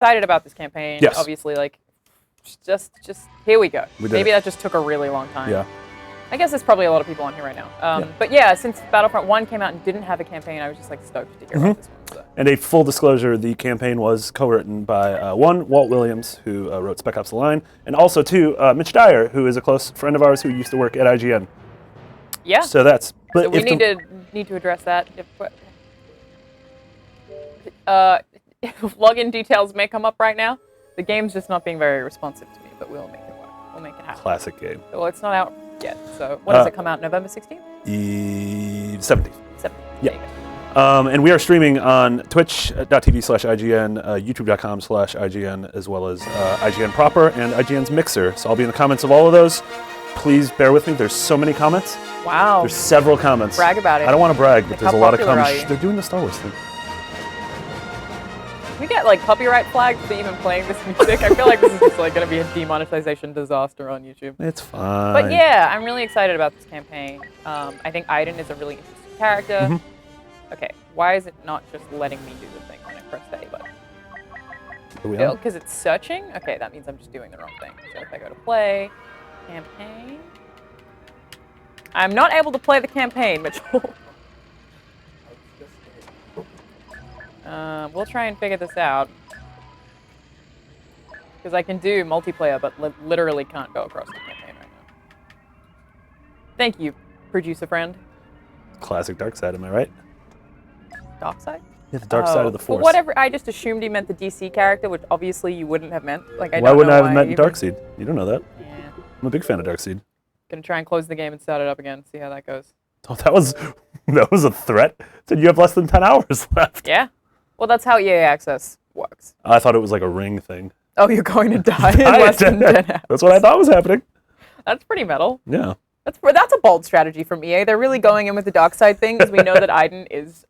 excited about this campaign. Yes. Obviously, like, just here we go. We did Maybe it. that just took a really long time. Yeah. I guess there's probably a lot of people on here right now. But yeah, since Battlefront 1 came out and didn't have a campaign, I was just like stoked to hear about this one. So. And a full disclosure, the campaign was co-written by one, Walt Williams, who wrote Spec Ops: The Line, and also two, Mitch Dyer, who is a close friend of ours who used to work at IGN. Yeah. So that's. But So we need to address that. Login details may come up right now. The game's just not being very responsive to me, but we'll make it work. We'll make it happen. Classic game. Well, it's not out yet. So when does it come out? November 16th? 17th. 17th. Yeah. And we are streaming on twitch.tv/IGN, youtube.com/IGN, as well as IGN proper and IGN's Mixer. So I'll be in the comments of all of those. Please bear with me. There's so many comments. Wow. There's several comments. Brag about it. I don't want to brag, but there's a lot of popular comments. They're doing the Star Wars thing. We get like copyright flags for even playing this music. I feel like this is just like going to be a demonetization disaster on YouTube. It's fine. But yeah, I'm really excited about this campaign. I think Aiden is a really interesting character. Okay, why is it not just letting me do the thing when I press the A button? Because it's searching? Okay, that means I'm just doing the wrong thing. So if I go to play, campaign. I'm not able to play the campaign, Mitchell. We'll try and figure this out. Because I can do multiplayer, but literally can't go across the campaign right now. Thank you, producer friend. Classic dark side, am I right? Dark side? Yeah, the dark side of the Force. Well, whatever. I just assumed he meant the DC character, which obviously you wouldn't have meant. Like, I why don't wouldn't know I have met Darkseid? You don't know that. Yeah. I'm a big fan of Darkseid. Gonna try and close the game and start it up again. See how that goes. Oh, that was a threat. It said you have less than 10 hours left. Yeah. Well, that's how EA Access works. I thought it was like a Ring thing. Oh, you're going to die in less than 10 hours. That's what I thought was happening. That's pretty metal. Yeah. That's a bold strategy from EA. They're really going in with the dark side thing because we know that Aiden is.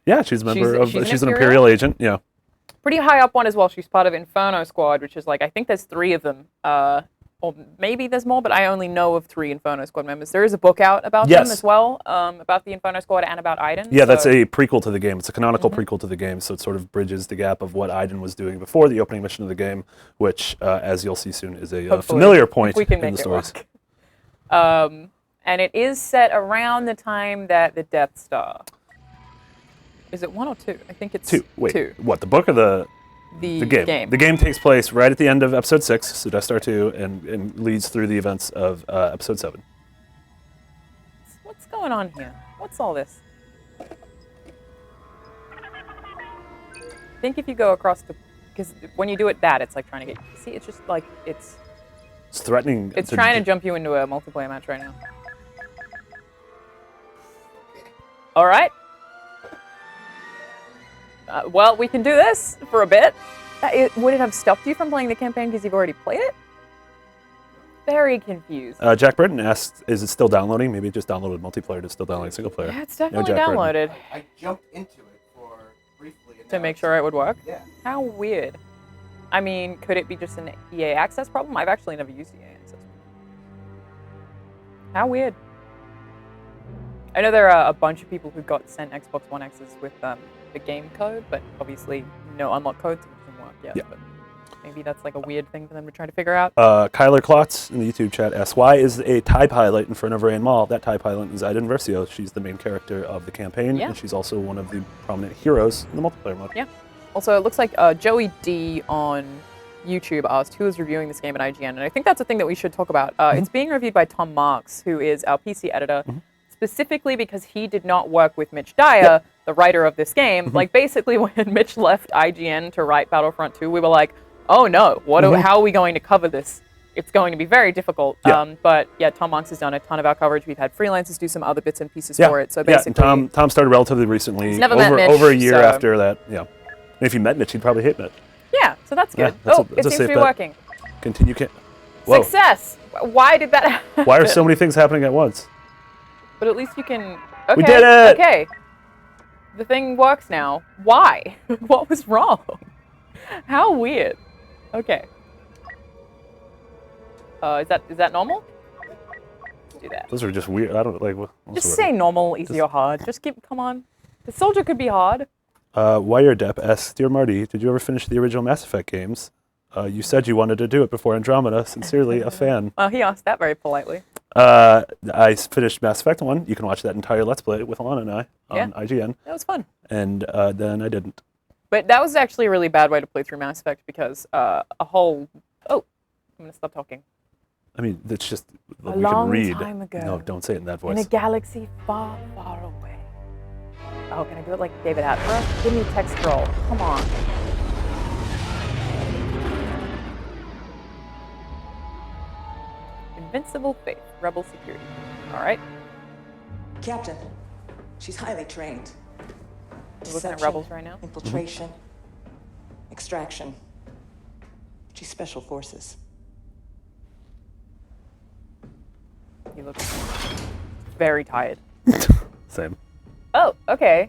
Yeah, she's a member of. She's an Imperial agent. Yeah. Pretty high up one as well. She's part of Inferno Squad, which is like I think there's 3 of them. Or maybe there's more, but I only know of 3 Inferno Squad members. There is a book out about them as well, about the Inferno Squad and about Aiden. Yeah, that's a prequel to the game. It's a canonical prequel to the game, so it sort of bridges the gap of what Aiden was doing before the opening mission of the game, which, as you'll see soon, is a familiar point in the stories. And it is set around the time that the Death Star. Is it 1 or 2? I think it's 2. Wait, 2. What, the book or the game? The game takes place right at the end of Episode 6, so Death Star 2, and leads through the events of Episode 7. What's going on here? What's all this? I think if you go across the... Because when you do it it's like trying to get... See, it's just like, it's threatening. It's trying to jump you into a multiplayer match right now. All right. Well, we can do this for a bit. Would it have stopped you from playing the campaign because you've already played it? Very confused. Jack Burton asked, is it still downloading? Maybe it just downloaded multiplayer to still download single player. Yeah, it's definitely downloaded. I jumped into it for briefly. To make sure it would work? Yeah. How weird. I mean, could it be just an EA Access problem? I've actually never used EA Access. How weird. I know there are a bunch of people who got sent Xbox One X's with the game code, but obviously no unlock codes, which doesn't work yet. Yeah. But maybe that's like a weird thing for them to try to figure out. Kyler Klotz in the YouTube chat asks, why is a TIE pilot in front of Rain Mall? That TIE pilot is Aiden Versio. She's the main character of the campaign, and she's also one of the prominent heroes in the multiplayer mode. Yeah. Also, it looks like Joey D on YouTube asked who is reviewing this game at IGN, and I think that's a thing that we should talk about. It's being reviewed by Tom Marks, who is our PC editor, specifically because he did not work with Mitch Dyer, the writer of this game. Like, basically, when Mitch left IGN to write Battlefront 2, we were like, oh no, how are we going to cover this? It's going to be very difficult. But yeah, Tom Marks has done a ton of our coverage. We've had freelancers do some other bits and pieces for it. So basically, and Tom started relatively recently, never met Mitch, over a year after that. Yeah, and if you met Mitch, he'd probably hate Mitch. Yeah, so that's good. Yeah, it seems to be working. Continue. Whoa. Success. Why did that happen? Why are so many things happening at once? But at least you can. Okay, we did it. Okay. The thing works now. Why? What was wrong? How weird. Okay. Is that normal? Let's do that. Those are just weird. I don't like. Just say normal, easy, or hard. Just come on. The soldier could be hard. Wiredep asks, Dear Marty, did you ever finish the original Mass Effect games? You said you wanted to do it before Andromeda. Sincerely, a fan. Well, he asked that very politely. I finished Mass Effect 1. You can watch that entire Let's Play with Alana and I on IGN. That was fun. And then I didn't. But that was actually a really bad way to play through Mass Effect because a whole... Oh, I'm going to stop talking. I mean, it's just... A we long can read. time ago. No, don't say it in that In voice. a galaxy far, far away. Oh, can I do it like David Attenborough? Give me text scroll. Come on. Invincible Faith, Rebel Security. All right. Captain, she's highly trained. We're looking at Rebels right now. Infiltration, extraction. She's special forces. He looks very tired. Same. Oh, okay.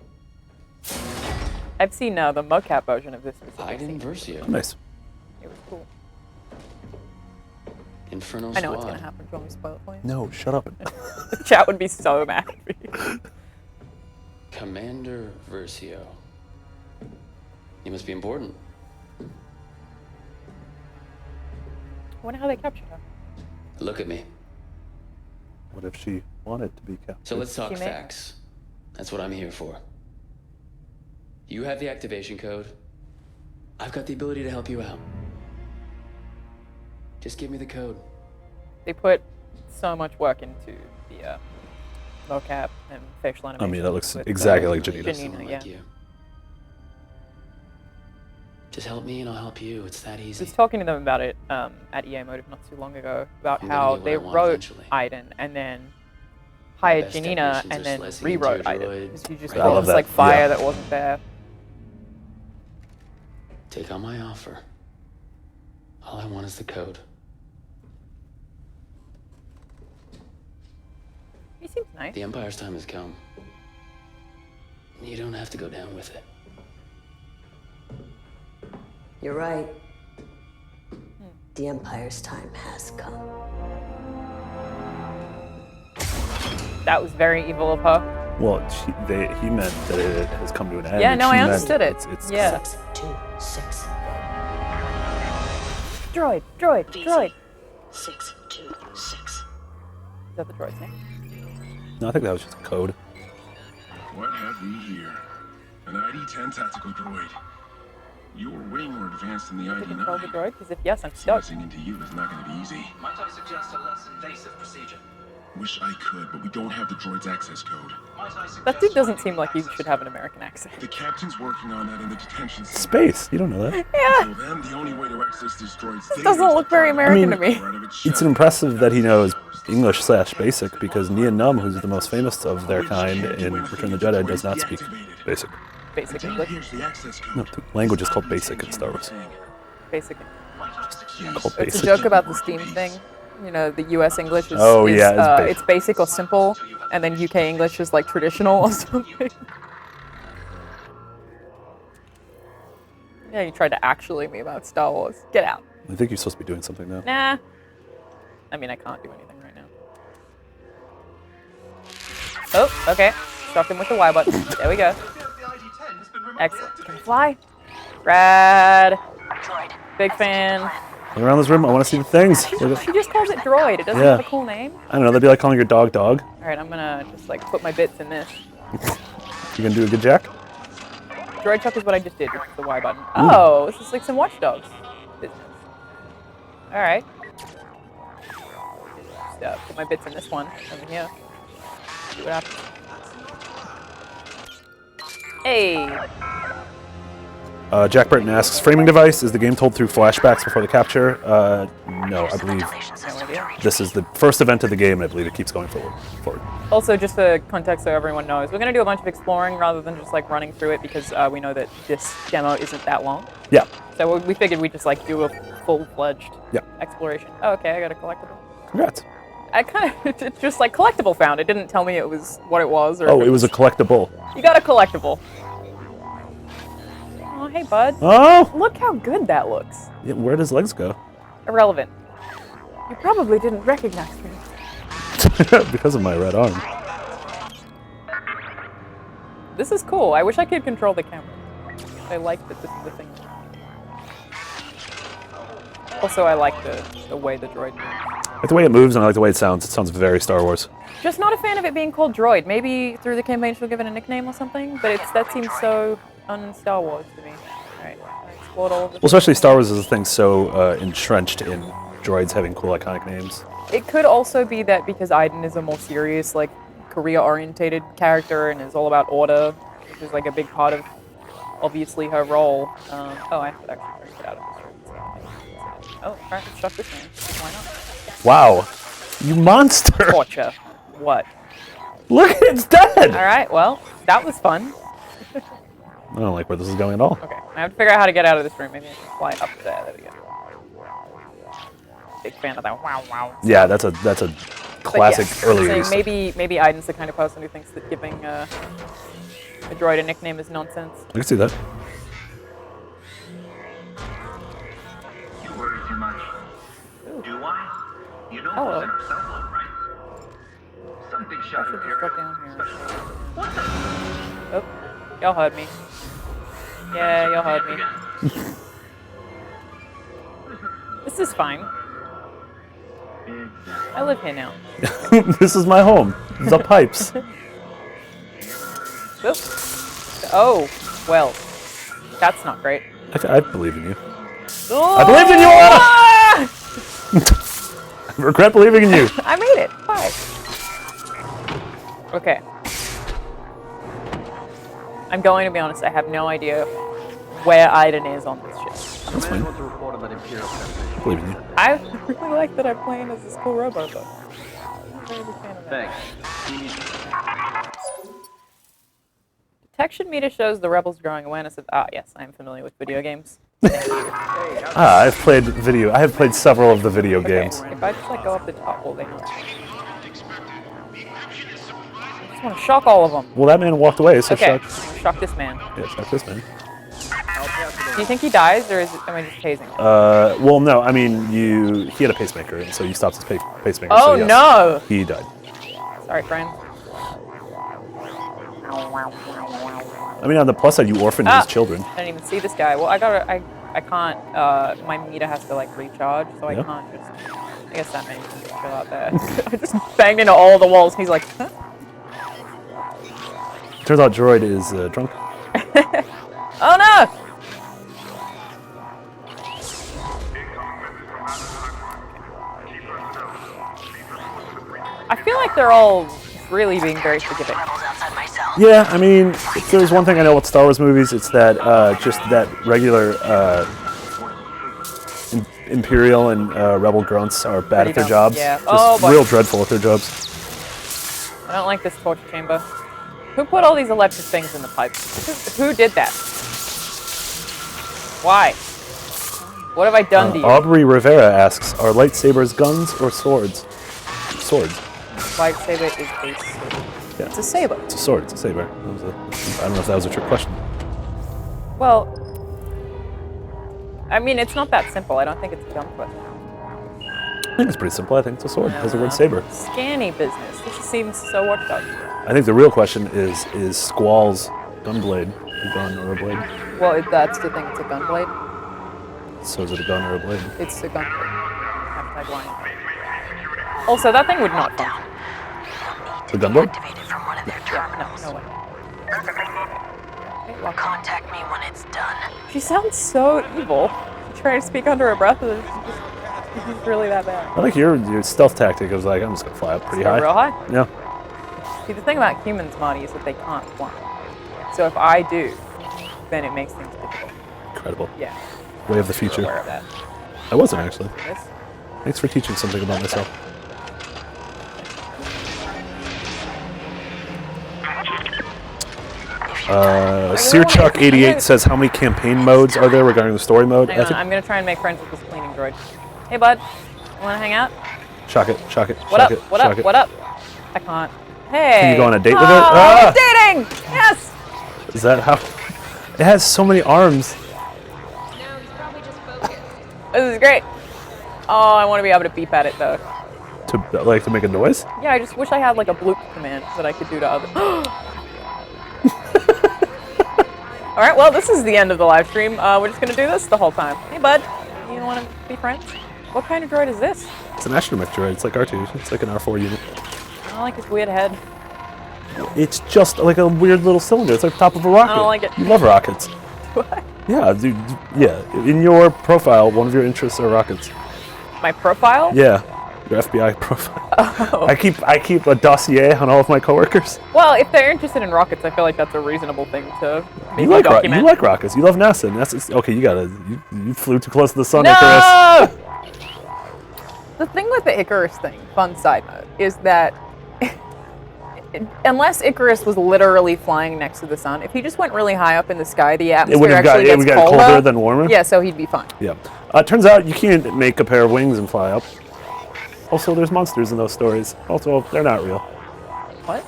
I've seen the mocap version of this. Iden Versio. Nice. It was cool. Inferno I know what's Squad. gonna happen. Do you want me to spoil it for you? No, shut up. The chat would be so mad at me. Commander Versio. You must be important. I wonder how they captured her. Look at me. What if she wanted to be captured? So let's talk She may. facts. That's what I'm here for. You have the activation code. I've got the ability to help you out. Just give me the code. They put so much work into the mocap and facial animation. I mean, that looks with, exactly like Janina, Janina. someone Janina, like yeah. you. Just help me and I'll help you. It's that I easy. was talking to them about it at EA Motive not too long ago, about I'm gonna how get what they I want wrote eventually. Iden and then hired best Janina technicians and are then slicing into rewrote your Iden. droid Because you just right I brought love this that, like fire yeah. that wasn't there. Take on my offer. All I want is the code. He seems nice. The Empire's time has come. You don't have to go down with it. You're right. The Empire's time has come. That was very evil of her. Well, he meant that it has come to an end. Yeah, no, She I meant understood it. It's Yeah. 626. Droid, droid, droid. 626. Is that the droid's name? No, I think that was just a code. What have we here? An ID-10 tactical droid. You're way more advanced than the To control the ID-9. droid? Because if yes, I'm stuck. Slicing into you is not going to be easy. Might I suggest a less invasive procedure? Wish I could, but we don't have the droid's access code. Might I suggest That dude doesn't finding seem like he access should have an American accent. The captain's working on that in the detention center. Space. You don't know that. Yeah, Until then, the only way to access this droid's this data doesn't is look to very pry American I to mean, me. out of its It's shell. impressive that he knows English/Basic because Nia Num, who's the most famous of their kind in Return of the Jedi, does not speak Basic. Basic Until English. here's the access code. No, the language is called Basic in Star Wars. Basic. Called It's a Basic. joke about the Steam thing. You know, the US English is, Oh, yeah, it's it's basic or simple, and then UK English is like traditional or something. Yeah, you tried to actually me about Star Wars. Get out. I think you're supposed to be doing something now. Nah. I mean, I can't do anything right now. Oh, okay. Struck him with the Y button. There we go. Excellent. Can I fly? Rad. Big fan. Look around this room. I want to see the things. Look at- She just calls it droid. It doesn't Yeah. have a cool name. I don't know. That'd be like calling your dog dog. All right, I'm gonna just like put my bits in this. You gonna do a good jack? Droid chuck is what I just did with the Y button. Oh, this is like some Watch Dogs business. All right. Just put my bits in this one over here. See what happens. Hey. Jack Burton asks, framing device, is the game told through flashbacks before the capture? No, I believe No idea. this is the first event of the game, and I believe it keeps going forward. Also, just for context so everyone knows, we're going to do a bunch of exploring rather than just like running through it because we know that this demo isn't that long. Yeah. So we figured we'd just like do a full-fledged Yeah. exploration. Oh, okay, I got a collectible. Congrats. I kind of it's just like collectible found. It didn't tell me it was what it was. Or Oh, if it was a collectible. You got a collectible. Oh, hey, bud. Oh! Look how good that looks. Yeah, where does legs go? Irrelevant. You probably didn't recognize me. Because of my red arm. This is cool. I wish I could control the camera. I like that this is the thing. Also, I like the way the droid moves. I like the way it moves and I like the way it sounds. It sounds very Star Wars. Just not a fan of it being called droid. Maybe through the campaign she'll give it a nickname or something, but that seems so un-Star Wars to me. Alright, I explored all of this. Well, especially Star Wars is a thing so entrenched in droids having cool iconic names. It could also be that because Iden is a more serious, like, career-orientated character and is all about order, which is like a big part of, obviously, her role. Oh, I have to actually get out of this room. Oh, alright, let's shut this man. Why not? Wow. You monster! Torture. What? Look, it's dead! Alright, well, that was fun. I don't like where this is going at all. Okay, I have to figure out how to get out of this room. Maybe I can fly up there. There we go. Big fan of that. Wow, wow. Yeah, that's a classic early saying 80s. maybe Iden's the kind of person who thinks that giving a droid a nickname is nonsense. I can see that. You worry too much. Do I? You know Hello. what's in her cell phone, right? Something I shot should her just drop area. down here. Oh, y'all heard me. Yeah, y'all heard me. This is fine. I live here now. This is my home. The pipes. Oop. Oh, well, that's not great. I believe in you. Oh! I believed in you, Alana! I regret believing in you. I made it. Bye. Okay. I'm going to be honest. I have no idea where Iden is on this ship. That's fine. I believe in you. I really like that I'm playing as this cool robot, though. I'm a very big fan of that. Detection meter shows the rebels' growing awareness of. Ah, yes, I am familiar with video games. I have played several of the video games. Okay, if I just like go up the top, will they not? I just want to shock all of them. Well, that man walked away, so Okay, shock. shock this man. Yeah, shock this man. Do you think he dies, or am I just tasing him? Well, no, I mean, he had a pacemaker, and so you stopped his pacemaker. Oh, so yes, no! He died. Sorry, friend. I mean, on the plus side, you orphaned his children. I didn't even see this guy. Well, I can't, my meter has to, like, recharge, so I can't just, I guess that makes me chill out there. I just banged into all the walls, and he's like, huh? Turns out Droid is drunk. Oh, no! I feel like they're all really being very forgiving. Yeah, I mean, if there's one thing I know about Star Wars movies, it's that just that regular Imperial and Rebel grunts are bad at their jobs. Yeah. Just real dreadful at their jobs. I don't like this torture chamber. Who put all these electric things in the pipes? Who did that? Why? What have I done to you? Aubrey Rivera asks, are lightsabers guns or swords? Swords. Lightsaber is a sword. Yeah. It's a saber. It's a sword, it's a saber. I don't know if that was a trick question. Well, I mean, it's not that simple. I don't think it's a dumb question. I think it's pretty simple. I think it's a sword. It has the word saber. Scanny business. This just seems so watchdog. I think the real question is Squall's gunblade a gun or a blade? Well, that's the thing. It's a gunblade. So is it a gun or a blade? It's a gunblade. Hashtag lying. Also, that thing would not function. The gunblade? Yeah, no way. Contact me when it's done. She sounds so evil. She's trying to speak under her breath, and she's really that bad. I like your stealth tactic. I was like, I'm just gonna fly up pretty high. Real high? Yeah. See, the thing about humans, Marty, is that they can't fly. So if I do, then it makes things difficult. Incredible. Yeah. Way of the You're future. aware of that. I wasn't actually. Yes? Thanks for teaching something about myself. Searchuck88 says, how many campaign modes are there regarding the story mode? Hang on, I'm going to try and make friends with this cleaning droid. Hey, bud. You want to hang out? Shock it, shock it, What shock up? it, What shock up? it. What up? I can't. Hey. Can you go on a date with it? Oh, Ah! dating! Yes! Is that how? It has so many arms. This is great. Oh, I want to be able to beep at it, though. To make a noise? Yeah, I just wish I had, like, a bloop command that I could do to others. All right, well, this is the end of the live stream. We're just gonna do this the whole time. Hey, bud, you want to be friends? What kind of droid is this? It's an astromech droid. It's like R2. It's like an R4 unit. I don't like his weird head. It's just like a weird little cylinder. It's like the top of a rocket. I don't like it. You love rockets. What? Yeah, dude. Yeah. In your profile, one of your interests are rockets. My profile? Yeah. Your FBI profile. Oh. I keep a dossier on all of my coworkers. Well, if they're interested in rockets, I feel like that's a reasonable thing to maybe You like document. you like rockets. You love NASA. NASA's, okay, you flew too close to the sun, No! Icarus. The thing with the Icarus thing, fun side note, is that unless Icarus was literally flying next to the sun, if he just went really high up in the sky, the atmosphere actually gets colder than warmer. Yeah, so he'd be fine. Yeah. Turns out you can't make a pair of wings and fly up. Also, there's monsters in those stories. Also, they're not real. What?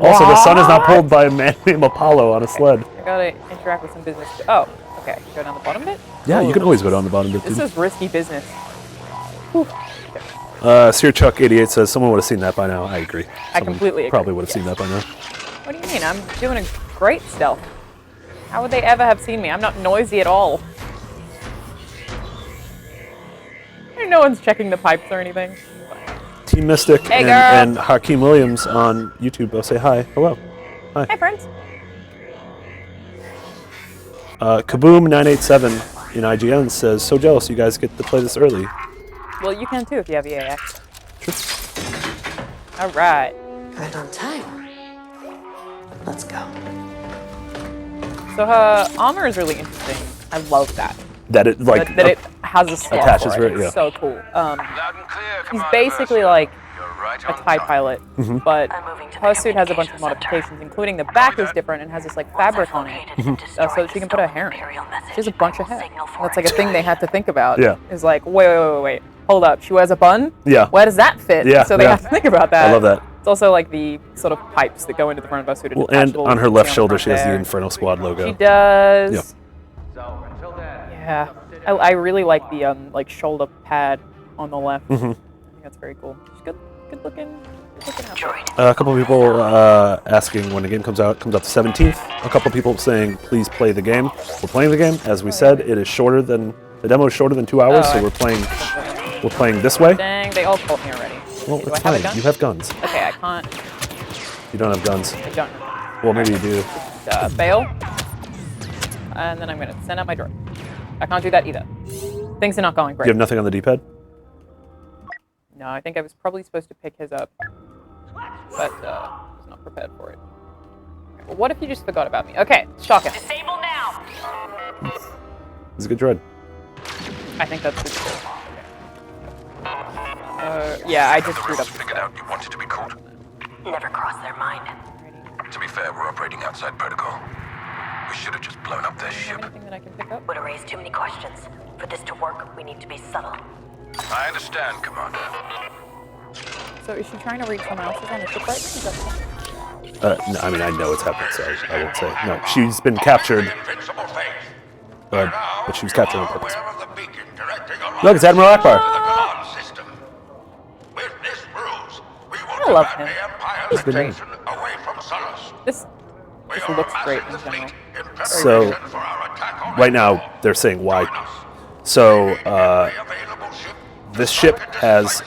Also, the sun is not pulled by a man named Apollo on a sled. I gotta interact with some business. Oh, okay. Go down the bottom bit? Yeah, you Ooh. can always go down the bottom bit. This is risky business. Whew. Sir Chuck 88 says someone would have seen that by now. I agree. I completely agree. Probably would have seen that by now. What do you mean? I'm doing a great stealth. How would they ever have seen me? I'm not noisy at all. No one's checking the pipes or anything. Team Mystic Hey, and Hakeem Williams on YouTube both say hi. Hello. Hi. Hi, friends. Kaboom987 in IGN says, so jealous you guys get to play this early. Well, you can too if you have EAX. Sure. All right. Right on time. Let's go. So her armor is really interesting. I love that. That it like That it has a slot attaches for it. for it, yeah. It's so cool. Loud and clear, He's Commander basically Mercer. like You're right a on TIE time. pilot, Mm-hmm. but I'm moving to the her suit has a bunch of communications center. modifications, including the back is different and has this like fabric on it, so that she can put her hair in. She has a bunch of hair. That's like a thing they had to think about. Yeah. Is like, wait, hold up. She wears a bun? Yeah. Where does that fit? Yeah, So they yeah. have to think about that. I love that. It's also like the sort of pipes that go into the front of her suit. Well, and on her left shoulder front she has the there. Inferno Squad logo. She does. Yeah. So, until then, Yeah. I really like the like shoulder pad on the left. Mm-hmm. I think that's very cool. She's good looking outfit. Droid. A couple people asking when the game comes out. It comes out the 17th. A couple people saying, please play the game. We're playing the game. As we said, it is shorter than, the demo is shorter than 2 hours, Oh, so we're playing this way. Dang, they all caught me already. Well, Do it's I have a fine. gun? You have guns. Okay, I can't. You don't have guns. I don't. Well, maybe you do. Fail. And then I'm gonna send out my droid. I can't do that either. Things are not going great. You have nothing on the D-pad? No, I think I was probably supposed to pick his up, but was not prepared for it. Okay, well, what if you just forgot about me? Okay, shock him. Disable now. It's a good droid. I think that's good. Yeah, I just screwed up. Figured out you wanted to be caught. Never crossed their mind. To be fair, we're operating outside protocol. We should have just blown up their Do you have ship. anything that I can pick up? Would have raised too many questions. For this to work, we need to be subtle. I understand, Commander. So is she trying to reach someone else's on the ship right now? Is that No, I mean, I know it's happened, so I won't say. No, she's been captured, Invincible faith. but she was captured on purpose. Aware of the beacon directing Look, it's Admiral Akbar. the command system. With this ruse, we will I love divert him. the Empire's He's great. attention away from Sullust. this We just are looks great amassing in the general. fleet in So, preparation for our attack on right now, Endor. they're saying why. Join us. So, Every available ship this ship has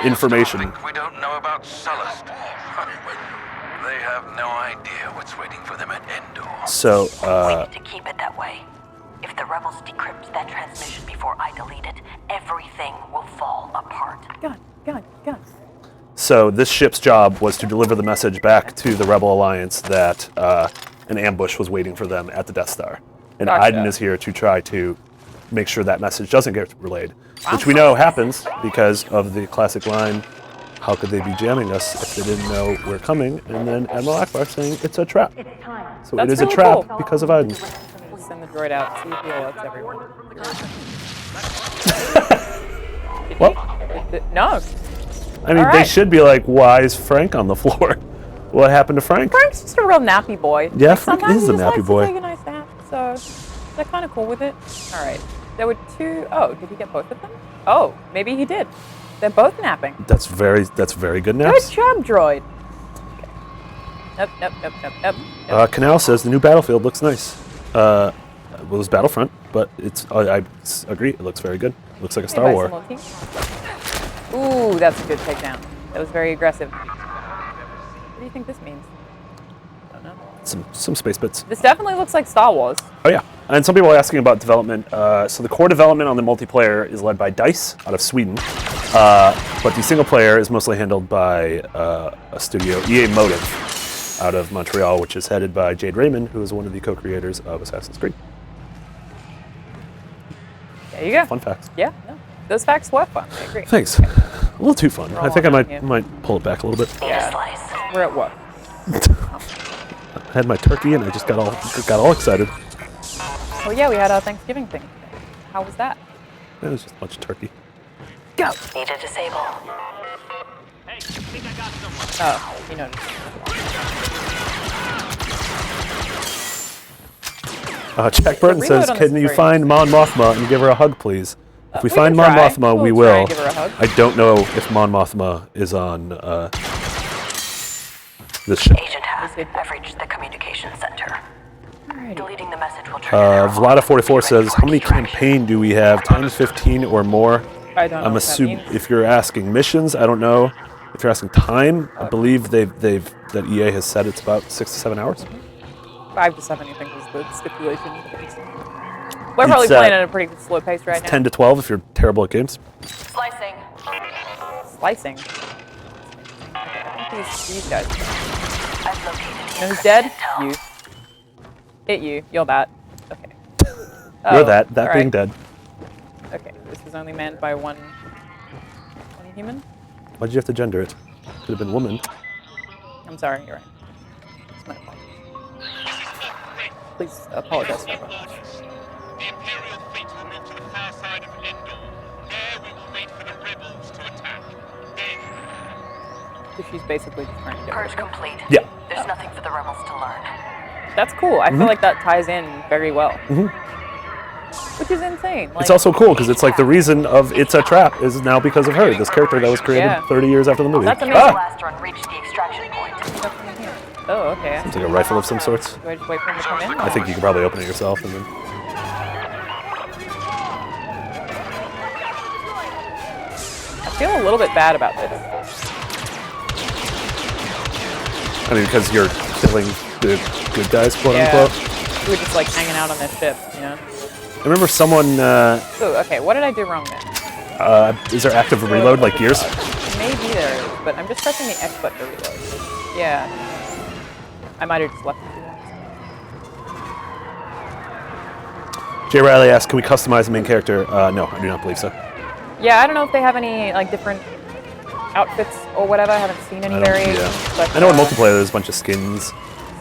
information. we don't know about Sullust. They have no idea what's waiting for them at Endor. So, We need to keep it that way. If the rebels decrypt that transmission before I delete it, everything will fall apart. God. So this ship's job was to deliver the message back to the Rebel Alliance that an ambush was waiting for them at the Death Star. And Gotcha. Iden is here to try to make sure that message doesn't get relayed, which we know happens because of the classic line, how could they be jamming us if they didn't know we're coming? And then Admiral Akbar saying it's a trap. So That's it is a really trap cool. because of Iden. Send the droid out, see if he alerts everyone. Did Well- he? No. I mean, All they right. should be like, why is Frank on the floor? What happened to Frank? Frank's just a real nappy boy. Yeah, Like, Frank sometimes is a he just nappy likes boy. To take a nice nap, so they're kind of cool with it. All right. There were two oh, did he get both of them? Oh, maybe he did. They're both napping. That's very good Good naps. job, droid. Okay. Nope. Canal says the new Battlefield looks nice. Well, it was Battlefront, but I agree. It looks very good. It looks like a Star Wars. Ooh, that's a good takedown. That was very aggressive. What do you think this means? I don't know. Some space bits. This definitely looks like Star Wars. Oh yeah, and some people are asking about development. So the core development on the multiplayer is led by DICE out of Sweden, but the single player is mostly handled by a studio, EA Motive, out of Montreal, which is headed by Jade Raymond, who is one of the co-creators of Assassin's Creed. There you go. Fun facts. Yeah, no, those facts were fun. I agree. Thanks. A little too fun. I think I Yeah. might pull it back a little bit. Yeah. We're at what? I had my turkey and I just got all excited. Oh yeah, we had our Thanksgiving thing today. How was that? It was just a bunch of turkey. Go. Need to disable. Oh, you noticed. Jack Burton reload says, on "Can this you frame. find Mon Mothma and give her a hug, please?" If we We find can Mon try. Mothma, we We'll try will. and give her a hug. I don't know if Mon Mothma is on this ship. Agent Hack, I've reached the communication center. Alrighty. Deleting the message will trigger. Vlada44 says, "How many campaign do we have? 10, 15, or more?" I don't know I'm what that assuming means. if you're asking missions, I don't know. If you're asking time, I believe that EA has said it's about 6 to 7 hours. 5 to 7, I think, was the stipulation. We're probably It's, playing at a pretty slow pace right now. 10 to 12 if you're terrible at games. Slicing. Slicing. Okay, I think these guys. I've located You know who's dead? You. Hit you. You're that. Okay. You're Oh, that all being right. dead. Okay, this was only manned by one human? Why'd you have to gender it? Could have been woman. I'm sorry, you're right. It's my fault. Please apologize for that. The Imperial fleet will move to the far side of Endor. There we will wait for the rebels to attack. Then So she's basically just trying to get rid Purge of it. complete. Yeah. There's nothing for the rebels to learn. That's cool. I Mm-hmm. feel like that ties in very well. Which is insane. Like, It's also cool because it's like the reason of It's a Trap is now because of her, this character that was created Yeah. 30 years after the movie. That's amazing. Ah! Last run reached the extraction point. Oh, okay. It's like a rifle of some sorts. Do I just wait for him to come in? I think you could probably open it yourself and then. I feel a little bit bad about this. I mean, because you're killing the good guys, quote Yeah. unquote. We were just like hanging out on this ship, you know? I remember someone. Oh, okay. What did I do wrong there? Is there active reload like Gears? Maybe there is, but I'm just pressing the X button to reload. Yeah. I might have just left it. Jay Riley asked, "Can we customize the main character?" No, I do not believe so. Yeah, I don't know if they have any like different outfits or whatever. I haven't seen any I don't- variations. yeah. But, I know in multiplayer there's a bunch of skins.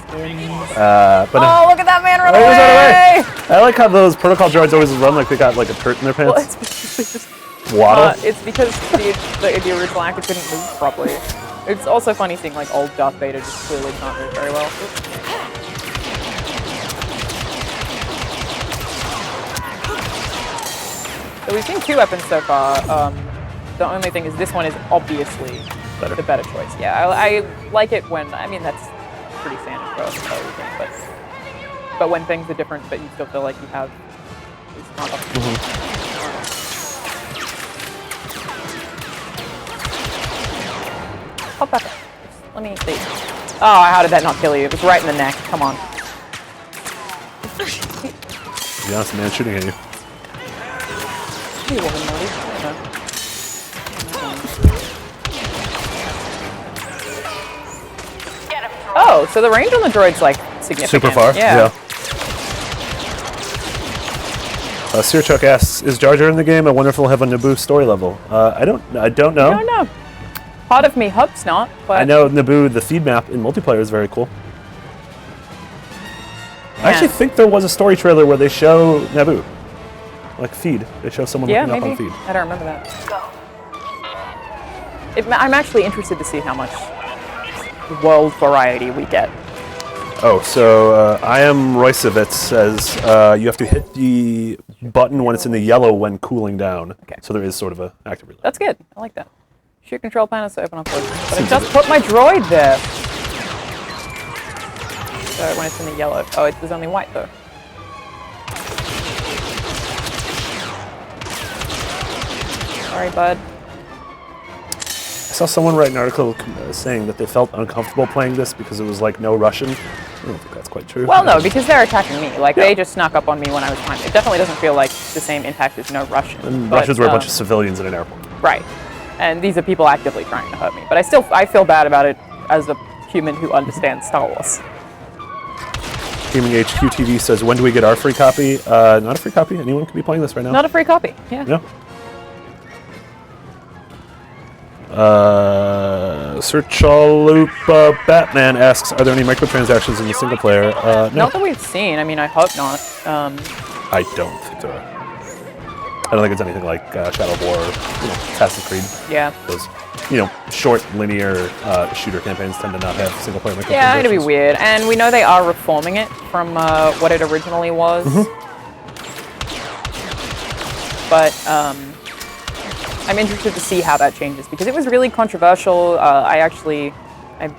But Oh, look at that man run Oh, he was away! I like how those protocol droids always run like they got like a turret in their Well, pants. it's just Waddle. it's because the original actor couldn't move properly. It's also funny seeing like old Darth Vader just clearly can't move very well. So we've seen 2 weapons so far. The only thing is this one is obviously Better. the better choice. Yeah, I like it when, I mean, that's pretty standard for everything, but when things are different, but you still feel like you have these Pop back up. Let me see. Oh, how did that not kill you? It was right in the neck. Come on. To be honest, man, shooting at you. You woman, Molly. I don't know. Oh, so the range on the droid's like significant. Super far. Yeah. Sirchuk asks, "Is Jar Jar in the game? I wonder if we'll have a Naboo story level." I don't know. I don't know. Part of me hopes not, but I know Naboo, the feed map in multiplayer is very cool. I actually think there was a story trailer where they show Naboo. Like feed. They show someone yeah, looking up maybe. on feed. I don't remember that. I'm actually interested to see how much world variety we get. Oh, so I am Roysevitz says you have to hit the button when it's in the yellow when cooling down. Okay. So there is sort of a active reload. That's good. I like that. Shoot control panels to open up. But I Seems just a bit- put my droid there. So when it's in the yellow. Oh, there's only white though. Sorry, bud. I saw someone write an article saying that they felt uncomfortable playing this because it was like no Russian. I don't think that's quite true. Well, no, because they're attacking me. Like, they just snuck up on me when I was fine. It definitely doesn't feel like the same impact as no Russian. And Russians were a bunch of civilians in an airport. Right. And these are people actively trying to hurt me. But I feel bad about it as a human who understands Star Wars. Gaming HQ TV says, when do we get our free copy? Not a free copy. Anyone could be playing this right now. Not a free copy. Yeah. Yeah. Searchalupa Batman asks, are there any microtransactions in the single player? No. Not that we've seen. I mean, I hope not. I don't think there are. I don't think it's anything like Shadow of War, Assassin's Creed. Yeah. Those, short, linear shooter campaigns tend to not have single player microtransactions. Yeah, it'd be weird. And we know they are reforming it from what it originally was. But I'm interested to see how that changes because it was really controversial. I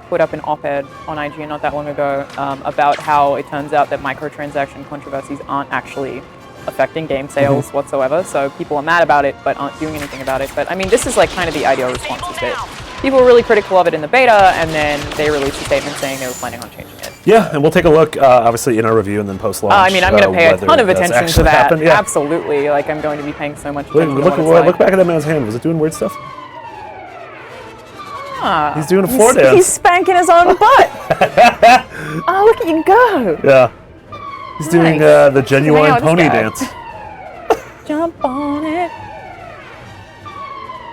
put up an op-ed on IGN not that long ago about how it turns out that microtransaction controversies aren't actually affecting game sales whatsoever. So people are mad about it but aren't doing anything about it. But I mean, this is like kind of the ideal response is that people were really critical of it in the beta and then they released a statement saying they were planning on changing it. Yeah, and we'll take a look, obviously, in our review and then post-launch. I mean, I'm going to pay a ton of attention to that. Happened. Yeah. Absolutely. Like, I'm going to be paying so much attention to what it's look back at that man's hand. Was it doing weird stuff? He's doing a floor dance. He's spanking his own butt. Oh, look at you go. Yeah. He's doing the genuine pony dance. Jump on it.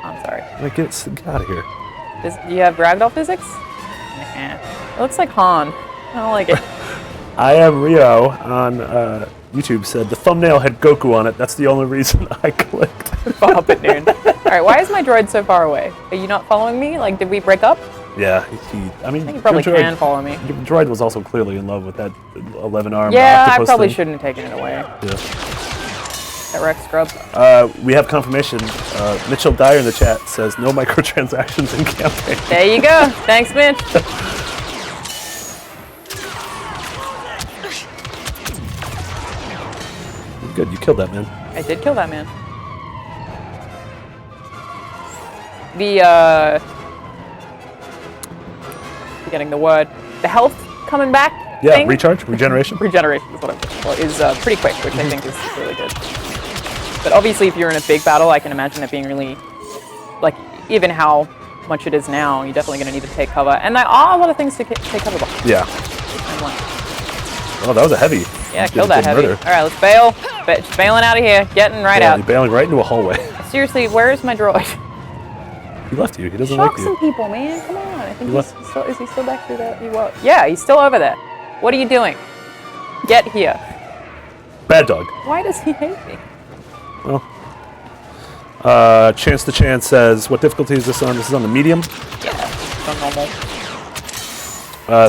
I'm sorry. Like, get out of here. Do you have ragdoll physics? It looks like Han. I don't like it. I am Rio on YouTube said the thumbnail had Goku on it. That's the only reason I clicked. Up at noon. All right, why is my droid so far away? Are you not following me? Like, did we break up? Yeah, I think you probably can follow me. Your droid was also clearly in love with that 11-arm Yeah, octopus I probably thing. shouldn't have taken it away. Yeah. That Rex scrub. We have confirmation. Mitchell Dyer in the chat says no microtransactions in campaign. There you go. Thanks, Mitch. Good, you killed that man. I did kill that man. The forgetting the word. The health coming back. Yeah, thing? regeneration. Regeneration is what I'm looking for. Is pretty quick, which I think is really good. But obviously, if you're in a big battle, I can imagine it being really, like, even how much it is now, you're definitely going to need to take cover. And there are a lot of things to take cover behind. Yeah. Oh, that was a heavy. Yeah, kill that heavy. All right, let's bail. Just bailing out of here. Getting right out. You're bailing right into a hallway. Seriously, where is my droid? He left you. He doesn't like Shock you. some people, man. Come on. I think is he still back through that? Yeah, he's still over there. What are you doing? Get here. Bad dog. Why does he hate me? Well, Chance to Chance says, what difficulty is this on? This is on the medium. Yeah, it's on normal.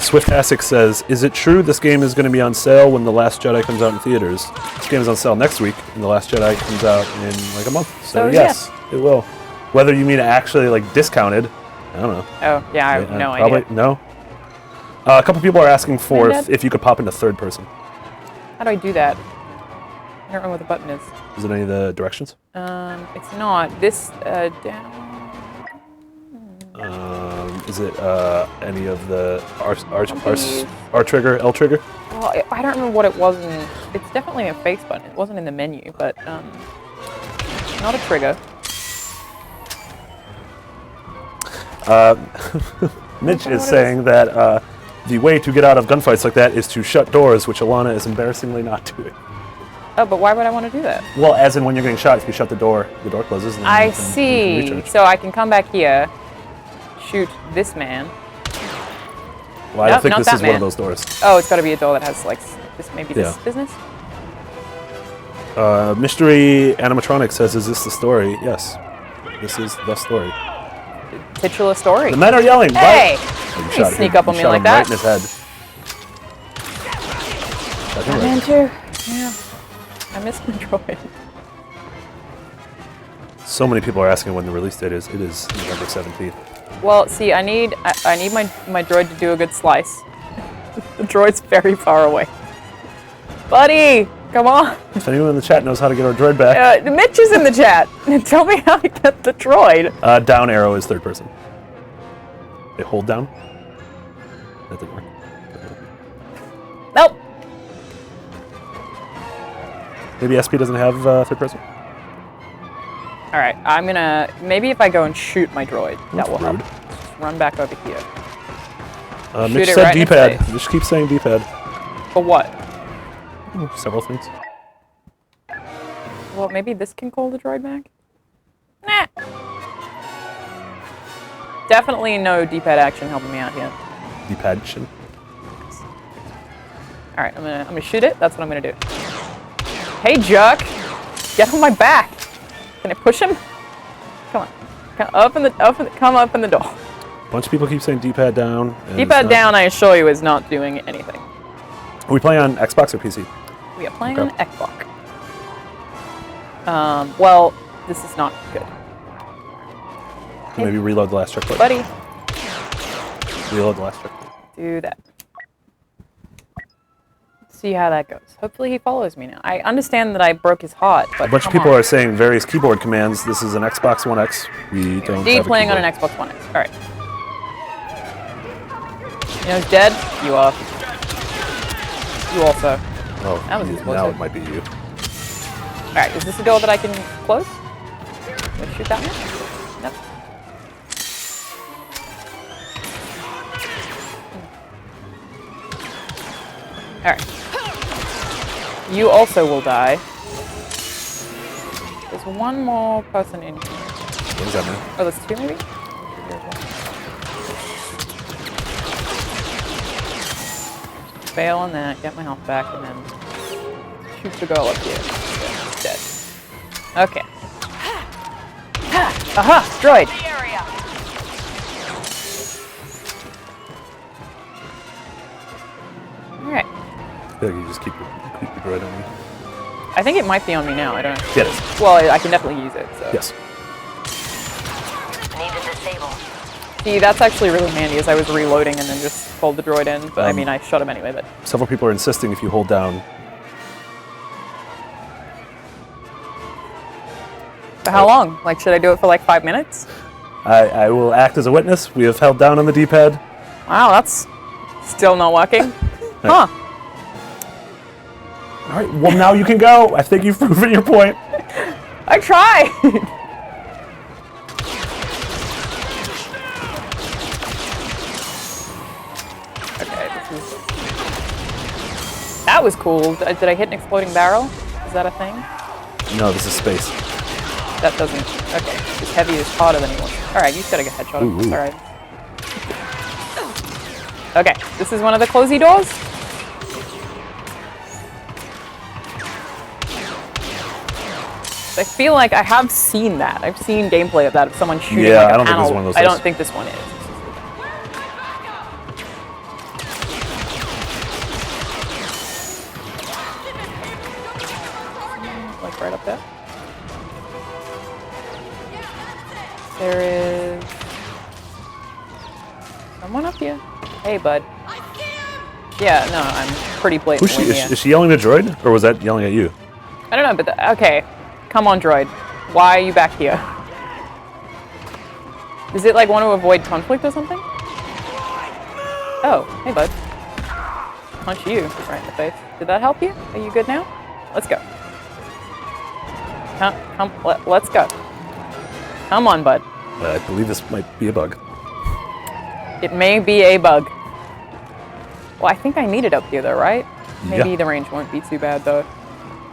Swiftastic says, is it true this game is going to be on sale when The Last Jedi comes out in theaters? This game is on sale next week, and The Last Jedi comes out in like a month. So yes, it will. Whether you mean actually like discounted, I don't know. Oh, yeah, I have no probably, idea. No? A couple people are asking for if you could pop into third person. How do I do that? I don't know what the button is. Is it any of the directions? It's not. This, down. Is it any of the R trigger, L trigger? Well, I don't remember what it was in. It's definitely a face button. It wasn't in the menu, but not a trigger. Mitch is saying that the way to get out of gunfights like that is to shut doors, which Alana is embarrassingly not doing. Oh, but why would I want to do that? Well, as in when you're getting shot, if you shut the door closes. And I see. So I can come back here, shoot this man. Well, I don't think this is one of those doors. Oh, it's got to be a door that has like this, maybe this business. Mystery Animatronic says, "Is this the story?" Yes, this is the story. Titular story. The men are yelling. Hey! Oh, You sneak up on me like that. Right in his head. That man too. Yeah. I miss my droid. So many people are asking when the release date is. It is November 17th. Well, see, I need my droid to do a good slice. The droid's very far away. Buddy, come on. If anyone in the chat knows how to get our droid back. Mitch is in the chat. Tell me how to get the droid. Down arrow is third person. Okay, hold down. That didn't work. Nope. Maybe SP doesn't have third person? All right, I'm gonna, maybe if I go and shoot my droid, that will help. rude. Just run back over here. Mitch it said right in its D-pad. face. Just keep saying D-pad. For what? Several things. Well, maybe this can call the droid back? Nah. Definitely no D-pad action helping me out here. D-pad action. All right, I'm gonna shoot it. That's what I'm gonna do. Hey, jerk! Get on my back. Can I push him? Come on. Come up in the door. A bunch of people keep saying D-pad down. and it's D-pad not. down, I assure you, is not doing anything. Are we playing on Xbox or PC? We are playing Okay. on Xbox. Well, this is not good. Maybe reload the last checkpoint. Buddy, Reload the last checkpoint. do that. See how that goes. Hopefully he follows me now. I understand that I broke his heart, but A bunch of come people on. are saying various keyboard commands. This is an Xbox One X. We don't Indeed have a playing on keyboard. an Xbox One X. All right. You know who's dead? You are. You also. Oh, That was now explosive. it might be you. All right, is this a door that I can close? Can I shoot that one? Nope. All right. You also will die. There's one more person in here. What does that mean? Oh, there's two maybe? Fail on that, get my health back, and then shoot the girl up here. Yeah, dead. Okay. Aha! Droid! Alright. I feel like you just keep the droid on you. I think it might be on me now, I don't know. Yeah, it is. Well, I can definitely use it, so. Yes. Need to disable. See, that's actually really handy, as I was reloading and then just pulled the droid in, but I mean, I shot him anyway, but... Several people are insisting if you hold down. For how long? Like, should I do it for like 5 minutes? I will act as a witness. We have held down on the D-pad. Wow, that's still not working. Huh. All right, well, now you can go. I think you've proven your point. I tried! Okay, this is... That was cool. Did I hit an exploding barrel? Is that a thing? No, this is space. That doesn't... Okay, this heavy is harder than he wants. Alright, you just gotta get headshot him. It's alright. Okay, this is one of the closey doors. I feel like I have seen that. I've seen gameplay of that, of someone shooting Yeah, like a I don't think panel. this is one of those I doors. don't think this one is. Like right up there. There is someone up here. Hey, bud. Yeah, no, I'm pretty Who's she? blatantly here. Is she yelling at droid, or was that yelling at you? I don't know, but okay. Come on, droid. Why are you back here? Is it like want to avoid conflict or something? Oh, hey, bud. Punch you right in the face. Did that help you? Are you good now? Let's go. Let's go. Come on, bud. I believe this might be a bug. It may be a bug. Well, I think I need it up here, though, right? Maybe Yeah. the range won't be too bad, though.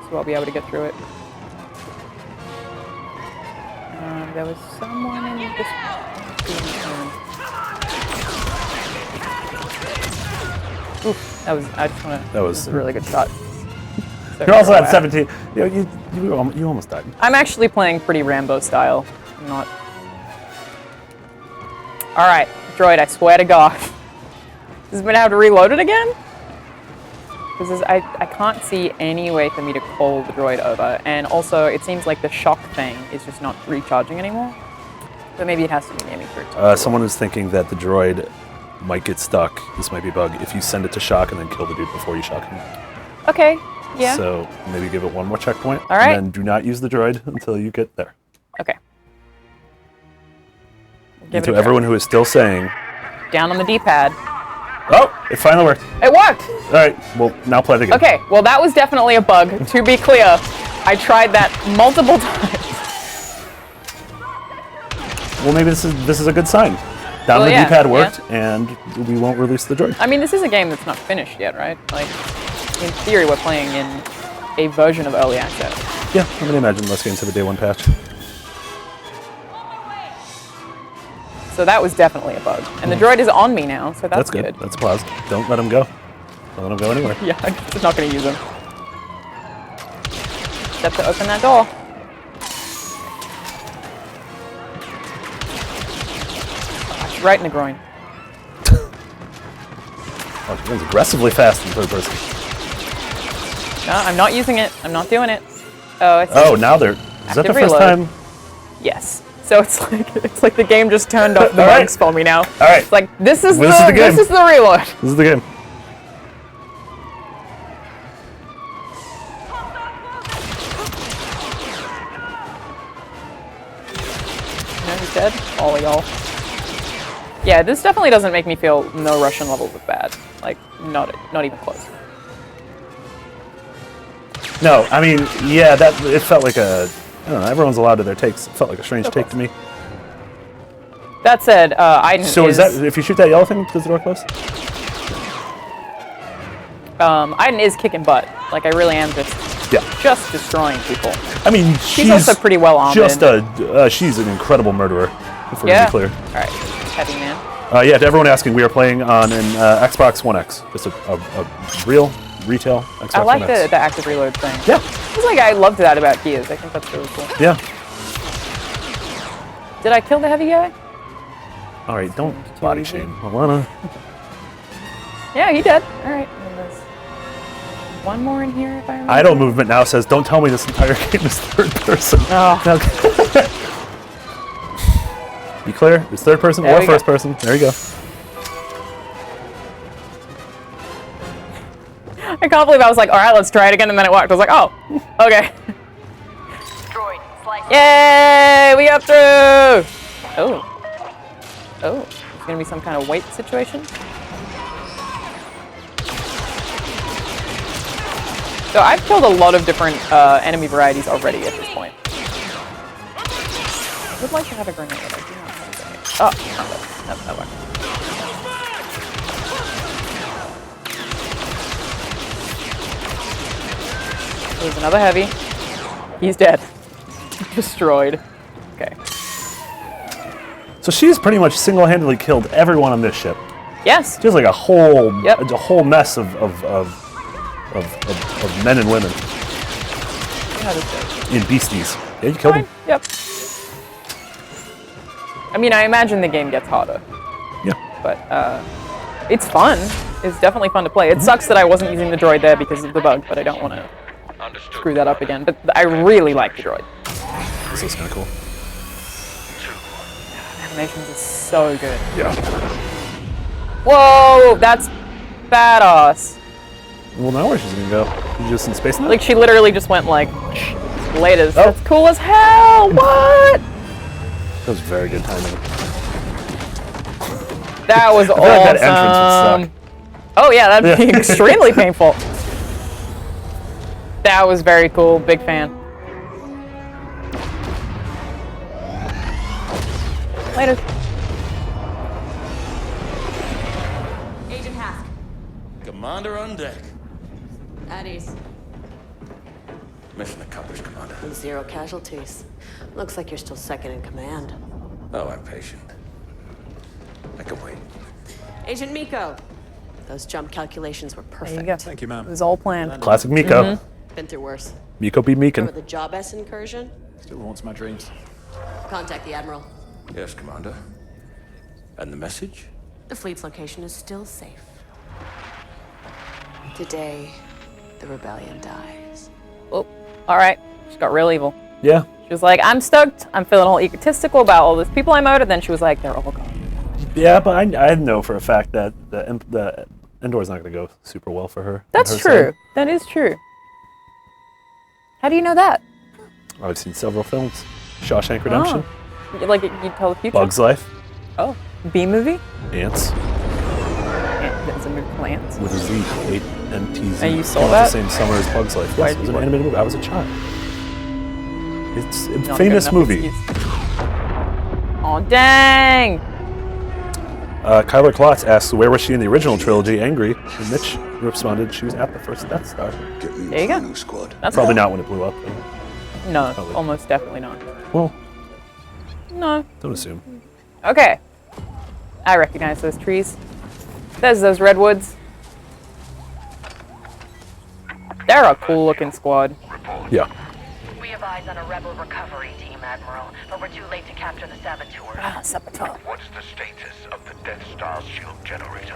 So I'll be able to get through it. There was someone in this... Oof, that was... I just want to... That was a really good shot. So You're also far at away. 17. You almost died. I'm actually playing pretty Rambo style. I'm not... Alright, droid, I swear to God. Is it gonna have to reload it again? Because I can't see any way for me to call the droid over, and also it seems like the shock thing is just not recharging anymore. But maybe it has to be near me for it to Someone is thinking that the droid might get stuck. This might be a bug. If you send it to shock and then kill the dude before you shock him. Okay. Yeah. So maybe give it one more checkpoint. All right. And then do not use the droid until you get there. Okay. And to everyone who is still saying, down on the D-pad. oh, it finally worked. It worked. All right. Well, now play it again. Okay. Well, that was definitely a bug. To be clear, I tried that multiple times. Well, maybe this is a good sign. Down the D-pad worked, and we won't release the droid. I mean, this is a game that's not finished yet, right? Like, in theory, we're playing in a version of early access. Yeah, I'm gonna imagine most games have a day one patch. So that was definitely a bug. And the droid is on me now, so that's good. That's positive. Don't let him go. Don't let him go anywhere. Yeah, I'm just not going to use him. Step to open that door. Gosh, right in the groin. Oh, she runs aggressively fast in third person. No, I'm not using it. I'm not doing it. Oh, it's now they're... Is that the first time? Yes. So it's like the game just turned off the bugs for me now. All right. It's like this is game. This is the reload. This is the game. No, he's dead. All y'all. Yeah, this definitely doesn't make me feel no Russian levels of bad. Like not even close. No, I mean, yeah, it felt like a... I don't know, everyone's allowed to their takes. It felt like a strange take to me. That said, Aiden So is that, if you shoot that yellow thing, does the door close? Aiden is kicking butt. Like, I really am just destroying people. I mean, she's also pretty well armed. She's an incredible murderer, if we're to be clear. Alright, heavy man. Yeah, to everyone asking, we are playing on an Xbox One X. Just a real retail Xbox I like One X. the active reload thing. Yeah. It's like I loved that about Gears. I think that's really cool. Yeah. Did I kill the heavy guy? All right, don't body shame, Alana. Yeah, he did. All right. And there's one more in here, if I remember. Idle movement now says, don't tell me this entire game is third person. Oh. Be clear, it's third person or first person. There you go. I can't believe I was like, all right, let's try it again, and then it worked. I was like, oh, okay. Yay, we got through! Oh. Oh, it's gonna be some kind of weight situation? So I've killed a lot of different enemy varieties already at this point. I would like to have a grenade. I do not have a grenade. Oh, that worked. There's another heavy. He's dead. Destroyed. Okay. So she's pretty much single-handedly killed everyone on this ship. Yes. She has like a whole mess of men and women. In beasties. Yeah, you killed them. Yep. I mean, I imagine the game gets harder. Yeah. But it's fun. It's definitely fun to play. It sucks that I wasn't using the droid there because of the bug, but I don't want to screw that up again. But I really like the droid. This is kind of cool. Animations is so good. Yeah. Whoa, that's badass. Well, now where's she gonna go? She's just in space now? Like, she literally just went like, laters. That's cool as hell. What? That was very good timing. That was awesome. Like that entrance would suck. Oh yeah, that'd be extremely painful. That was very cool. Big fan. Later. Agent Hask. Commander on deck. At ease. Mission accomplished, Commander. 0 casualties. Looks like you're still second in command. Oh, I'm patient. I can wait. Agent Miko. Those jump calculations were perfect. There you go. Thank you, ma'am. It was all planned. Classic Miko. Mm-hmm. Been through worse. Miko be Meekin. Remember the Job S incursion? Still haunts my dreams. Contact the Admiral. Yes, Commander. And the message? The fleet's location is still safe. Today, the rebellion dies. Oh, all right. She got real evil. Yeah. She was like, I'm stoked. I'm feeling all egotistical about all these people I murdered. Then she was like, they're all gone. Yeah, but I know for a fact that the Endor's not going to go super well for her. That's true. That is true. How do you know that? I've seen several films. Shawshank Redemption. Oh. Like you tell the future? Bug's Life. Oh. B-movie? Ants. It's a movie called Ants. With a Z. A-N-T-Z. And you saw Came out that? the same summer as Bug's Life. Why Yes, did it was you an watch animated movie. I was a child. It's a Not famous good enough movie. excuse. Oh, dang! Kyler Klotz asks, where was she in the original trilogy, Angry? And Mitch responded, she was at the first Death Star. There you go. Squad. That's Probably cool. not when it blew up. No, Probably. almost definitely not. Well, No. don't assume. Okay. I recognize those trees. There's those redwoods. They're a cool looking squad. Yeah. We have eyes on a rebel recovery team, Admiral, but we're too late to capture the saboteurs. Saboteur. What's the status of the Death Star's shield generator?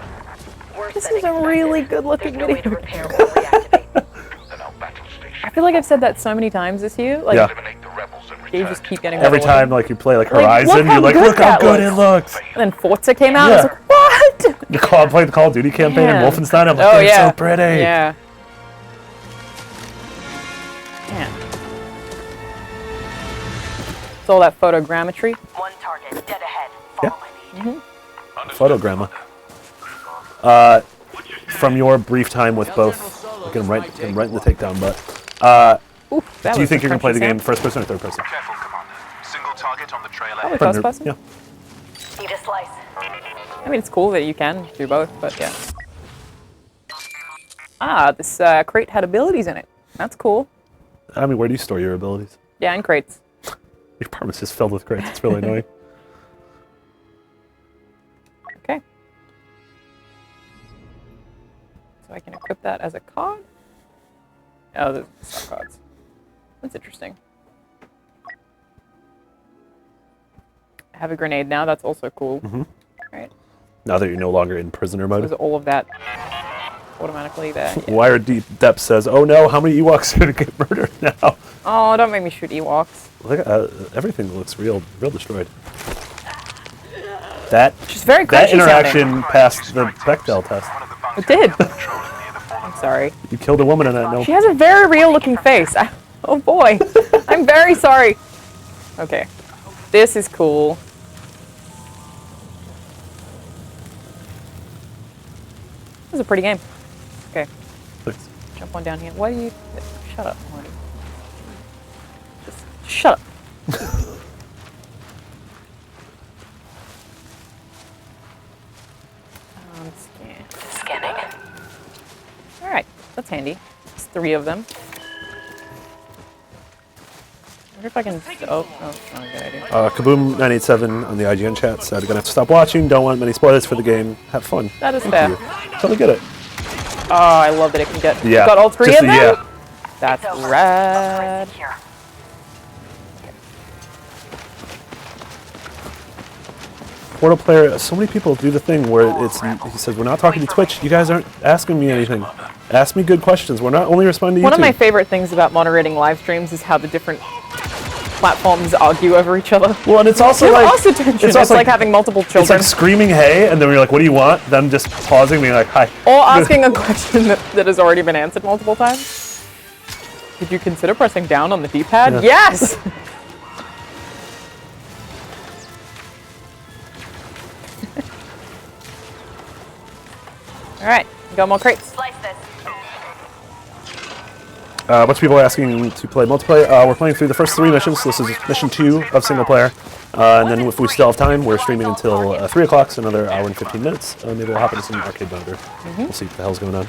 Worse This than is a expected. really good looking There's no way to video. repair or reactivate. Then our battle station. I feel like I've said that so many times this year. Like, Yeah. Eliminate the rebels and you return just to keep the getting Every better time looking. like you play like Like, Horizon, look how you're like, good look how that good it looks. And then Forza came out. Yeah. I was like, what? Played the Call of Duty campaign Man. and Wolfenstein. I'm like, Oh they're yeah. so pretty. Yeah. Man. It's all that photogrammetry. One target, dead ahead. Follow my lead. Photogramma. From your brief time with both, you can write in the takedown, but Oof, that do you was think a you're going to play the crunchy game sound. first person or third person? Careful, Commander. Single target on the trailer. Probably first person. Yeah. Need a slice. I mean, it's cool that you can do both, but yeah. Ah, this crate had abilities in it. That's cool. I mean, where do you store your abilities? Yeah, in crates. Your apartment's just filled with crates. It's really annoying. Okay. So I can equip that as a card? Oh, those are stock cards. That's interesting. I have a grenade now. That's also cool. Right. Now that you're no longer in prisoner mode. There's all of that automatically there. Yeah. Wire Deep Depth says, "Oh no, how many Ewoks are going to get murdered now?" Oh, don't make me shoot Ewoks. Look, everything looks real destroyed. That She's very that crunchy interaction sounding. passed the Bechdel test. It did. I'm sorry. You killed a woman in that. No. She has a very real looking face. Oh boy. I'm very sorry. Okay. This is cool. This is a pretty game. Okay. Thanks. Jump on down here. Why do you... Shut up, Marty. Just shut up. Scan. Scanning. Alright, that's handy. It's 3 of them. I wonder if I can... Oh, it's not a good idea. Kaboom987 on the IGN chat said, "Gonna have to stop watching. Don't want many spoilers for the game. Have fun." That is Thank fair. you. Totally get it. Oh, I love that it can get... Yeah. Got all 3 Just of the- them? yeah. That's It's over. rad. Here. Portal player, so many people do the thing where it's, he says, "We're not talking to Twitch. You guys aren't asking me anything. Ask me good questions. We're not only responding to One YouTube." of my favorite things about moderating live streams is how the different platforms argue over each other. Well, and it's also like also tension. It's also like having multiple It's children. like screaming "Hey," and then we're like, "What do you want?" Them just pausing, being like, "Hi." Or asking a question that has already been answered multiple times. Did you consider pressing down on the D-pad? Yeah. Yes! Alright, got more crates. Slice this. A bunch of people are asking to play multiplayer. We're playing through the first 3 missions. This is mission 2 of single player. And then if we still have time, we're streaming until 3 o'clock, so another hour and 15 minutes. Maybe we'll hop into some arcade monitor. We'll see what the hell's going on.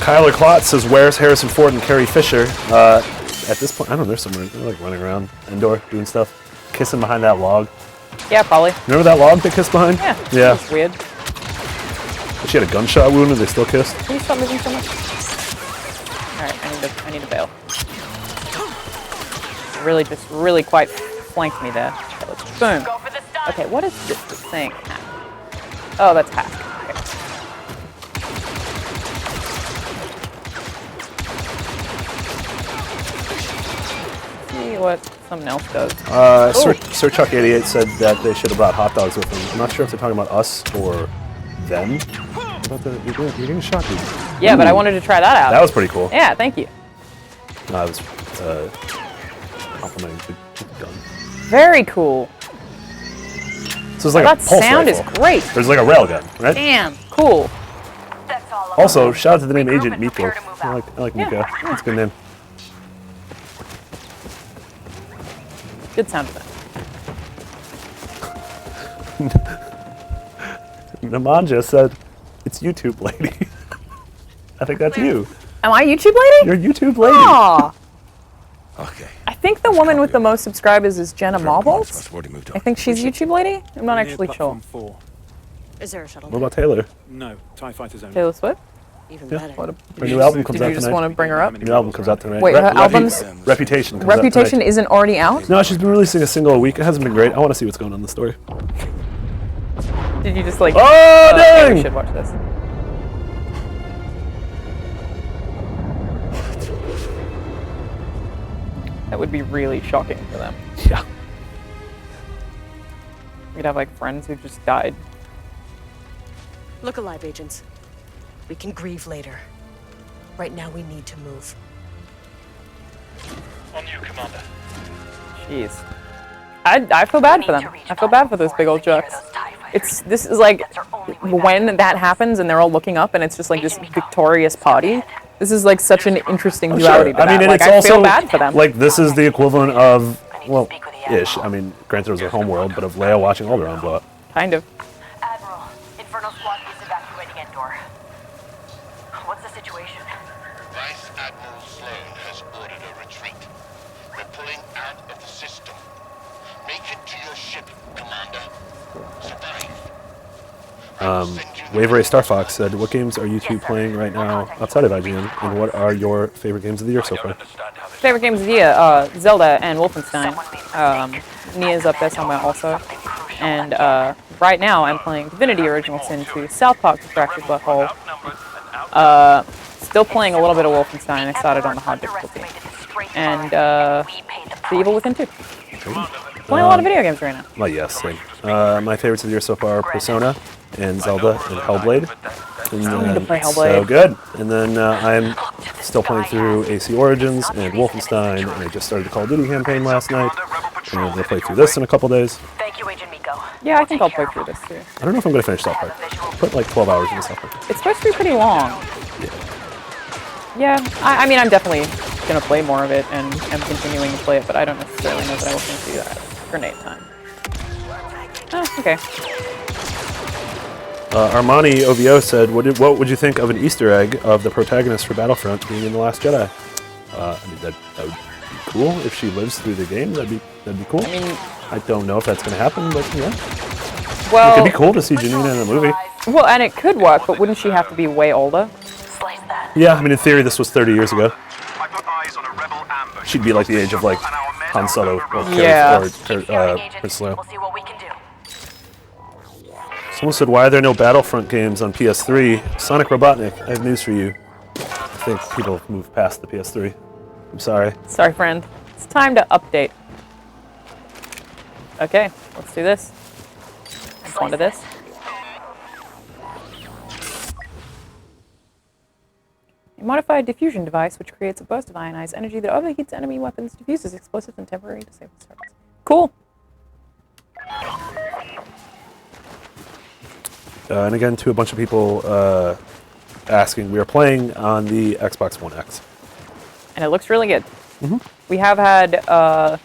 Kyler Klotz says, "Where's Harrison Ford and Carrie Fisher?" At this point, I don't know, they're somewhere. They're like running around Endor, doing stuff. Kissing behind that log. Yeah, probably. Remember that log they kissed behind? Yeah. Yeah. That's weird. She had a gunshot wound and they still kissed. Can you stop moving so much? Alright, I need to bail. Really quite flanked me there. Okay, let's boom. Go for the stun. Okay, what is this thing? Oh, that's hack. Okay. See, see what someone else does. Sir Chuck 88 said that they should have brought hot dogs with them. I'm not sure if they're talking about us or them. What about you're getting shot, dude. Yeah, but I wanted to try that out. That was pretty cool. Yeah, thank you. No, I was complimenting the gun. Very cool. So it's like that a pulse sound rifle. is great. There's like a railgun, right? Damn, cool. Also, shout out to the name Agent Miko. I like Miko. That's a good name. Good sound effect. Namanja said, "It's YouTube lady." I think that's you. Am I YouTube lady? You're YouTube lady. Aw. Okay. I think the woman with the most subscribers is Jenna Marbles. I think she's YouTube lady. I'm not actually sure. Is there a shuttle? What about Taylor? No, TIE fighters only. Taylor Swift? Even Yeah. better. Her new album comes Did out you just tonight. want to bring her up? New album comes out tonight. Wait, her album's Reputation comes out Reputation tonight. isn't already out? No, she's been releasing a single a week. It hasn't been great. I want to see what's going on in the story. Did you just like? Oh, okay, dang! we should watch this. That would be really shocking for them. Yeah. We'd have like friends who just died. Look alive, agents. We can grieve later. Right now, we need to move. On you, Commander. Jeez. I feel bad for them. I feel bad for those big old jerks. This is like when that happens and they're all looking up and it's just like this victorious party. This is like such an interesting duality. Sure. I mean, and like, it's I also feel bad for them. like this is the equivalent of, well, ish. I mean, granted it was a homeworld, but of Leia watching Alderaan blow up. Kind of. Admiral, Inferno Squad is evacuating Endor. What's the situation? Vice Admiral Sloan has ordered a retreat. We're pulling out of the system. Make it to your ship, Commander. Survive. Waveray Star Fox said, "What games are you two playing right now outside of IGN, and what are your favorite games of the year so far?" Favorite games of the year, Zelda and Wolfenstein. Nia's up there somewhere also. And right now I'm playing Divinity Original Sin 2, South Park Distracted Black Hole. Still playing a little bit of Wolfenstein. I started on the hard difficulty. And The Evil Within 2. Playing a lot of video games right now. Well, yes, same. My favorites of the year so far are Persona and Zelda and Hellblade. And I need to play Hellblade. So good. And then I'm still playing through AC Origins and Wolfenstein, and I just started the Call of Duty campaign last night. And I'm going to play through this in a couple days. Thank you, Agent Miko. Yeah, I think I'll play through this too. I don't know if I'm going to finish South Park. Put like 12 hours into South Park. It's supposed to be pretty long. Yeah, I mean, I'm definitely going to play more of it and am continuing to play it, but I don't necessarily know that I will finish do that. Grenade time. Oh, okay. Armani OVO said, what would you think of an Easter egg of the protagonist for Battlefront being in The Last Jedi? I mean, that would be cool. If she lives through the game, that'd be cool. I mean, I don't know if that's going to happen, but yeah. well, It could be cool to see Janina in a movie. Well, and it could work, but wouldn't she have to be way older? Yeah, I mean, in theory, this was 30 years ago. She'd be like the age of, like, Han Solo or Princess Leia. Someone said, why are there no Battlefront games on PS3? Sonic Robotnik, I have news for you. I think people have moved past the PS3. I'm sorry. Sorry, friend. It's time to update. Okay, let's do this. Let's go to this. A modified diffusion device which creates a burst of ionized energy that overheats enemy weapons, diffuses explosives, and temporarily disables targets. Cool. And again, to a bunch of people asking, we are playing on the Xbox One X. And it looks really good. Mm-hmm. We have had a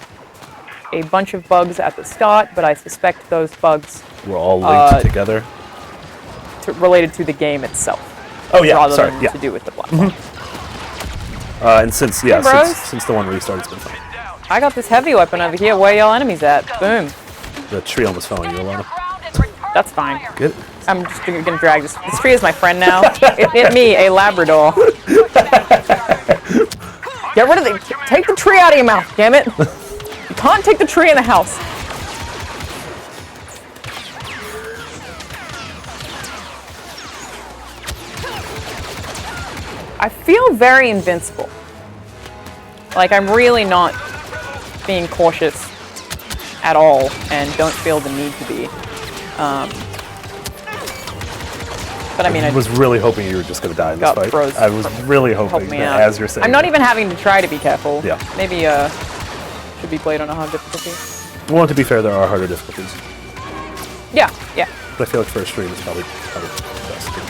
bunch of bugs at the start, but I suspect those bugs We're all linked together. Related to the game itself. Oh yeah, rather sorry, than yeah. to do with the platform. Mm-hmm. And since since the one restart, it's been fun. I got this heavy weapon over here. Where y'all enemies at? Boom. The tree almost fell on you, Alana. That's fine. Good. I'm just gonna drag this. This tree is my friend now. It me, a Labrador. Get rid of the. Take the tree out of your mouth, damn it! You can't take the tree in the house. I feel very invincible. Like I'm really not being cautious at all and don't feel the need to be. But I mean, I was really hoping you were just going to die in this fight. Froze. I was really hoping that as you're saying. I'm not even having to try to be careful. Yeah. Maybe should be played on a hard difficulty. Well, to be fair, there are harder difficulties. Yeah, yeah. But I feel like for a stream, it's probably best to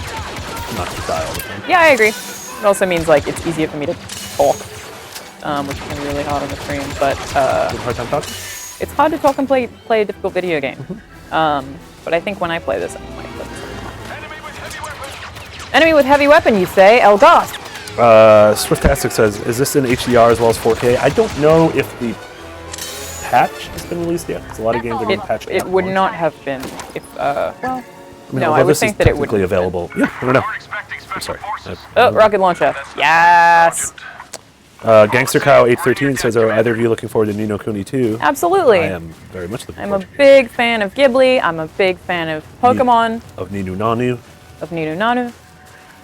not to die all the time. Yeah, I agree. It also means like it's easier for me to talk, which can be really hard on the stream. But hard time talking? It's hard to talk and play a difficult video game. But I think when I play this, I might play this. Enemy with heavy weapon, you say? El Ghost. Swiftastic says, is this in HDR as well as 4K? I don't know if the patch has been released yet, because a lot of games are getting patched. It would not have been if, well, I mean, no, I would think that it would be available. Yeah, I don't know. I'm sorry. Oh, rocket launcher. Yes. Gangster Cow 813 says, are either of you looking forward to Ni no Kuni 2? Absolutely. I am very much looking forward to it. I'm a big fan of Ghibli. I'm a big fan of Pokemon. Of Ninu Nanu. Of Ninu Nanu.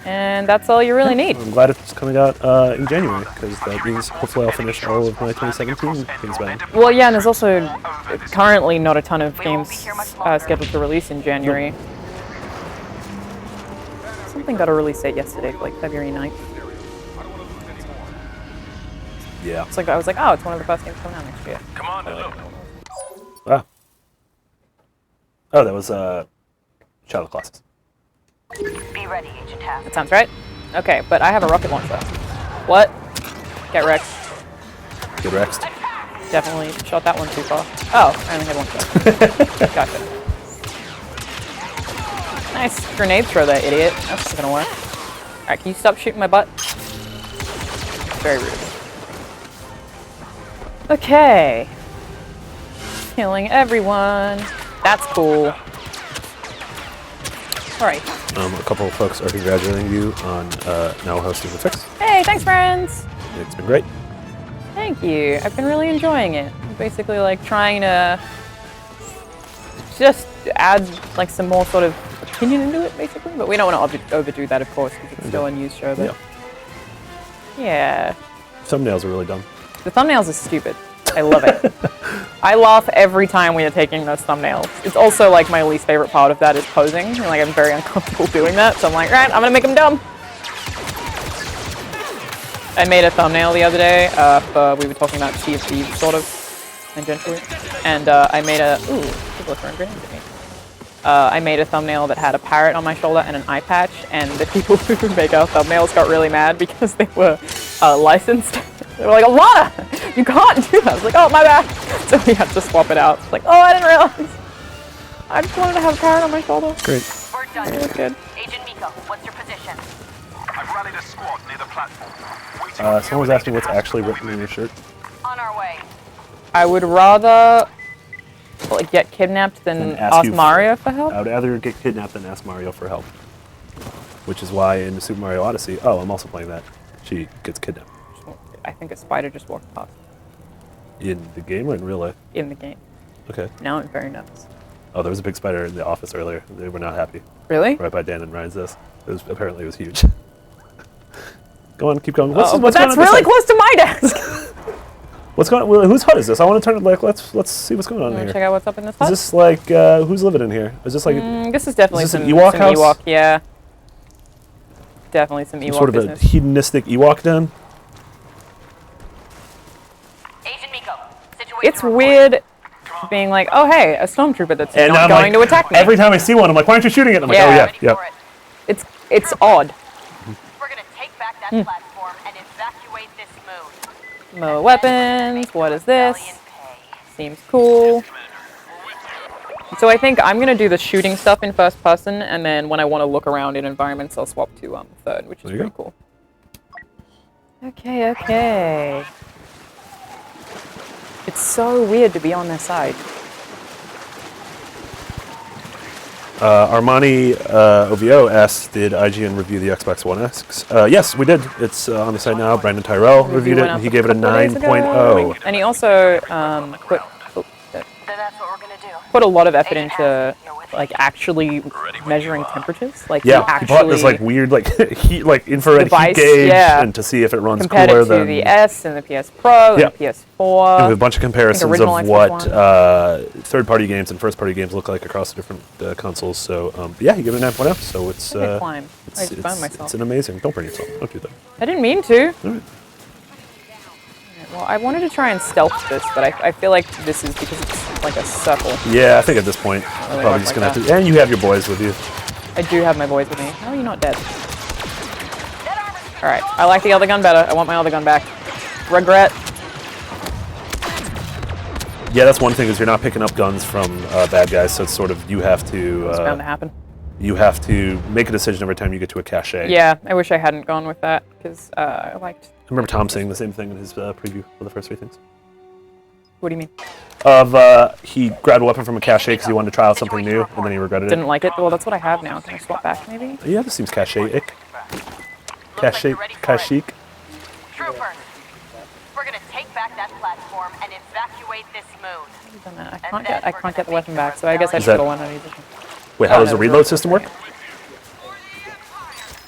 And that's all you really need. I'm glad it's coming out in January, because that means hopefully I'll finish all of my 2017 games by then. Well, yeah, and there's also currently not a ton of games scheduled to release in January. Something got a release date yesterday, like February 9th. Yeah. It's like I was like, oh, it's one of the first games coming out next year. Wow. Oh, that was Shadow Colossus. Be ready, Agent Half. That sounds right. Okay, but I have a rocket launcher. What? Get wrecked. Get wrecked. Definitely shot that one too far. Oh, I only had one shot. Gotcha. Nice grenade throw there, idiot. That's not gonna work. Alright, can you stop shooting my butt? Very rude. Okay. Killing everyone. That's cool. Alright. A couple of folks are congratulating you on now hosting the Fix. Hey, thanks, friends! It's been great. Thank you. I've been really enjoying it. Basically, like, trying to just add, like, some more sort of opinion into it, basically. But we don't want to overdo that, of course, because it's still a news show. But yeah. Thumbnails are really dumb. The thumbnails are stupid. I love it. I laugh every time we are taking those thumbnails. It's also like my least favorite part of that is posing. And, like, I'm very uncomfortable doing that, so I'm like, right, I'm gonna make them dumb. I made a thumbnail the other day we were talking about Sea of Thieves, sort of, tangentially. And I made a, ooh, people are throwing grenades at me. I made a thumbnail that had a parrot on my shoulder and an eye patch, and the people who make our thumbnails got really mad because they were licensed. They were like, Alana, you can't do that. I was like, oh, my bad. So we had to swap it out. It's like, oh, I didn't realize. I just wanted to have a parrot on my shoulder. Great. We're done. It was good. Agent Miko, what's your position? I've rallied a squad near the platform. Someone was asking what's actually written in your shirt. On our way. I would rather like get kidnapped than ask Mario for help. I would rather get kidnapped than ask Mario for help. Which is why in Super Mario Odyssey, oh, I'm also playing that, she gets kidnapped. I think a spider just walked past. In the game or in real life? In the game. Okay. Now I'm very nervous. Oh, there was a big spider in the office earlier. They were not happy. Really? Right by Dan and Ryan's desk. Apparently it was huge. Go on, keep going. But that's really close to my desk. What's going on? Whose hut is this? I want to turn it like, let's see what's going on in here. Check out what's up in this hut. Is this like, who's living in here? Is this like... this is definitely is this some Ewok house? Ewok, yeah. Definitely some Ewok sort of business. a hedonistic Ewok den? Agent Miko, situation It's weird being like, oh hey, a stormtrooper that's and not I'm going like, to attack me. Every time I see one, I'm like, why aren't you shooting it? I'm like, oh yeah. It's odd. We're gonna take back that platform and evacuate this moon. More weapons. What is this? Seems cool. So I think I'm gonna do the shooting stuff in first person, and then when I want to look around in environments, I'll swap to third, which is pretty cool. Okay, okay. It's so weird to be on their side. Armani OVO asks, did IGN review the Xbox One X? Yes, we did. It's on the site now. Brandon Tyrell reviewed it, and he gave it a 9.0. And he also put a lot of effort into like actually measuring temperatures. Like Yeah, you he actually bought this like weird like heat like infrared device, heat gauge yeah. and to see if it runs compared cooler it to than the S and the PS Pro and Yeah. the PS4. with a bunch of comparisons original of Xbox what One. third-party games and first-party games look like across the different consoles. So yeah, you give it a 9.0. So it's I did climb. I just burned myself. it's an amazing. Don't burn yourself. Don't do that. I didn't mean to. All right. Well, I wanted to try and stealth this, but I feel like this is because it's like a circle. Yeah, I think at this point, really probably work just like gonna have to. And you have your boys with you. I do have my boys with me. How are you not dead? Alright, I like the other gun better. I want my other gun back. Regret. Yeah, that's one thing is you're not picking up guns from bad guys, so it's sort of you have to. It's bound to happen. You have to make a decision every time you get to a cache. Yeah, I wish I hadn't gone with that because I liked. I remember Tom saying the same thing in his preview of the first three things. What do you mean? He grabbed a weapon from a cache because he wanted to try out something new, and then he regretted Didn't it. like it. Well, that's what I have now. Can I swap back maybe? Yeah, this seems cache-ic. Cache-chic. Troopers, we're gonna take back that platform and evacuate this moon. I can't get the weapon back, so I guess I Is should that- go on and use it. Wait, how does the reload system work?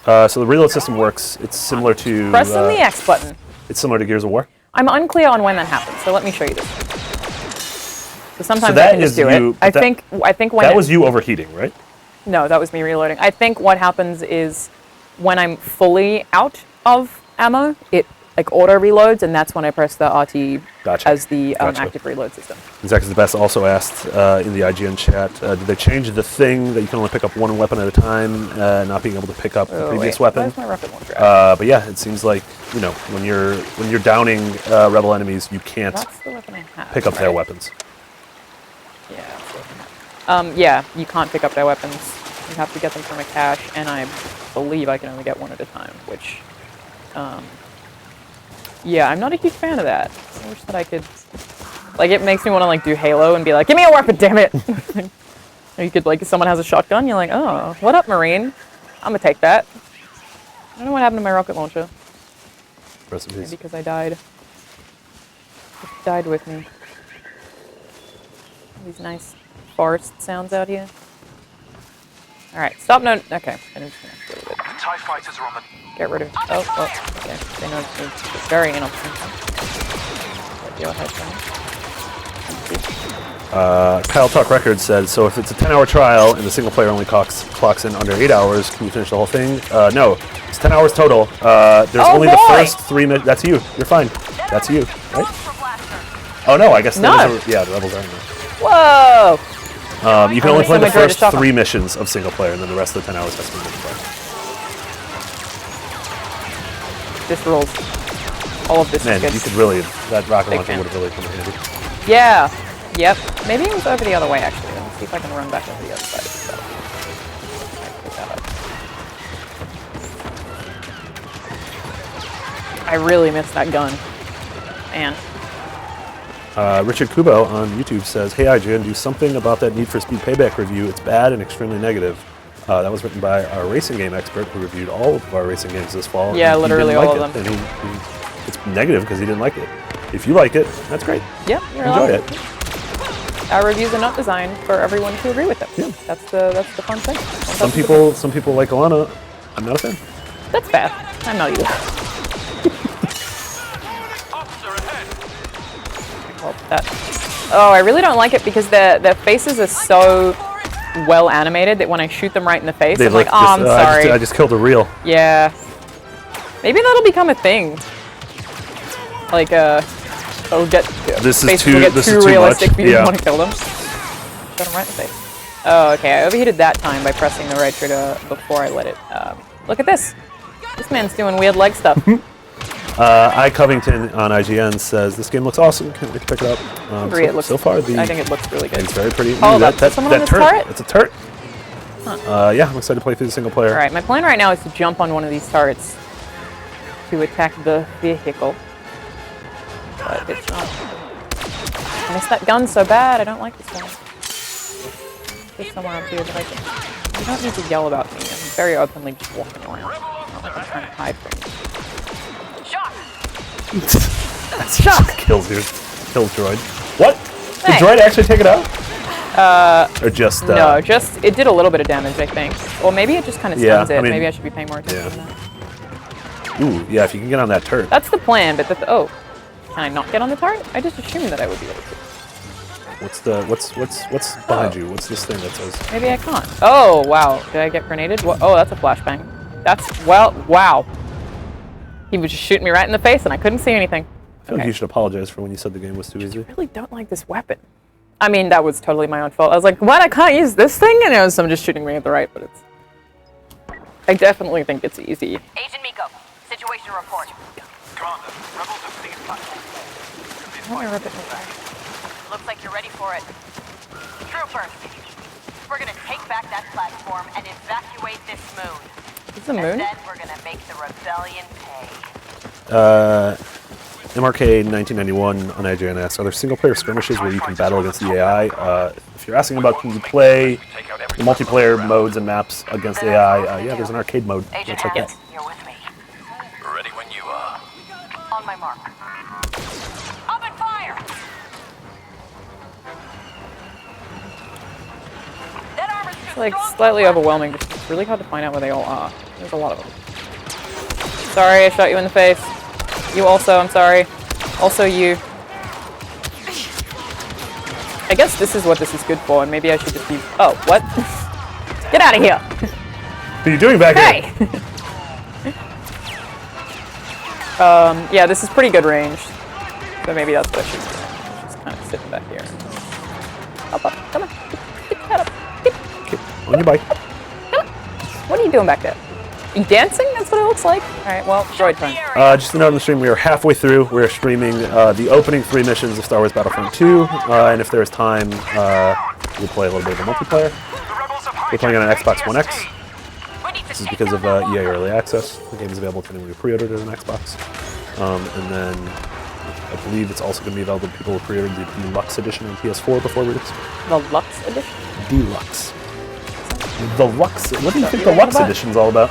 So the reload system works. It's similar to. Press in the X button. It's similar to Gears of War. I'm unclear on when that happens, so let me show you this. So sometimes that I can just is do you- it. I that- think when That was you overheating, right? No, that was me reloading. I think what happens is when I'm fully out of ammo, it like auto reloads, and that's when I press the RT Gotcha. as the Gotcha. active reload system. Zach is the best also asked in the IGN chat, did they change the thing that you can only pick up one weapon at a time, not being able to pick up the previous weapon? Where's my rocket launcher at? But yeah, it seems like when you're downing rebel enemies, you can't That's the weapon I have, pick up their right? weapons. Yeah. That's the weapon I have. Yeah, you can't pick up their weapons. You have to get them from a cache, and I believe I can only get one at a time, which, yeah, I'm not a huge fan of that. I wish that I could, like, it makes me want to, like, do Halo and be like, give me a weapon, damn it! Or you could, like, if someone has a shotgun, you're like, oh, what up, Marine? I'm gonna take that. I don't know what happened to my rocket launcher. Rest in peace. Maybe because I died. It died with me. These nice forest sounds out here. Alright, stop no. Okay, I'm just gonna get rid of it. TIE fighters are on the... Get rid of it. Oh, okay. They know it's very inopportune. Let your headphones. Kyle Talk Records said, so if it's a 10-hour trial and the single player only clocks in under 8 hours, can you finish the whole thing? No, it's 10 hours total. There's only the first 3 minutes. That's you. You're fine. That's you, right? Oh no, I guess No. yeah, the rebels are in there. Whoa! You can only play so the majority first shotgun. 3 missions of single player, and then the rest of the 10 hours has to be multiplayer. This rules. All of this Man, is good. you could really, that rocket Big launcher fan. would have really come in handy. Yeah. Yep. Maybe it was over the other way, actually. Let me see if I can run back over the other side of the battle. Pick that up. I really missed that gun. Man. Richard Kubo on YouTube says, hey IGN, do something about that Need for Speed Payback review. It's bad and extremely negative. That was written by our racing game expert who reviewed all of our racing games this fall. Yeah, and he literally didn't all like of it. And it's negative because he didn't like it. If you like it, that's great. Yep, you're Enjoy allowed it. to. Our reviews are not designed for everyone to agree with them. Yeah. That's the fun thing. Some people like Alana. I'm not a fan. That's fair. I'm not either. Well, oh, I really don't like it because their faces are so well animated that when I shoot them right in the face, I'm like, oh, I'm sorry. I just killed a reel. Yeah. Maybe that'll become a thing. Like, it'll get This is faces too- will get this too is too realistic much. if you didn't Yeah. want to kill them. Shot them right in the face. Oh, okay. I overheated that time by pressing the right trigger before I let it. Look at this. This man's doing weird leg stuff. I Covington on IGN says this game looks awesome. Can't wait to pick it up. I agree. It looks. so far, I think it looks really good. it's very pretty. Oh, Ooh, that's someone on this turret? It's a turret. Yeah, I'm excited to play through the single player. All right. My plan right now is to jump on one of these turrets to attack the vehicle. But it's not. I missed that gun so bad. I don't like this gun. There's somewhere up here that I can. You don't need to yell about me. I'm very openly just walking around. It's not like I'm trying to hide from you. That's shock. Kills you. Kills droid. What? Hey. Did droid actually take it out? Or just no, just it did a little bit of damage, I think. Or maybe it just kind of stuns it. I mean, maybe I should be paying more attention to that. Ooh, yeah, if you can get on that turret. That's the plan, but oh, can I not get on the turret? I just assumed that I would be able to. What's behind you? What's this thing that says? Maybe I can't. Oh, wow. Did I get grenaded? What? Oh, that's a flashbang. That's, well, wow. He was just shooting me right in the face and I couldn't see anything. I feel like you should apologize for when you said the game was too easy. I really don't like this weapon. I mean, that was totally my own fault. I was like, what? I can't use this thing? And it was someone just shooting me at the right, but it's... I definitely think it's easy. Agent Miko, situation report. Commander, rebels have seized platform. Looks like you're ready for it. Troopers, we're gonna take back that platform and evacuate this moon. Is the moon? And then we're gonna make the rebellion pay. MRK 1991 on IGN asks, are there single-player skirmishes where you can battle against the AI? If you're asking about can you play the multiplayer modes and maps against AI, yeah, there's an arcade mode. Agent That's like Hans, you're with me. Ready when you are. On my mark. Open fire! That armor's too It's like strong slightly for overwhelming, but it's really hard to find out where they all are. There's a lot of them. Sorry, I shot you in the face. You also, I'm sorry. Also you. I guess this is what this is good for, and maybe I should just be... Oh, what? Get out of here! What are you doing back here? Hey! Yeah, this is pretty good range. So maybe that's what I should do. Just kind of sitting back here. Up, come on. Get your head up. On your bike. What are you doing back there? Are you dancing? That's what it looks like. Alright, well, droid time. Just a note on the stream, we are halfway through. We're streaming the opening 3 missions of Star Wars Battlefront 2, and if there's time, we'll play a little bit of the multiplayer. We're playing on an Xbox One X. This is because of EA Early Access. The game is available to anyone who pre-ordered it on Xbox. And then I believe it's also going to be available to people who pre-ordered the Deluxe Edition on PS4 before release. The Lux Edition? Deluxe. The Lux. What do you think the Lux Edition is all about?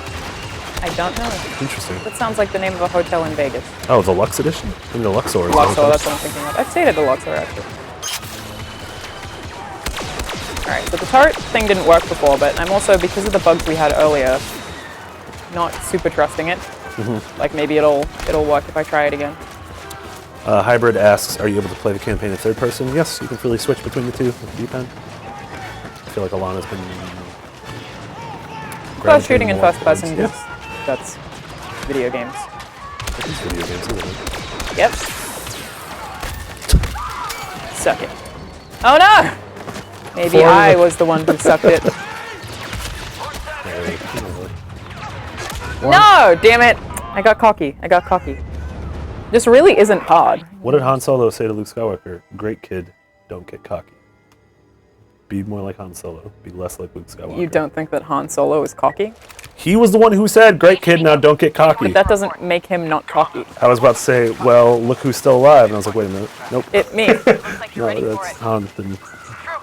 I don't know. Interesting. That sounds like the name of a hotel in Vegas. Oh, the Lux Edition? I mean, the Luxor. Luxor, that's what I'm thinking of. I'd stayed at the Luxor, actually. Alright, so the turret thing didn't work before, but I'm also, because of the bugs we had earlier, not super trusting it. Like, maybe it'll work if I try it again. Hybrid asks, are you able to play the campaign in third person? Yes, you can freely switch between the two with the D-pad. I feel like Alana's been... Well, shooting in first person, that's video games. It is video games, isn't it? Yep. Suck it. Oh no! Maybe I was the one who sucked it. No! Damn it! I got cocky. This really isn't hard. What did Han Solo say to Luke Skywalker? Great kid, don't get cocky. Be more like Han Solo. Be less like Luke Skywalker. You don't think that Han Solo is cocky? He was the one who said, great kid, now don't get cocky. But that doesn't make him not cocky. I was about to say, well, look who's still alive. And I was like, wait a minute. Nope. Me. No, that's Han.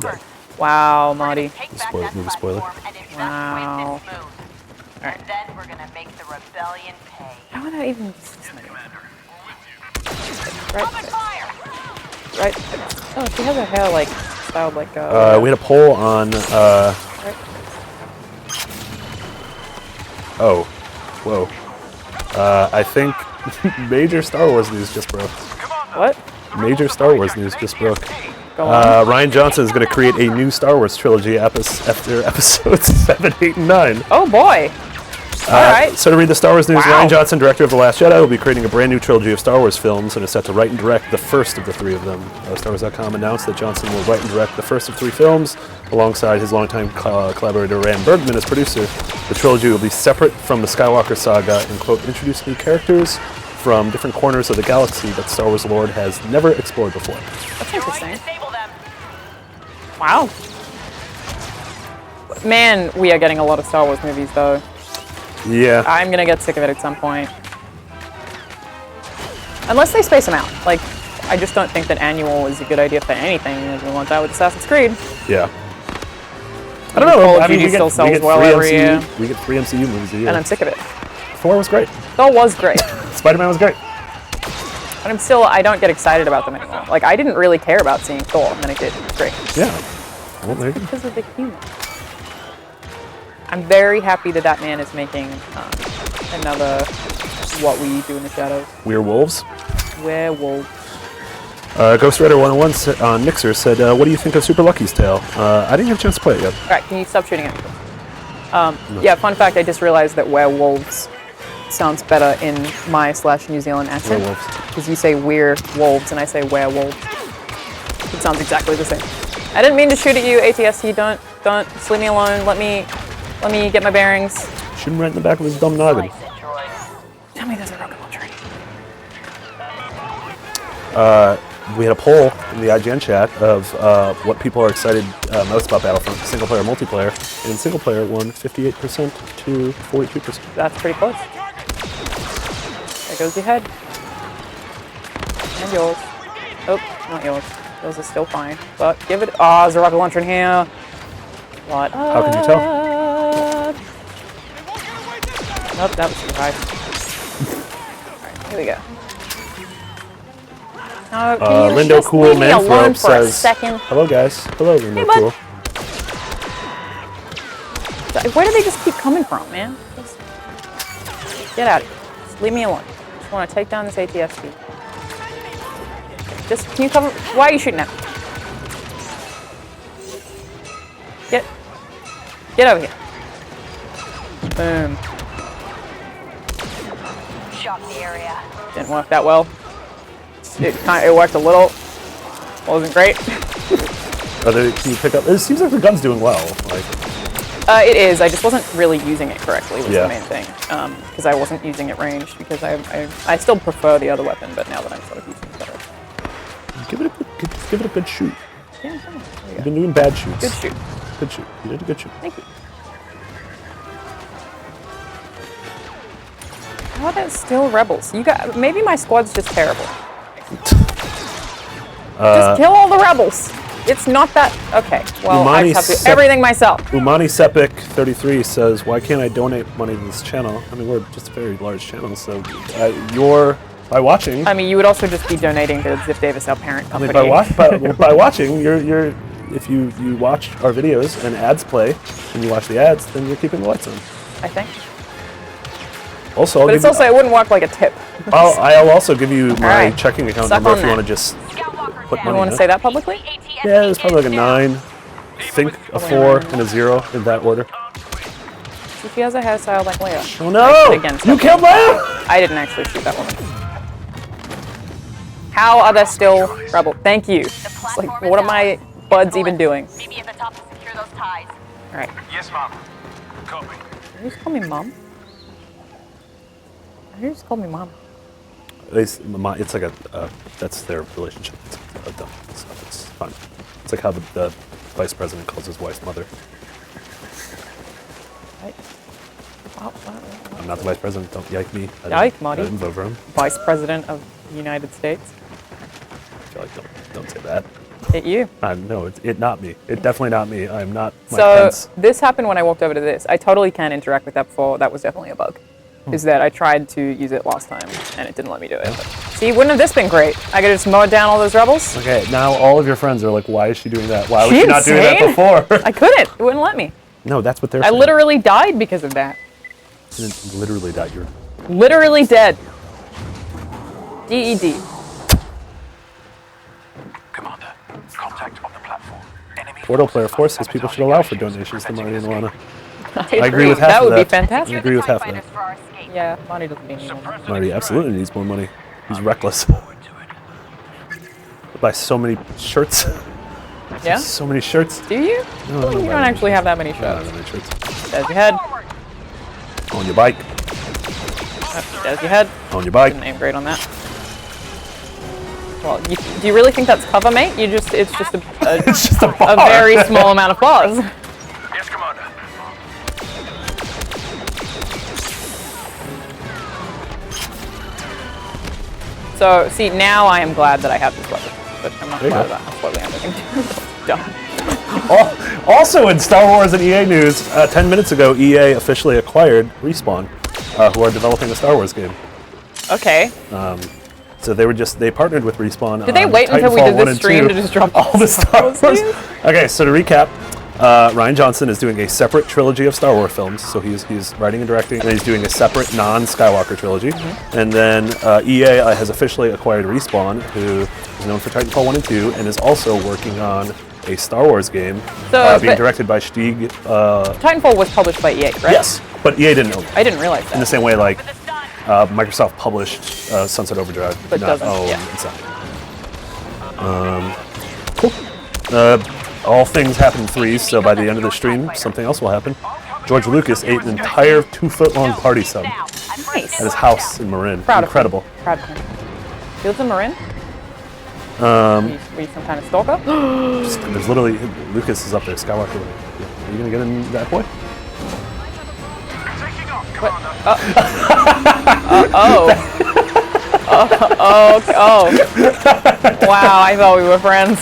Yeah. Wow, Marty. Movie spoiler. Wow. Alright. Then we're gonna make the rebellion pay. How would I even... Right. Oh, she has her hair, like, styled like a... we had a poll on... Oh. Whoa. I think major Star Wars news just broke. What? Major Star Wars news just broke. Go on. Rian Johnson is going to create a new Star Wars trilogy after episodes 7, 8, and 9. Oh boy! Alright. So to read the Star Wars news, Rian Johnson, director of The Last Jedi, will be creating a brand new trilogy of Star Wars films and is set to write and direct the first of the 3 of them. StarWars.com announced that Johnson will write and direct the first of 3 films alongside his longtime collaborator Ram Bergman as producer. The trilogy will be separate from the Skywalker saga and, quote, introduce new characters from different corners of the galaxy that Star Wars lore has never explored before. That's interesting. Wow. Man, we are getting a lot of Star Wars movies, though. Yeah. I'm gonna get sick of it at some point. Unless they space them out. Like, I just don't think that annual is a good idea for anything. We want that with Assassin's Creed. Yeah. I don't know. I mean, we still sells well every year. We get 3 MCU movies a year. And I'm sick of it. Thor was great. Thor was great. Spider-Man was great. But I don't get excited about them anymore. Like, I didn't really care about seeing Thor, and then I did. It was great. Yeah. Well, there you go. Because of the humor. I'm very happy that that man is making another What We Do in the Shadows. Werewolves. Werewolves. Ghost Rider 101 on Mixer said, what do you think of Super Lucky's Tale? I didn't have a chance to play it yet. Alright, can you stop shooting at me? Yeah, fun fact, I just realized that werewolves sounds better in my/New Zealand accent. Werewolves. Because you say we're wolves and I say werewolves. It sounds exactly the same. I didn't mean to shoot at you, ATST. Don't. Just leave me alone. Let me get my bearings. Shoot him right in the back of his dumb noggin. Tell me there's a rocket launcher. We had a poll in the IGN chat of what people are excited most about Battlefront, single player, multiplayer, and single player won 58% to 42%. That's pretty close. There goes your head. And yours. Oh, not yours. Yours is still fine. But give it. Oh, there's a rocket launcher in here. What? How can you tell? Nope, that was too high. Alright, here we go. Lindo Cool Manthrope says, second? hello guys. Hello Lindo Cool. Where do they just keep coming from, man? Just get out of here. Just leave me alone. Just want to take down this ATST. Just, can you cover? Why are you shooting at me? Get over here. Boom. Shot the area. Didn't work that well. It worked a little. Wasn't great. Can you pick up? It seems like the gun's doing well. Like. It is. I just wasn't really using it correctly. Was the main thing. Because I wasn't using it ranged. Because I still prefer the other weapon, but now that I'm sort of using it better. Give it a good shoot. Yeah, You've been doing bad shoots. Good shoot. Good shoot. You did a good shoot. Thank you. How are there still rebels? Maybe my squad's just terrible. Just kill all the rebels. It's not that. Okay. Well, I just have to do everything myself. Umani Sepik 33 says, "Why can't I donate money to this channel? I mean, we're just a very large channel, so by watching. I mean, you would also just be donating to Zip Davis, our parent company. I mean, by watching, you're if you watch our videos and ads play, and you watch the ads, then you're keeping the lights on. I think. Also, but it's also it wouldn't work like a tip. I'll also give you my checking account number if you want to just put money. You want to say that publicly? Yeah, it's probably like a 9, I think a 4 and a 0 in that order. She has a hairstyle like Leia. Oh no! You killed Leia! I didn't actually shoot that woman. How are there still rebel? Thank you. It's like, what are my buds even doing? Maybe at the top to secure those ties. All right. Yes, Mom. Copy. You just call me Mom? You just call me Mom. It's like that's their relationship. It's dumb stuff. It's fun. It's like how the vice president calls his wife's mother. I'm not the vice president. Don't yike me. Yike, Marty. I didn't vote for him. Vice president of the United States. I feel like don't say that. It you. No, it's not me. It's definitely not me. I'm not Mike So Pence. this happened when I walked over to this. I totally can interact with that before. That was definitely a bug. Is that I tried to use it last time and it didn't let me do it. But see, wouldn't have this been great? I could have just mowed down all those rebels. Okay, now all of your friends are like, why is she doing that? Why was she not doing that before? I couldn't. It wouldn't let me. No, that's what they're saying. I literally died because of that. You didn't literally died. You're literally dead. DED. Commander, contact on the platform. Enemy Portal Player 4 says people should allow for donations to Marty and Lana. I agree with half that of would that. be fantastic. I agree with half of that. Yeah, Marty doesn't need any more. Marty absolutely needs more money. He's reckless. Buy so many shirts. Yeah? So many shirts. Do you? No, you don't actually have that many shirts. Not that many shirts. There's your head. On your bike. There's your head. On your bike. Didn't aim great on that. Well, do you really think that's cover, mate? It's just a very small amount of pause. Yes, Commander. So, see, now I am glad that I have this weapon. But I'm not glad of that. That's what I'm looking to. Also in Star Wars and EA news, 10 minutes ago, EA officially acquired Respawn, who are developing a Star Wars game. Okay. So they partnered with Respawn. Did they wait until we did this stream to just drop all the Star Wars? Okay, so to recap, Rian Johnson is doing a separate trilogy of Star Wars films, so he's writing and directing, and he's doing a separate non-Skywalker trilogy. And then EA has officially acquired Respawn, who is known for Titanfall 1 and 2, and is also working on a Star Wars game being directed by Stieg. Titanfall was published by EA, right? Yes, but EA didn't own it. I didn't realize that. In the same way, like Microsoft published Sunset Overdrive, but doesn't own Inside. Cool. All things happen in threes, so by the end of the stream, something else will happen. George Lucas ate an entire 2-foot-long party sub Nice. at his house in Marin. Proud Incredible. Of him. Proud of him. He lives in Marin? Were you some kind of stalker? There's literally, Lucas is up there, Skywalker. Are you gonna get in that boy? What? Wow, I thought we were friends.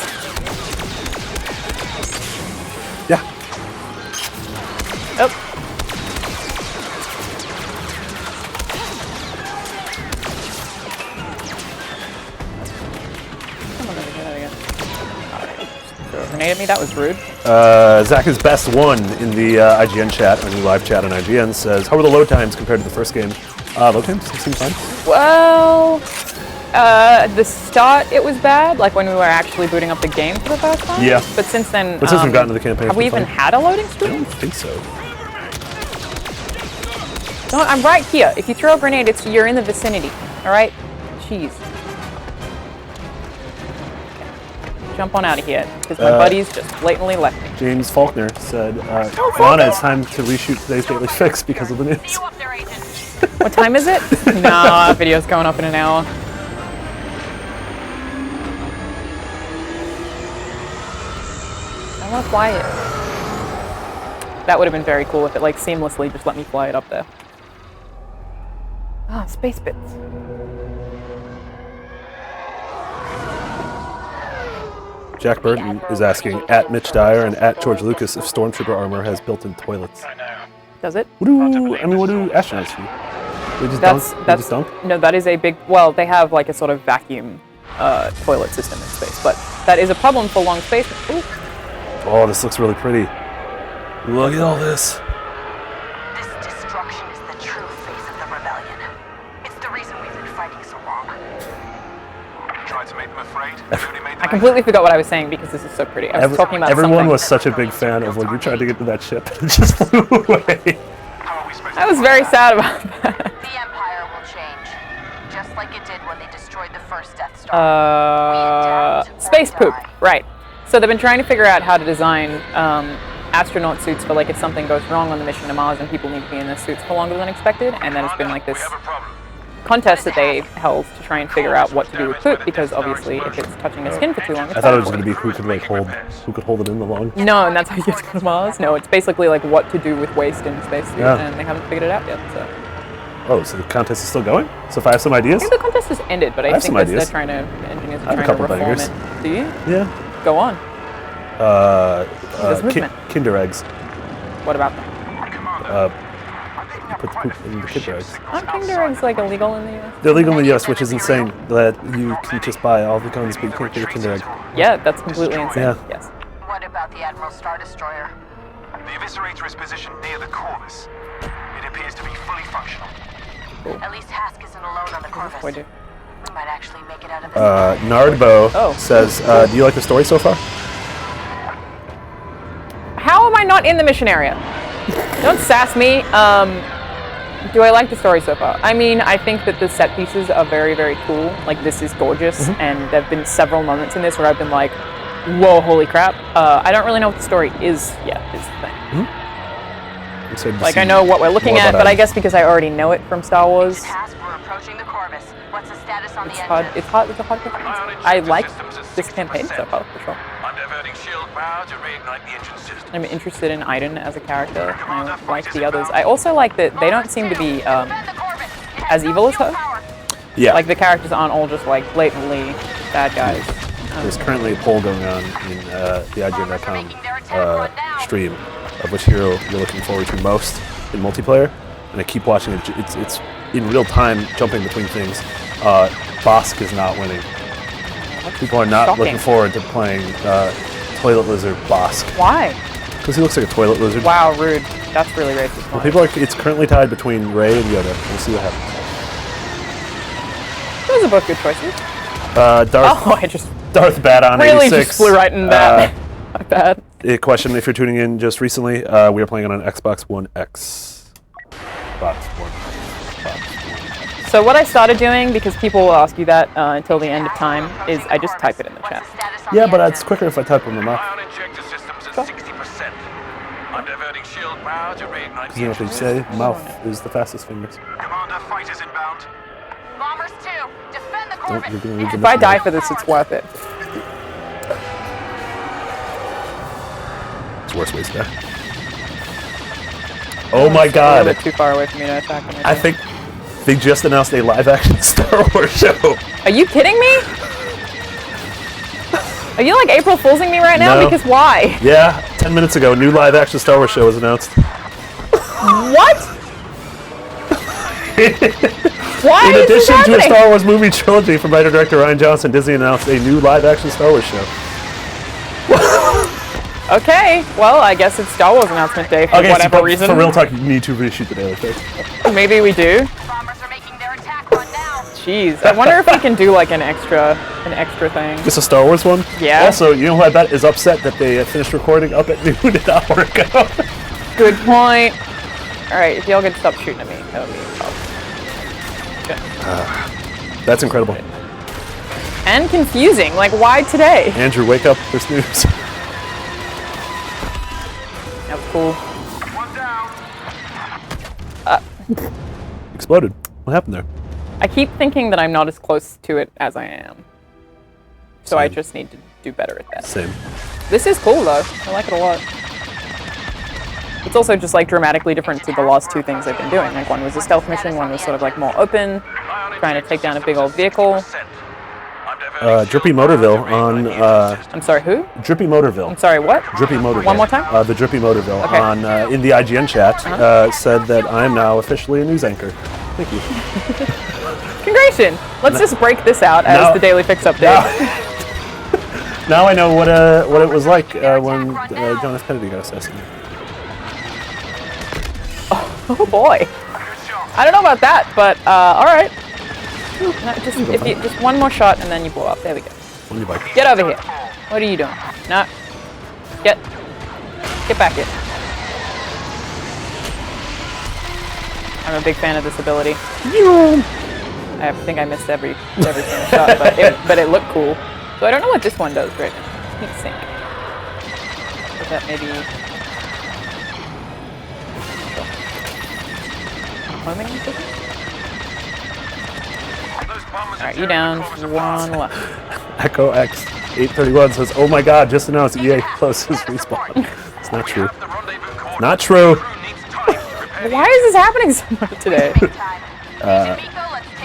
Yeah. Oh. Come on, let me get that again. Alright. Throw a grenade at me, that was rude. Zach is best one in the IGN chat, our new live chat on IGN, says, how were the load times compared to the first game? Load times seem fine. Well, the start it was bad, like when we were actually booting up the game for the first time. Yeah. But since then, But since we've gotten to the campaign, have we even had a loading screen? I don't think so. No, I'm right here. If you throw a grenade, you're in the vicinity. All right? Jeez. Jump on out of here, because my buddies just blatantly left me. James Faulkner said, Alana, it's time to reshoot today's Daily Fix because of the news. What time is it? Nah, video's going up in an hour. I want to fly it. That would have been very cool if it like seamlessly just let me fly it up there. Ah, space bits. Jack Burton is asking, at Mitch Dyer and at George Lucas, if Stormtrooper armor has built-in toilets. Does it? What do astronauts do? They just dunk? They just dunk? No, that is a big, well, they have like a sort of vacuum toilet system in space, but that is a problem for long space. Ooh. Oh, this looks really pretty. Look at all this. This destruction is the true face of the rebellion. It's the reason we've been fighting so long. Tried to make them afraid. I completely forgot what I was saying because this is so pretty. I was talking about everyone something. was such a big fan of when you tried to get to that ship and it just flew away. I was very sad about that. The Empire will change, just like it did when they destroyed the first Death Star. Space poop, right. So they've been trying to figure out how to design astronaut suits for like if something goes wrong on the mission to Mars and people need to be in their suits for longer than expected, and then it's been like this contest that they held to try and figure out what to do with poop, because obviously if it's touching the skin for too long, it's I thought it was going to be who could hold it in the long. No, and that's how you get to go to Mars. No, it's basically like what to do with waste in a spacesuit, and they haven't figured it out yet. So. Oh, so the contest is still going? So if I have some ideas? I think the contest has ended, but I think that they're trying to, the engineers are trying to reform bangers. it. Do you? Yeah. Go on. Kinder eggs. What about them? You put the poop in the Kinder eggs. Aren't Kinder eggs like illegal in the US? They're legal in the US, which is insane that you can just buy all the guns, but you can't get a Kinder egg. Yeah, that's completely insane. Yeah. Yes. What about the Admiral Star Destroyer? The Eviscerator is positioned near the Corvus. It appears to be fully functional. Cool. At least Hask isn't alone on the Corvus. We do. We might actually make it out of this. Nardbo says, do you like the story so far? How am I not in the mission area? Don't sass me. Do I like the story so far? I mean, I think that the set pieces are very, very cool. Like, this is gorgeous, and there have been several moments in this where I've been like, whoa, holy crap. I don't really know what the story is yet, is the thing. Like, I know what we're looking at, but I guess because I already know it from Star Wars. We're approaching the Corvus. What's the status on It's hard. It's a hard question. I like this campaign so far, for sure. I'm interested in Iden as a character. I like the others. I also like that they don't seem to be as evil as her. Yeah. Like the characters aren't all just like blatantly bad guys. There's currently a poll going on in the IGN.com stream of which hero you're looking forward to most in multiplayer, and I keep watching it. It's in real time, jumping between things. Bosk is not winning. People are not looking forward to playing Toilet Lizard Bosk. Why? Because he looks like a toilet lizard. Wow, rude. That's really racist. Well, people are. It's currently tied between Rey and Yoda. We'll see what happens. Those are both good choices. Darth Badon really 86. just flew right in that. My bad. A question: if you're tuning in just recently, we are playing on an Xbox One X. So what I started doing, because people will ask you that until the end of time, is I just type it in the chat. Yeah, but it's quicker if I type in the mouth. Because you know what they say, mouth is the fastest fingers. Commander, fighters inbound. Bombers 2, defend the Corvette. You're gonna read the If I die for this, it's worth it. It's worse ways to die. Oh my god! A little bit too far away for me to attack him. I think they just announced a live-action Star Wars show. Are you kidding me? Are you like April Foolsing me right now? No. Because why? Yeah, 10 minutes ago, a new live-action Star Wars show was announced. What? Why In is this addition to a happening? Star Wars movie trilogy from writer-director Rian Johnson, Disney announced a new live-action Star Wars show. Okay, well, I guess it's Star Wars announcement day for whatever reason. For real talk, you need to reshoot the Daily Fix. Maybe we do. Bombers are making their attack run now. Jeez, I wonder if we can do like an extra thing. Just a Star Wars one? Yeah. Also, you know who I bet is upset that they finished recording up at noon an hour ago? Good point. All right, if y'all could stop shooting at me, that would be helpful. That's incredible. And confusing. Like, why today? Andrew, wake up. There's news. That was cool. Exploded. What happened there? I keep thinking that I'm not as close to it as I am. So I Same. just need to do better at that. Same. This is cool though. I like it a lot. It's also just like dramatically different to the last two things I've been doing. Like one was a stealth mission, one was sort of like more open, trying to take down a big old vehicle. Drippy Motorville on... I'm sorry, who? Drippy Motorville. I'm sorry, what? Drippy Motorville. One more time? The Drippy Motorville Okay. on in the IGN chat said that I am now officially a news anchor. Thank you. Congratulations! Let's just break this out as the Daily Fix update. Now I know what it was like when John F. Kennedy got assassinated. Oh boy. I don't know about that, but all right. No, just one more shot and then you blow up. There we go. On your bike. Get over here. What are you doing? No. Get back here. I'm a big fan of this ability. I think I missed every single shot, but it looked cool. So I don't know what this one does right now. Heat sink. Is that maybe? Homing? Alright, you down. One left. Echo X 831 says, "Oh my God! Just announced EA closes respawn." It's not true. Not true. Why is this happening so much today?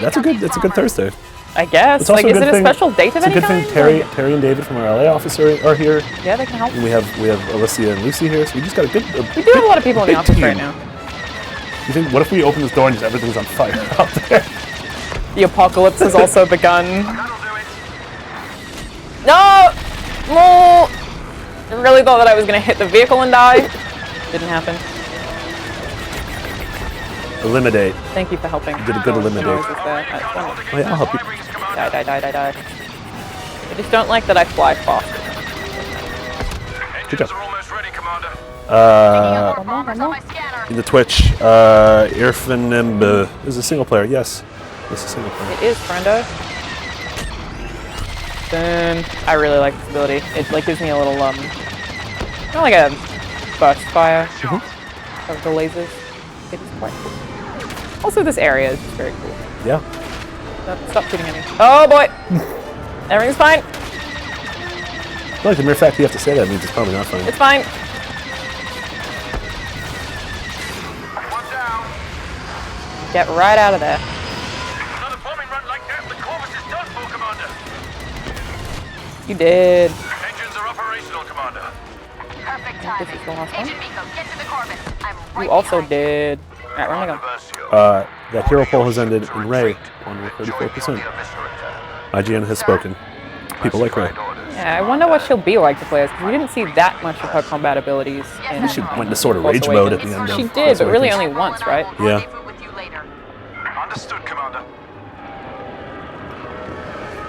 That's a good Thursday. I guess. It's also Like, is a good it a thing- special date of It's a any good kind? thing Terry and David from our LA office are here. Yeah, they can help. And we have Alicia and Lucy here, so we just got a good. We do have a lot of people in the office right now. You think? What if we open this door and just everything's on fire out there? The apocalypse has also begun. No! No! I really thought that I was gonna hit the vehicle and die. Didn't happen. Eliminate. Thank you for helping. You did a good eliminate. Oh yeah, I'll help you. Die. I just don't like that I fly fast. Good job. One more. In the Twitch, Irfanimba is a single player. Yes, it's a single player. It is, friendo. Then I really like this ability. It like gives me a little kind of like a burst fire of the lasers. It is quite cool. Also, this area is just very cool. Yeah. Stop shooting at me. Oh boy! Everything's fine. I feel like the mere fact you have to say that means it's probably not fine. It's fine. Get right out of there. Another bombing run like that, the Corvus is done for, Commander. You did. Engines are operational, Commander. Perfect This is the last one. Agent Miko, get to the Corvus. I'm right You also behind you. did. Alright, where am I going? That hero poll has ended in Ray, won with 34%. IGN has spoken. People like Ray. Yeah, I wonder what she'll be like to play as, because we didn't see that much of her combat abilities. In, She went into sort of Force rage mode at Awakens. the end. She of did, Force but really Awakens. only once, right? Yeah. Understood, Commander.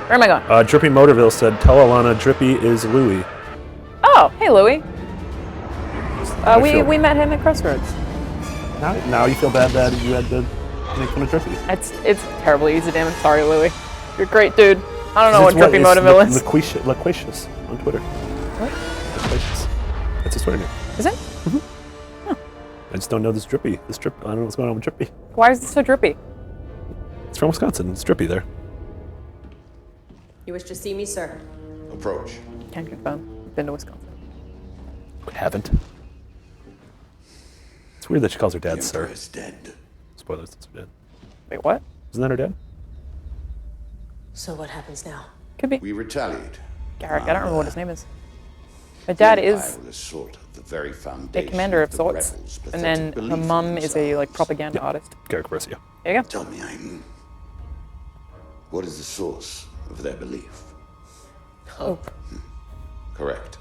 Where am I going? Drippy Motorville said, "Tell Alana Drippy is Louie." Oh, hey, Louie. feel- We met him at Crossroads. Now you feel bad that you had to make fun of Drippy. It's terribly easy, damn. I'm sorry, Louie. You're a great dude. I don't know what Drippy Motorville is. Loquacious on Twitter. What? Loquacious. That's his Twitter name. Is it? I just don't know this Drippy. I don't know what's going on with Drippy. Why is it so drippy? It's from Wisconsin. It's Drippy there. You wish to see me, sir? Approach. Can't confirm. Been to Wisconsin. Haven't. It's weird that she calls her dad sir. Is dead. Spoilers, that's her dad. Wait, what? Isn't that her dad? So what happens now? Could be. We retaliate. Garrick, I don't remember what his name is. Her dad The is Empire sort of the very a foundation commander of the sorts, rebels' and then pathetic her belief mum in is a like themselves. propaganda artist. Garrick Versio. There you go. Tell me, Aiden, what is the source of their belief? Hope. Correct.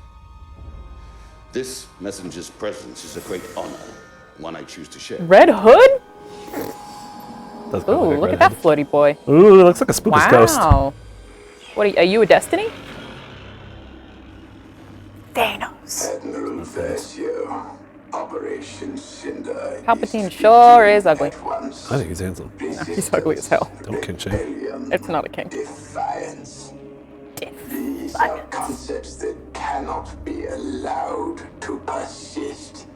This messenger's presence is a great honor, one I choose to share. Red Hood? Does Ooh, look like a look at redhead. that floaty boy. Ooh, it looks like a spookus ghost. Wow. What are you a Destiny? Thanos. Admiral Versio, Operation Cinder. Palpatine sure is ugly. I think he's handsome. No, he's ugly as hell. Don't king shame. It's not a king. Defiance. These are concepts that cannot be allowed to persist.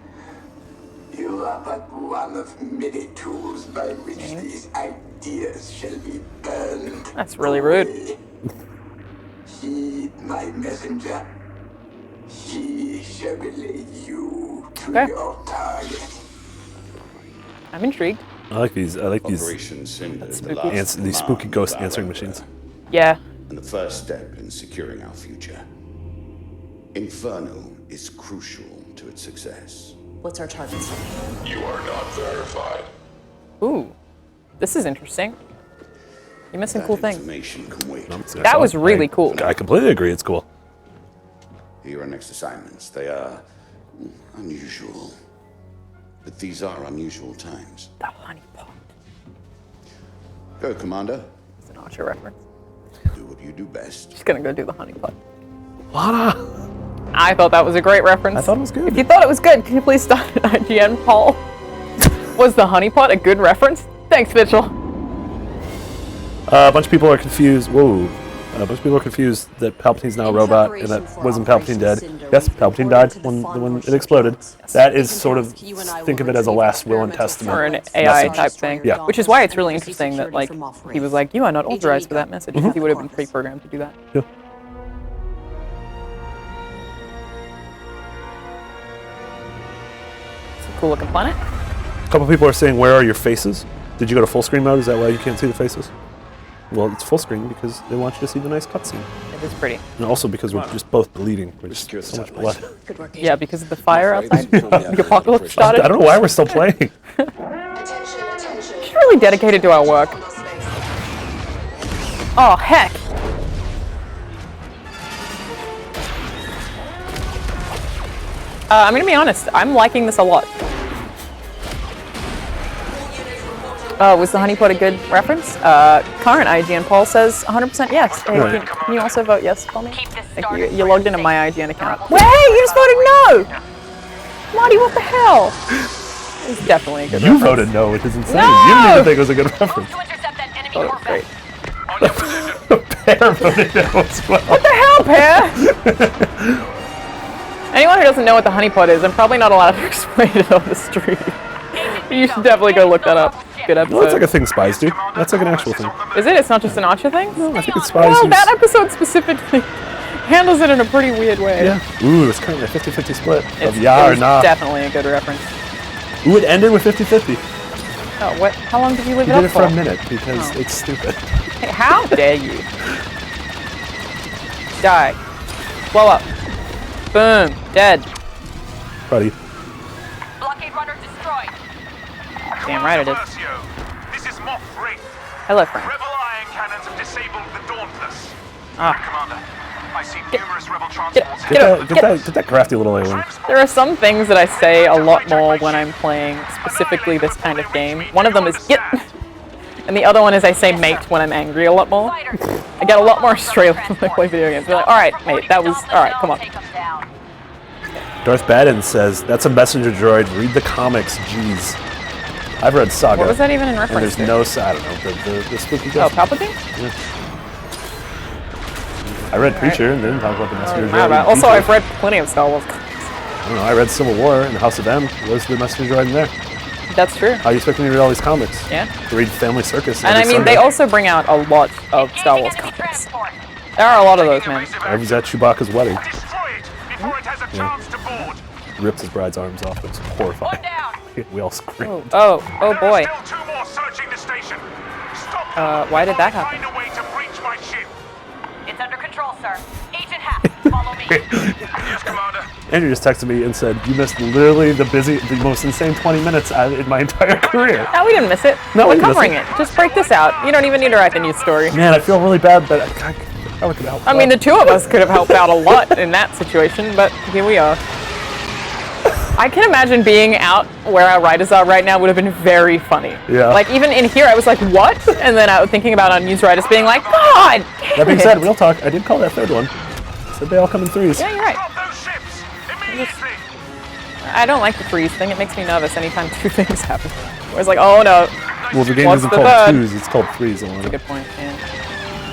You are but one of many tools by which these ideas shall be burned. That's really rude. away. Heed my messenger. He shall relay you to Okay. your target. I'm intrigued. I like these. Operation Cinder is the last These spooky command ghost of our answering Emperor, machines. Yeah. and the first step in securing our future. Inferno is crucial to its success. What's our target? You are not verified. Ooh. This is interesting. You're missing cool things. Information can wait. That was really cool. I completely agree. It's cool. Here are next assignments. They are unusual. But these are unusual times. The honeypot. Go, Commander. It's an Archer reference. Do what you do best. She's gonna go do the honeypot. Lana! I thought that was a great reference. I thought it was good. If you thought it was good, can you please start an IGN poll? Was the honeypot a good reference? Thanks, Mitchell. A bunch of people are confused. Whoa. A bunch of people are confused that Palpatine's now a robot and that wasn't Palpatine dead. Yes, Palpatine died when it exploded. That is sort of, think of it as a last will and testament. Or an AI message. type thing. Yeah. Which is why it's really interesting that, like, he was like, you are not authorized for that message. He would have been pre-programmed to do that. Yeah. It's a cool looking planet. A couple people are saying, where are your faces? Did you go to full screen mode? Is that why you can't see the faces? Well, it's full screen because they want you to see the nice cutscene. It is pretty. And also because we're just both bleeding. We're just so much blood. Good work. Yeah, because of the fire outside. The apocalypse started. I don't know why we're still playing. She's really dedicated to our work. Oh, heck. I'm gonna be honest, I'm liking this a lot. Was the honeypot a good reference? Current IGN poll says 100% yes. Hey, can you also vote yes for me? Thank you. You logged into my IGN account. Wait, you just voted no! Marty, what the hell? It's definitely a good You reference. voted no, which is insane. No! You didn't even think it was a good reference. Oh, it was great. Pear voted no as well. What the hell, Pear? Anyone who doesn't know what the honeypot is, I'm probably not allowed to explain it on the stream. You should definitely go look that up. Good episode. Well, that's like a thing spies do. That's like an actual thing. Is it? It's not just an Archer thing? No, I think it's spies. Well, that episode specifically handles it in a pretty weird way. Yeah. Ooh, it's currently a 50-50 split of It yeah or was nah. definitely a good reference. Ooh, it ended with 50-50. Oh, what? How long did you leave You it did up it for a minute because Oh. it's stupid. Hey, how dare you? Die. Blow up. Boom. Dead. Buddy. Blockade runner destroyed. Damn right it is. This is Moff 3. Hello, friend. Rebel iron cannons have disabled the Dauntless. Ah. Commander, Get that crafty little alien. There are some things that I say a lot more when I'm playing specifically this kind of game. One of them is get, and the other one is I say mate when I'm angry a lot more. I get a lot more Australian when I play video games. They're like, alright, mate, that was, alright, come on. Darth Baden says, that's a messenger droid, read the comics, jeez. I've read Saga. What was that even in reference and there's no, I don't know, the spooky Oh, Palpatine? Yeah. I read Preacher and didn't talk about the messenger droid. Also, I've read plenty of Star Wars comics. I don't know, I read Civil War and House of M. Where's the messenger droid in there? That's true. How are you expecting me to read all these comics? Yeah. To read Family Circus. And I mean, they also bring out a lot of Star Wars comics. There are a lot of those, man. I was at Chewbacca's wedding. Before it has a chance to board. Ripped his bride's arms off. It was horrifying. We all screamed. Oh boy. Still 2 more searching the station. Stop. Why did that happen? Find a way to breach my ship. It's under control, sir. Agent Hack, follow me. Yes, Commander. Andrew just texted me and said, you missed literally the most insane 20 minutes in my entire career. No, we didn't miss it. No, we're covering it. Just break this out. You don't even need to write the news story. Man, I feel really bad, but I could help. I mean, the two of us could have helped out a lot in that situation, but here we are. I can imagine being out where our writers are right now would have been very funny. Yeah. Like, even in here, I was like, what? And then I was thinking about our news writers being like, God damn That being it. said, real talk, I did call that third one. Said they all come in threes. Yeah, you're right. I don't like the threes thing. It makes me nervous anytime 2 things happen. Where it's like, oh no. Well, the game What's isn't the called third? twos, it's called threes. That's a good point, yeah.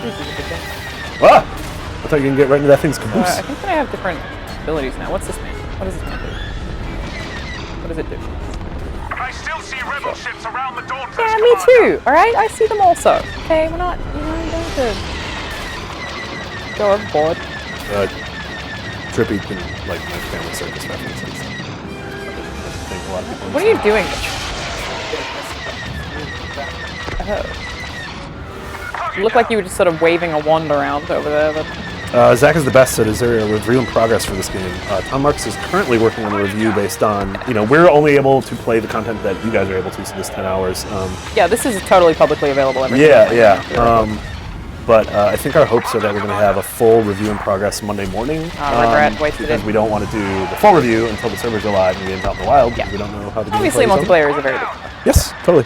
Threes is a good thing. Ah! I thought you can get right into that thing's caboose. I think that I have different abilities now. What's this man? What does this man do? What does it do? I still see rebel ships around the Dawn. Yeah, me too. Alright, I see them also. Okay, we're not, going to go overboard. Trippy can like my Family Circus references. I think a lot of people What are you doing? Oh. You look like you were just sort of waving a wand around over there. But... Zach is the best, said, is there a review in progress for this game? Tom Marks is currently working on a review based on, we're only able to play the content that you guys are able to, so this 10 hours. Yeah, this is totally publicly available. Yeah. But I think our hopes are that we're going to have a full review in progress Monday morning. Regret, wasted because it. we don't want to do the full review until the servers go live and the game's out in the wild, because we don't know how the game Obviously, plays multiplayer is a very big part. Yes, totally.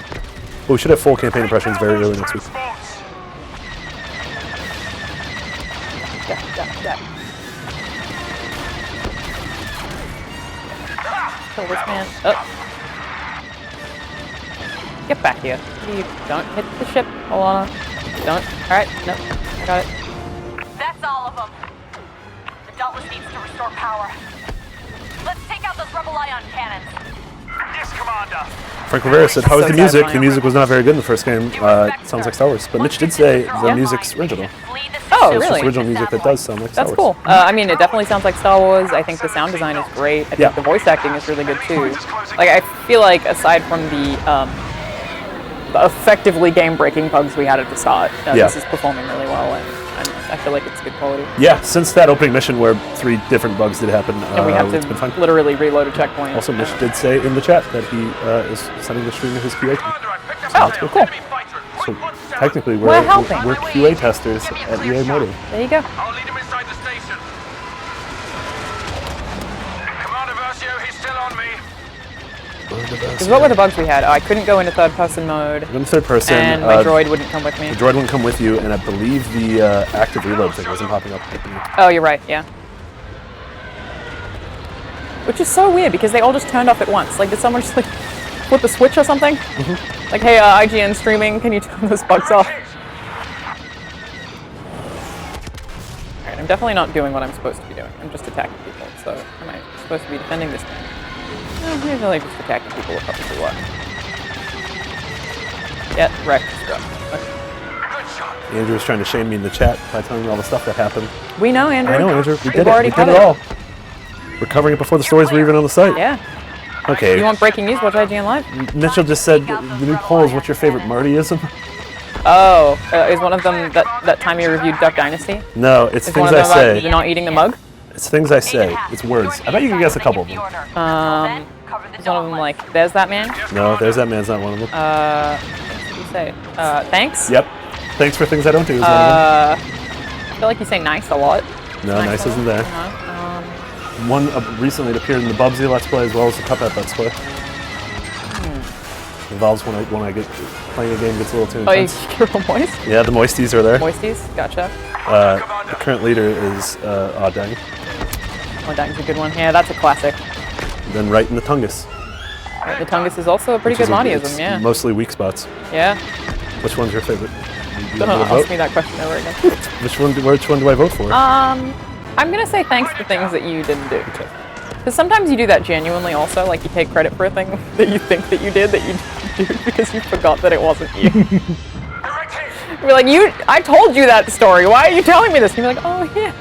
But we should have full campaign impressions very early next week. Kill this man. Oh. Get back here. You don't hit the ship, Alana. Don't. Alright, nope. I got it. That's all of them. The Dauntless needs to restore power. Let's take out those rebel ion cannons. Yes, Commander. Frank Rivera said, how was So the music? satisfying. The music was not very good in the first game. It sounds like Star Wars. But Mitch did say the music's original. Oh, So it's really? just original music that does sound like Star That's Wars. cool. I mean, it definitely sounds like Star Wars. I think the sound design is great. I think the voice acting is really good too. Like, I feel like aside from the effectively game-breaking bugs we had at the start, this is performing really well, and I feel like it's good quality. Yeah, since that opening mission where 3 different bugs did happen, And we have it's been fun. to literally reload a checkpoint. Also, Mitch did say in the chat that he is sending the stream to his QA team. Oh, cool. So technically, We're helping. we're QA testers at EA Motive. There you go. I'll lead him inside the station. Commander Versio, he's still on me. Because what were the bugs we had? Oh, I couldn't go into third-person mode. In third person, And my droid wouldn't come with me. The droid wouldn't come with you, and I believe the active reload thing wasn't popping up. Oh, you're right, yeah. Which is so weird, because they all just turned off at once. Like, did someone just, like, flip a switch or something? Like, hey, IGN streaming, can you turn those bugs off? Alright, I'm definitely not doing what I'm supposed to be doing. I'm just attacking people, so am I supposed to be defending this guy? No, I feel like just attacking people will probably work. Yeah, wrecked. Okay. Andrew was trying to shame me in the chat by telling me all the stuff that happened. We know, Andrew. I know, Andrew. We We've did it. already We did it all. We're covering it before the stories were even on the site. Yeah. Okay. You want breaking news? Watch IGN Live. Mitchell just said the new poll is what's your favorite Martyism? Oh, is one of them that time you reviewed Duck Dynasty? No, it's Is things one of I them say. about you're not eating the mug? It's things I say. It's words. I bet you can guess a couple of them. Is one of them like, there's that man? No, there's that man's not one of them. What did you say? Thanks? Yep. Thanks for things I don't do is one of them. I feel like you say nice a lot. No, Nice isn't there. One recently it appeared in the Bubsy Let's Play as well as the Cuphead Let's Play. Involves when I get playing a game gets a little too intense. Oh, you get a little moist? Yeah, the moisties are there. Moisties, gotcha. The current leader is Aw Dang. Aw Dang's a good one. Yeah, that's a classic. Then right in the Tungus. Right, the Tungus is also a pretty good Montyism, yeah. Mostly weak spots. Yeah. Which one's your favorite? Don't ask me that question over again. Which one do I vote for? I'm gonna say thanks for things that you didn't do. Okay. Because sometimes you do that genuinely also, like you take credit for a thing that you think that you did that you didn't do because you forgot that it wasn't you. You're like, I told you that story, why are you telling me this? And you're like, oh yeah.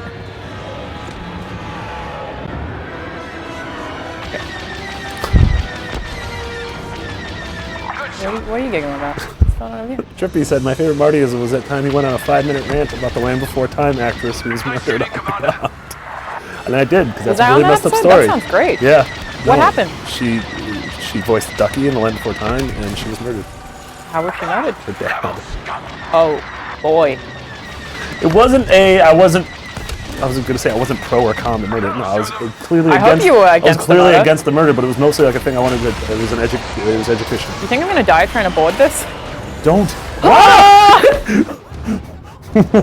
Okay. What are you giggling about? What's going on with you? Trippy said, my favorite Martyism was that time he went on a 5-minute rant about the Land Before Time actress who was murdered on the ground. And I did, because that's a really messed up story. That sounds great. Yeah. What happened? She voiced Ducky in The Land Before Time, and she was murdered. How was she murdered? Her dad. Oh, boy. It wasn't I wasn't gonna say I wasn't pro or con the murder. No, I was clearly I against. hope you were against I was clearly the murder. against the murder, but it was mostly like a thing I wanted to. It was education. You think I'm gonna die trying to board this? Don't.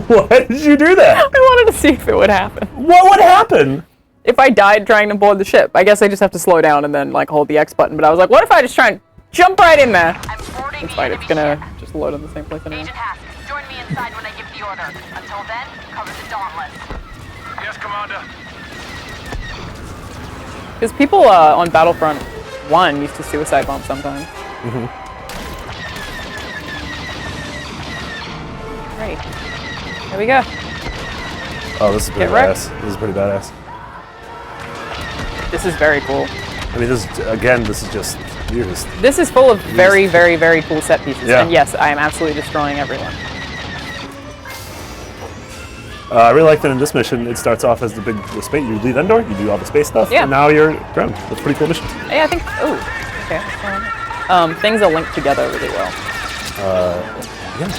Why did you do that? I wanted to see if it would happen. What would happen? If I died trying to board the ship, I guess I just have to slow down and then like hold the X button. But I was like, what if I just try and jump right in there? It's fine. It's gonna just load in the same place anyway. Agent Hask, join me inside when I give the order. Until then, cover the Dauntless. Yes, Commander. Because people on Battlefront 1 used to suicide bomb sometimes. Great. Here we go. Oh, this is pretty badass. This is pretty badass. This is very cool. I mean, this is just years. This is full of very, very, very cool set pieces. Yeah. And yes, I am absolutely destroying everyone. I really like that in this mission, it starts off as the space. You leave Endor, you do all the space stuff, Yeah. and now you're ground. That's a pretty cool mission. Yeah, I think. Oh, okay. Things are linked together really well. Yeah.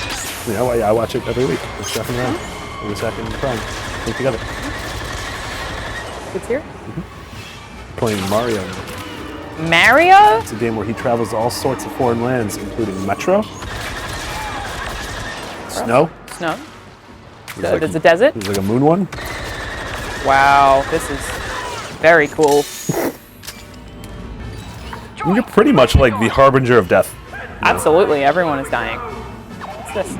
I mean, I watch it every week. It's second round. Every second round. Linked together. It's here? Playing Mario. Mario? It's a game where he travels to all sorts of foreign lands, including Metro, Snow. Snow. There's a desert? There's like a moon one. Wow, this is very cool. I mean, you're pretty much like the harbinger of death. Absolutely, everyone is dying. What's this?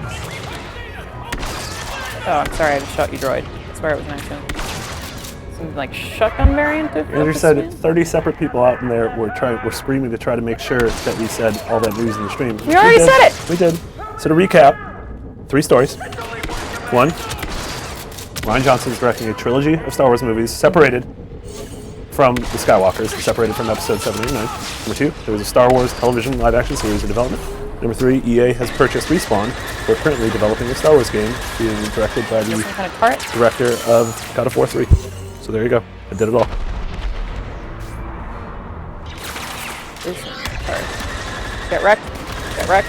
Oh, I'm sorry, I just shot you, droid. I swear it was an accident. Some like shotgun variant of Andrew this said man? 30 separate people out in there were screaming to try to make sure that we said all that news in the stream. We already said it! We did. So to recap, 3 stories. 1, Rian Johnson is directing a trilogy of Star Wars movies separated from the Skywalkers, separated from episode 7 and 9. Number 2, there was a Star Wars television live-action series in development. Number 3, EA has purchased Respawn. We're currently developing a Star Wars game being directed by the director of God of War 3. So there you go. I did it all. Get wrecked. Get wrecked.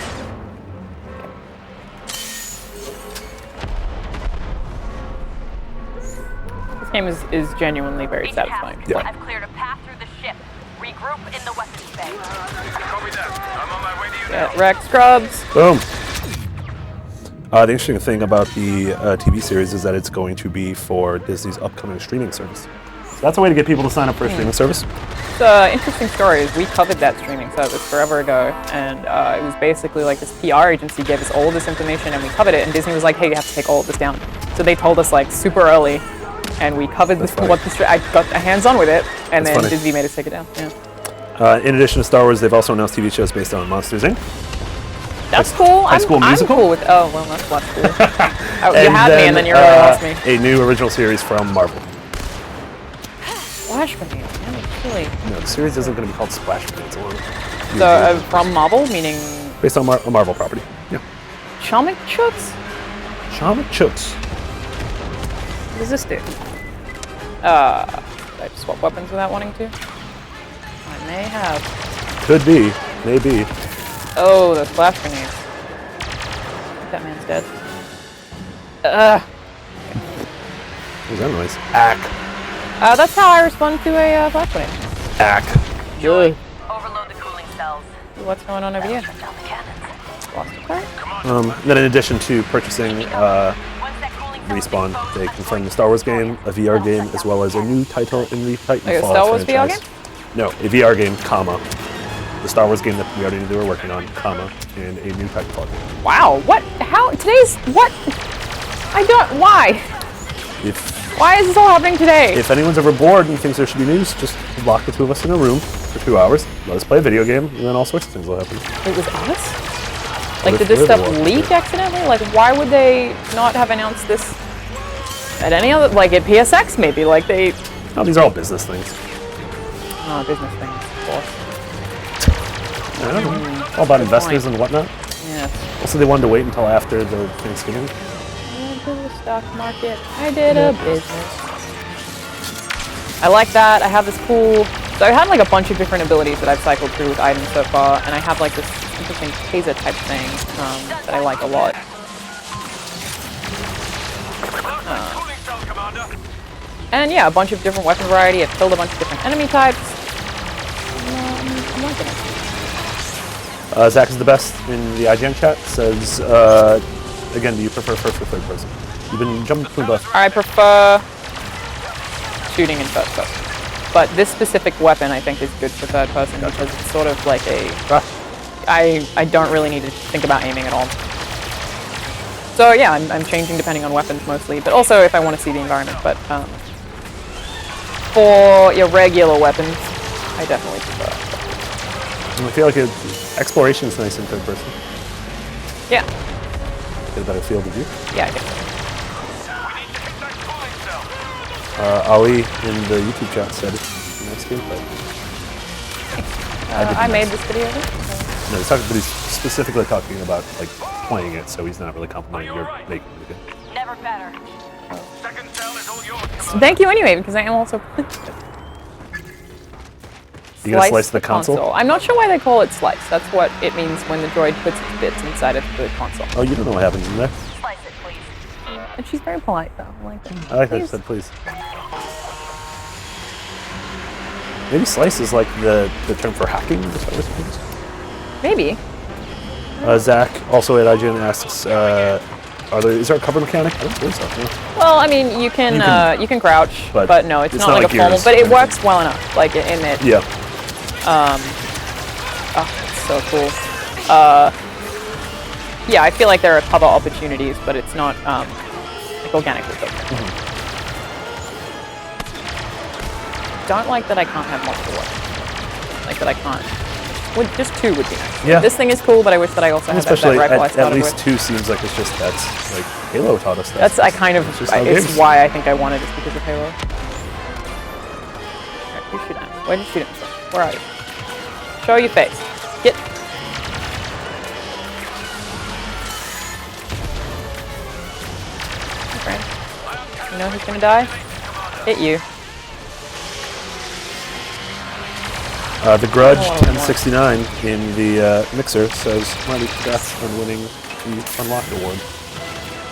This game is genuinely very satisfying. Yeah. I've cleared a path through the ship. Regroup in the weapons bay. Copy that. I'm on my way to you now. Get wrecked, scrubs. Boom. The interesting thing about the TV series is that it's going to be for Disney's upcoming streaming service. So that's a way to get people to sign up for a streaming service. It's an interesting story. We covered that streaming service forever ago, and it was basically like this PR agency gave us all this information, and we covered it. And Disney was like, "Hey, you have to take all of this down." So they told us like super early, and we covered I got hands on with it, and then Disney made us take it down. Yeah. In addition to Star Wars, they've also announced TV shows based on Monsters, Inc. That's cool. High School Musical. I'm cool with. Oh well, that's cool. You had me, and then you really lost me. A new original series from Marvel. Splash Grenade. Man, it's really. No, the series isn't going to be called Splash Grenades alone. So from Marvel, meaning. Based on a Marvel property. Yeah. Charmic Chuts? Charmic Chuts. What does this do? Did I just swap weapons without wanting to? I may have. Could be. Maybe. Oh, the splash grenades. I think that man's dead. What was that noise? Ack. That's how I respond to a flashpoint. Ack. Good. Overload the cooling cells. What's going on over here? Shut down the cannons. Lost a car? Then in addition to purchasing Respawn, they confirmed the Star Wars game, a VR game, as well as a new title in the Titanfall Like a Star Wars franchise. VR game? No, a VR game, comma. The Star Wars game that we already knew they were working on, comma, and a new Titanfall game. Wow, what? How? Today's, what? I don't, why? Why is this all happening today? If anyone's ever bored and thinks there should be news, just lock the two of us in a room for 2 hours, let us play a video game, and then all sorts of things will happen. It was us? Like, did this stuff leak accidentally? Like, why would they not have announced this at any other, like at PSX maybe? Like, they... No, these are all business things. Oh, business things, of course. I don't know. All about investors and whatnot. Yeah. Also, they wanted to wait until after the Thanksgiving. I went to the stock market. I did a business. I like that. I have this cool... So I had like a bunch of different abilities that I've cycled through with items so far, and I have like this interesting taser type thing that I like a lot. And yeah, a bunch of different weapon variety. I've killed a bunch of different enemy types. I'm liking it. Zach is the best in the IGN chat. Says, again, do you prefer first or third person? You've been jumping between both. I prefer shooting in first person. But this specific weapon, I think, is good for third person because it's sort of like a... I don't really need to think about aiming at all. So yeah, I'm changing depending on weapons mostly, but also if I want to see the environment. But for your regular weapons, I definitely prefer. I feel like exploration is nice in third person. Yeah. Get a better field of view. Yeah, I do. Ali in the YouTube chat said, nice gameplay. I made this video. No, but he's specifically talking about like playing it, so he's not really complimenting your making the game. Never better. Thank you anyway, because I am also playing it. You gonna slice the console? I'm not sure why they call it slice. That's what it means when the droid puts its bits inside of the console. Oh, you don't know what happens in there. Slice it, please. And she's very polite, though. I like that. I like that you said please. Maybe slice is like the term for hacking or something. Maybe. Zach, also at IGN, asks, is there a cover mechanic? I don't think so. No. Well, I mean, you can crouch, but no, it's not like a formal. But it works well enough, like in it. Yeah. Oh, it's so cool. Yeah, I feel like there are cover opportunities, but it's not like organically built. Don't like that I can't have multiple weapons. Like that I can't. Just two would be nice. Yeah. This thing is cool, but I wish that I also had that rifle I started at least with. two seems like it's just that's like Halo taught us that. That's it's why I think I wanted this because of Halo. Alright, you shoot at me. Why'd you shoot at me? Where are you? Show your face. Get. My friend. You know who's gonna die? Hit you. The Grudge 1069 in the mixer says, "Mighty congrats on winning the Unlocked Award."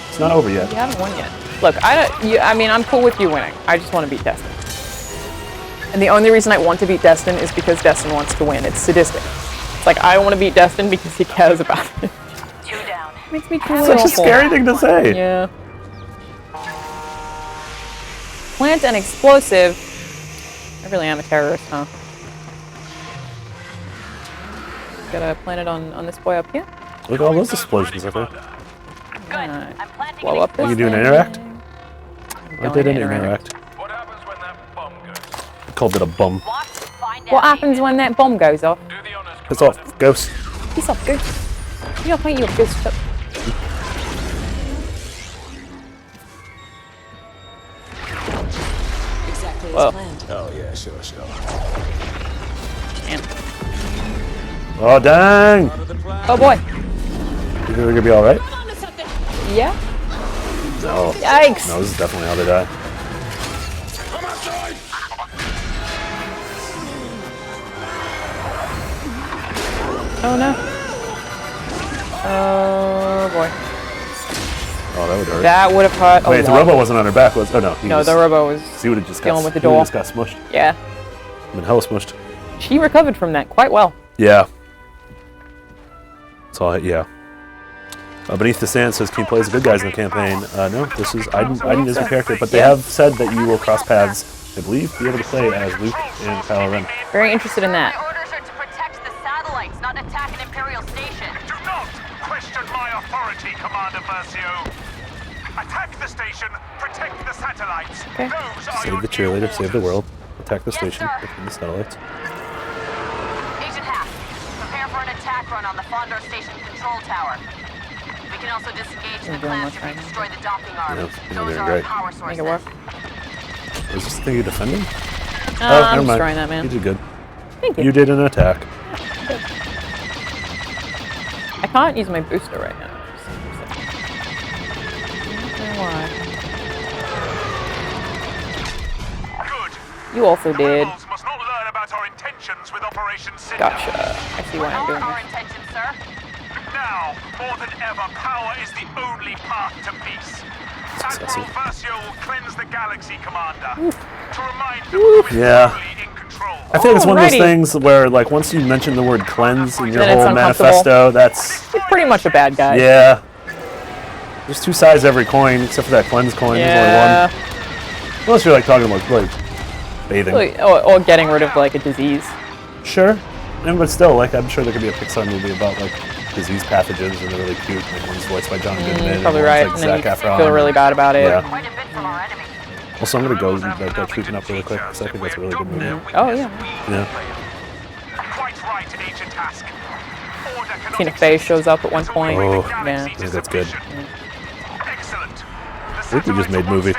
It's not over yet. You haven't won yet. Look, I mean, I'm cool with you winning. I just want to beat Destin. And the only reason I want to beat Destin is because Destin wants to win. It's sadistic. It's like, I want to beat Destin because he cares about it. 2 down. Makes me feel Such a scary thing to say. Yeah. Plant an explosive. I really am a terrorist, huh? Gotta plant it on this boy up here. Look at all those explosions up there. Right. Blow up this You can do an thing. interact? I Going did an to interact. I called it a bum. What happens when that bomb goes off? Piss off, ghost. Piss off, ghost. You're not your ghost. Exactly as Whoa. planned. Oh yeah, sure. Oh dang! Oh boy. You think they're gonna be all right? Yeah. No. Yikes. No, this is definitely how they die. Oh no. Oh boy. Oh, that would hurt. That would have hurt. Wait, the robo wasn't on her back, was? Oh no. No, the robo was. He would have just dealing with the door. Just got smushed. Yeah. I mean, hella smushed. She recovered from that quite well. Yeah. That's all. Yeah. Beneath the Sand says, "Can you play as the good guys in the campaign?" No, this is Aiden is your character, but they have said that you will cross paths. I believe be able to play as Luke and Kylo Ren. Very interested in that. My orders are to protect the satellites, not attack an Imperial station. Do not question my authority, Commander Versio. Attack the station, protect the satellites. Okay. Those are Save your the cheerleader, new save the orders. world, attack the station, sir. defend the satellites. Agent Hack, prepare for an attack run on the Fondor Station control tower. We can also disengage the class if we destroy the docking arm. Yeah, Those doing are our great. power Make sources. it work. Is this the thing you're defending? I'm never mind. destroying that, man. You did good. Thank you. You did an attack. I can't use my booster right now. Why? Good. You also did. Rebels must not learn about our intentions with Operation Cinder. Gotcha. I see why I'm doing Our this. intentions, sir. Now, more than ever, power is the only path to peace. Admiral Versio will cleanse the galaxy, Commander. To remind them who is Yeah. truly in control. I feel like it's one of those Alrighty. things where, like, once you mention the word cleanse in your Then it's whole uncomfortable. manifesto, that's He's pretty much a bad guy. yeah. There's two sides to every coin, except for that cleanse coin. Yeah. There's only one. Unless you're like talking about like bathing. Or getting rid of like a disease. Sure. And but still, like I'm sure there could be a Pixar movie about like disease pathogens and they're really cute. Like one's voiced by John Goodman. Probably and right. one's And like then Zac you Efron. feel really bad about it. Yeah. Quite a bit from our enemy. Also, I'm gonna go like that treatment up really quick because I think that's a really good movie. Oh yeah. Yeah. Quite right, Agent Hask. Order cannot Tina Fey shows up at one point. Oh, Yeah. I think that's good. Excellent. I think we just made movie.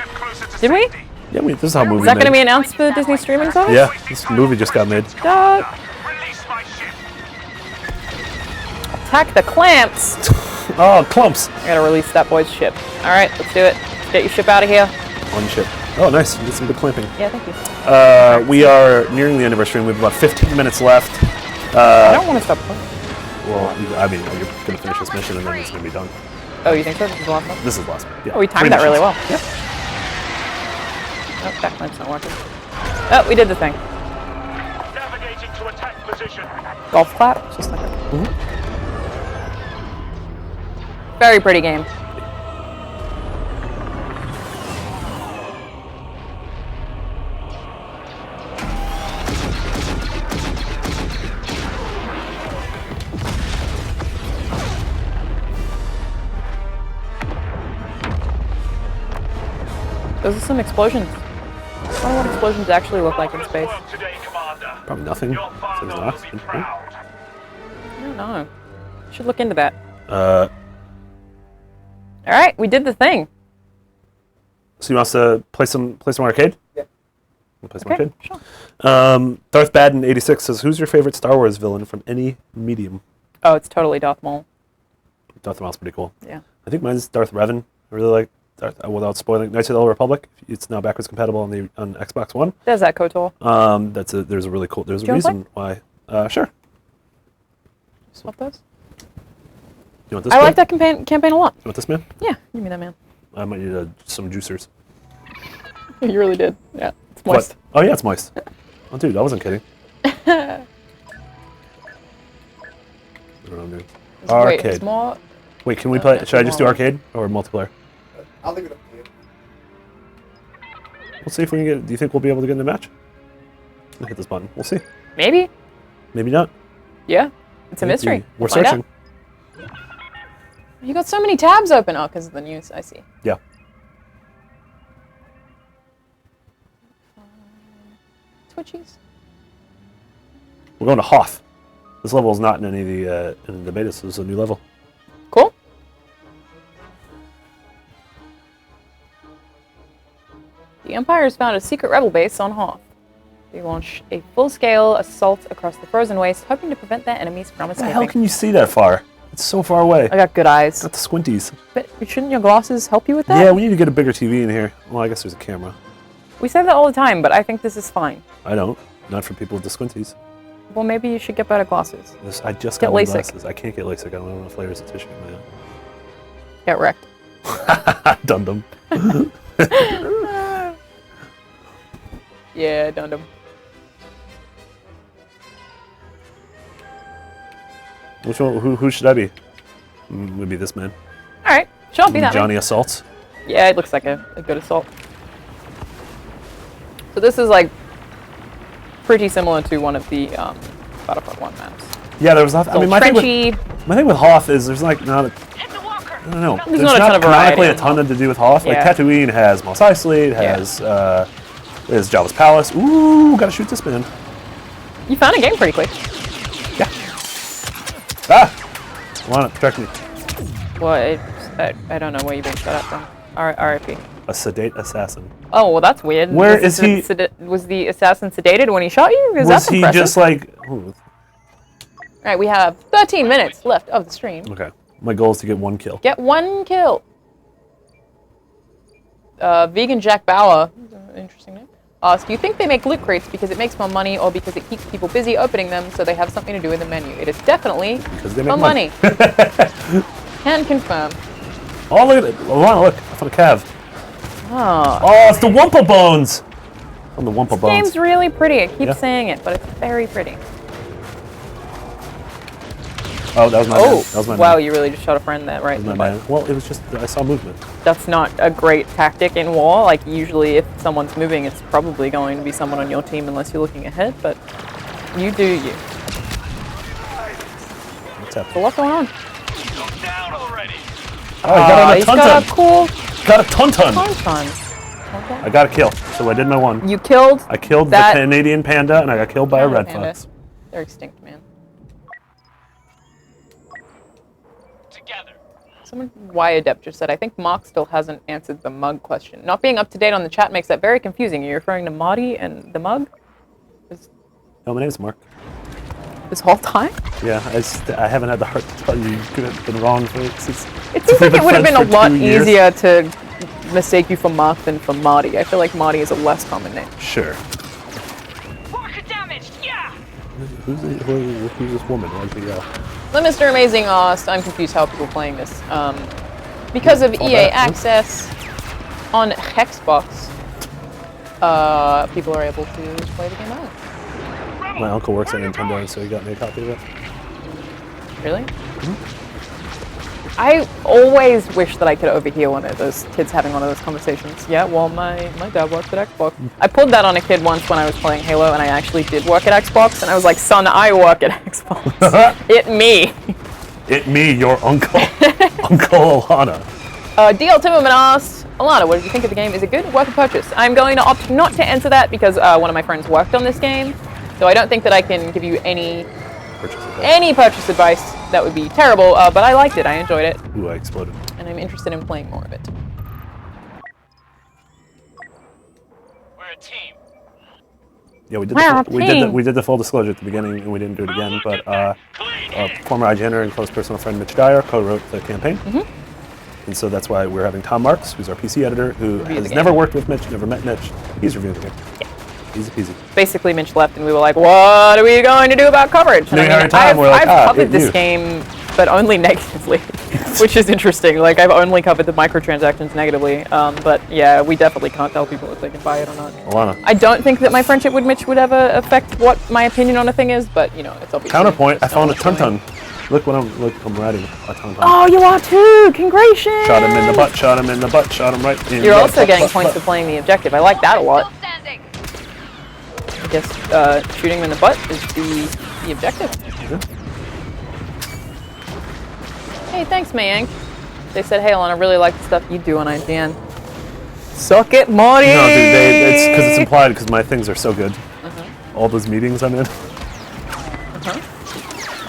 Did we? Yeah, this is how movie Is that going to be made. announced for Disney streaming service? Yeah, this movie just got made. Release my ship. Attack the clamps. Oh, clumps. I gotta release that boy's ship. All right, let's do it. Get your ship out of here. One ship. Oh, nice. You did some good clamping. Yeah, thank you. We are nearing the end of our stream. We have about 15 minutes left. I don't want to stop playing. Well, I mean, you're going to finish this mission and then it's going to be done. Oh, you think so? This is the last one? This is the last one. Yeah. Oh, we Pretty timed that much really is. well. Yeah. Oh, that clamp's not working. Oh, we did the thing. Navigating to attack position. Golf clap, just like that. Very pretty game. Those are some explosions. I wonder what explosions actually look like in space. Today, Commander. Probably nothing. Your father Seems will not. be proud. I don't know. Should look into that. So Alright, we did the thing. you want us to play some arcade? Yeah. We'll play some Okay, arcade. sure. Darth Badden 86 says, "Who's your favorite Star Wars villain from any medium?" Oh, it's totally Darth Maul. Darth Maul's pretty cool. Yeah. I think mine's Darth Revan. I really like Darth, without spoiling. Knights of the Old Republic. It's now backwards compatible on Xbox One. There's that KOTOR. There's a really cool. There's a Do you wanna reason why. Sure. Swap those. You want this? I man? like that campaign a lot. You want this, man? Yeah, give me that, man. I might need some juicers. You really did. Yeah, it's What? moist. Oh yeah, it's moist. Oh dude, I wasn't kidding. I don't know, dude. Wait, Arcade. it's more... Wait, can we play? that's Should I just do more- arcade or multiplayer? I'll leave it up to you. We'll see if we can get. Do you think we'll be able to get in the match? I'll hit this button. We'll see. Maybe? Maybe not. Yeah. It's a mystery. We're We'll find searching. out. You got so many tabs open. Oh, because of the news. I see. Yeah. Twitchies. We're going to Hoth. This level is not in any of the betas. This is a new level. Cool. The Empire has found a secret rebel base on Hoth. They launch a full-scale assault across the frozen waste, hoping to prevent their enemies from How the hell escaping. can you see that far? It's so far away. I got good eyes. Got the squinties. But shouldn't your glasses help you with that? Yeah, we need to get a bigger TV in here. Well, I guess there's a camera. We say that all the time, but I think this is fine. I don't. Not for people with the squinties. Well, maybe you should get better glasses. I just Get got my LASIK. glasses. I can't get LASIK. I don't have enough layers of tissue in my eye. Get wrecked. Dundum. Yeah, Dundum. Which one? Who should I be? Would be this man. All right, sure, be that Johnny man. Assaults. Yeah, it looks like a good assault. So this is like pretty similar to one of the Battlefront 1 maps. Yeah, there was not. I mean, my thing with Hoth is there's like not. I don't know. There's not a ton of canonically variety. a ton to do with Hoth. Like Yeah. Tatooine has Mos Eisley, it has there's Jabba's Palace. Ooh, gotta shoot this man. You found a game pretty quick. Yeah. Ah! Lana, protect me. Well, I don't know where you're being shot at from. R.I.P. A sedate assassin. Oh, well, that's weird. Where is he? Was the assassin sedated when he shot you? Because Was that's he impressive. just like? Ooh. All right, we have 13 minutes left of the stream. Okay. My goal is to get 1 kill. Get 1 kill. Vegan Jack Bauer, interesting name, asks, do you think they make loot crates because it makes more money or because it keeps people busy opening them so they have something to do in the menu? It is definitely Because they make for money. Can confirm. Oh, look at it. Alana, look. I found a cav. Oh. Oh, it's the Wumpa Bones. From the Wumpa This Bones. game's really pretty. I keep Yeah. saying it, but it's very pretty. Oh, that was my man. That was my wow, man. you really just shot a friend there, right? That was my man. Well, it was just, I saw movement. That's not a great tactic in war. Like, usually if someone's moving, it's probably going to be someone on your team unless you're looking ahead, but you do you. What's happening? So what's going on? Oh, he got on a he's Tauntaun. got a cool Got a Tauntaun. Tauntaun. I got a kill, so I did my 1. You killed I killed the that Canadian panda, and I got killed by a red panda. fox. They're extinct, man. Someone, Wyadept just said, I think Mark still hasn't answered the mug question. Not being up to date on the chat makes that very confusing. Are you referring to Marty and the mug? No, my name's Mark. This whole time? Yeah, I haven't had the heart to tell you. You could have been wrong for it. It seems like it would have been a lot easier to mistake you for Mark than for Marty. I feel like Marty is a less common name. Sure. Who's this woman? Why'd she go? The Mr. Amazing asked, I'm confused how people are playing this. Because of EA Access on Xbox, people are able to play the game out. My uncle works at Nintendo, so he got me a copy of it. Really? I always wish that I could overhear one of those kids having one of those conversations. Yeah, well, my dad works at Xbox. I pulled that on a kid once when I was playing Halo, and I actually did work at Xbox, and I was like, son, I work at Xbox. It me. It me, your uncle. Uncle Alana. DL Timmerman asked, Alana, what did you think of the game? Is it good? Worth a purchase? I'm going to opt not to answer that because one of my friends worked on this game, so I don't think that I can give you any purchase advice. That would be terrible, but I liked it. I enjoyed it. Ooh, I exploded. And I'm interested in playing more of it. We're a team. Yeah, we did the full disclosure at the beginning, and we didn't do it again. But former IGNer and close personal friend Mitch Dyer co-wrote the campaign, and so that's why we're having Tom Marks, who's our PC editor, who has never worked with Mitch, never met Mitch. He's reviewing the game. Yeah. Easy peasy. Basically, Mitch left, and we were like, "What are we going to do about coverage?" And I mean, I've covered this game, but only negatively, which is interesting. Like, I've only covered the microtransactions negatively. But yeah, we definitely can't tell people if they can buy it or not. Alana. I don't think that my friendship with Mitch would ever affect what my opinion on a thing is, but you know, it's obviously. Counterpoint: I found a Tauntaun. Look what I'm riding a Tauntaun. Oh, you are too! Congratulations! Shot him in the butt. Shot him in the butt. Shot him right in the butt. You're also getting points for playing the objective. I like that a lot. I guess shooting him in the butt is the objective. Yeah. Hey, thanks, Mayank. They said, hey, Alana, I really like the stuff you do on IGN. Suck it, Marty! No, dude, it's because it's implied because my things are so good. All those meetings I'm in.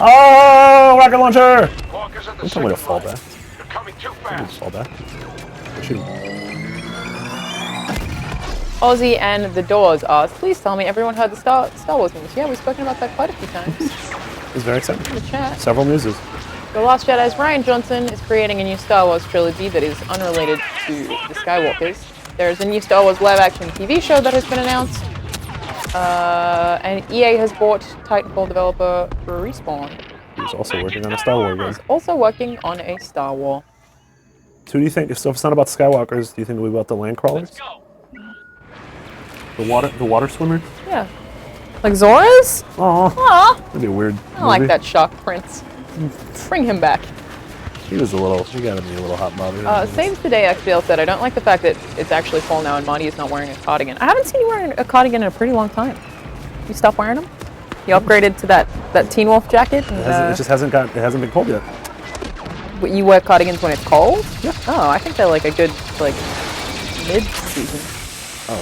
Oh, rocket launcher! Don't tell me to fall back. Fall back. Shoot him. Ozzy and the Doors asked, please tell me everyone heard the Star Wars news. Yeah, we've spoken about that quite a few times. It was very exciting. In the chat. Several newses. The Last Jedi's Ryan Johnson is creating a new Star Wars trilogy that is unrelated to the Skywalkers. There's a new Star Wars live-action TV show that has been announced. And EA has bought Titanfall developer Respawn. He's also working on a Star Wars game. He's also working on a Star Wars. who do you think? So if it's not about Skywalkers, do you think it'll be about the land crawlers? The water swimmers? Yeah. Like Zora's? Aw. That'd be a weird I don't like that shock prince. Bring him back. He was a little, he got to be a little hot bobby. Saves the day, XBL said, I don't like the fact that it's actually fall now and Monty is not wearing a cardigan. I haven't seen you wearing a cardigan in a pretty long time. You stopped wearing them? You upgraded to that Teen Wolf jacket? And, it just hasn't been cold yet. But you wear cardigans when it's cold? Yeah. Oh, I think they're like a good, like, mid-season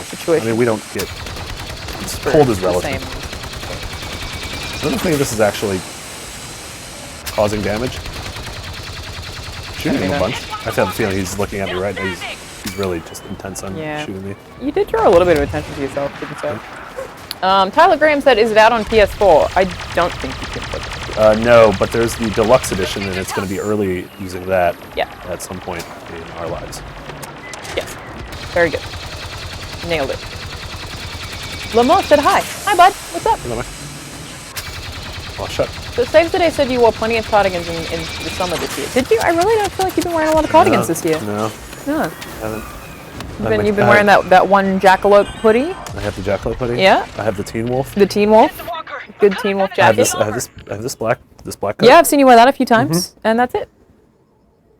situation. I mean, we don't get, cold is relative. I don't think this is actually causing damage. Shooting him a bunch. I have a feeling he's looking at me right now. He's really just intense on shooting me. You did draw a little bit of attention to yourself, didn't you? Tyler Graham said, is it out on PS4? I don't think you can put it. No, but there's the deluxe edition, and it's going to be early using that at some point in our lives. Yes. Very good. Nailed it. Lamont said hi. Hi, bud. What's up? Hello, oh, shut. So Saves the Day said you wore plenty of cardigans in the summer this year. Did you? I really don't feel like you've been wearing a lot of cardigans this year. No. No. I haven't. You've been wearing that one Jackalope hoodie? I have the Jackalope hoodie. Yeah. I have the Teen Wolf. The Teen Wolf. Good Teen Wolf jacket. I have this black coat. Yeah, I've seen you wear that a few times, and that's it.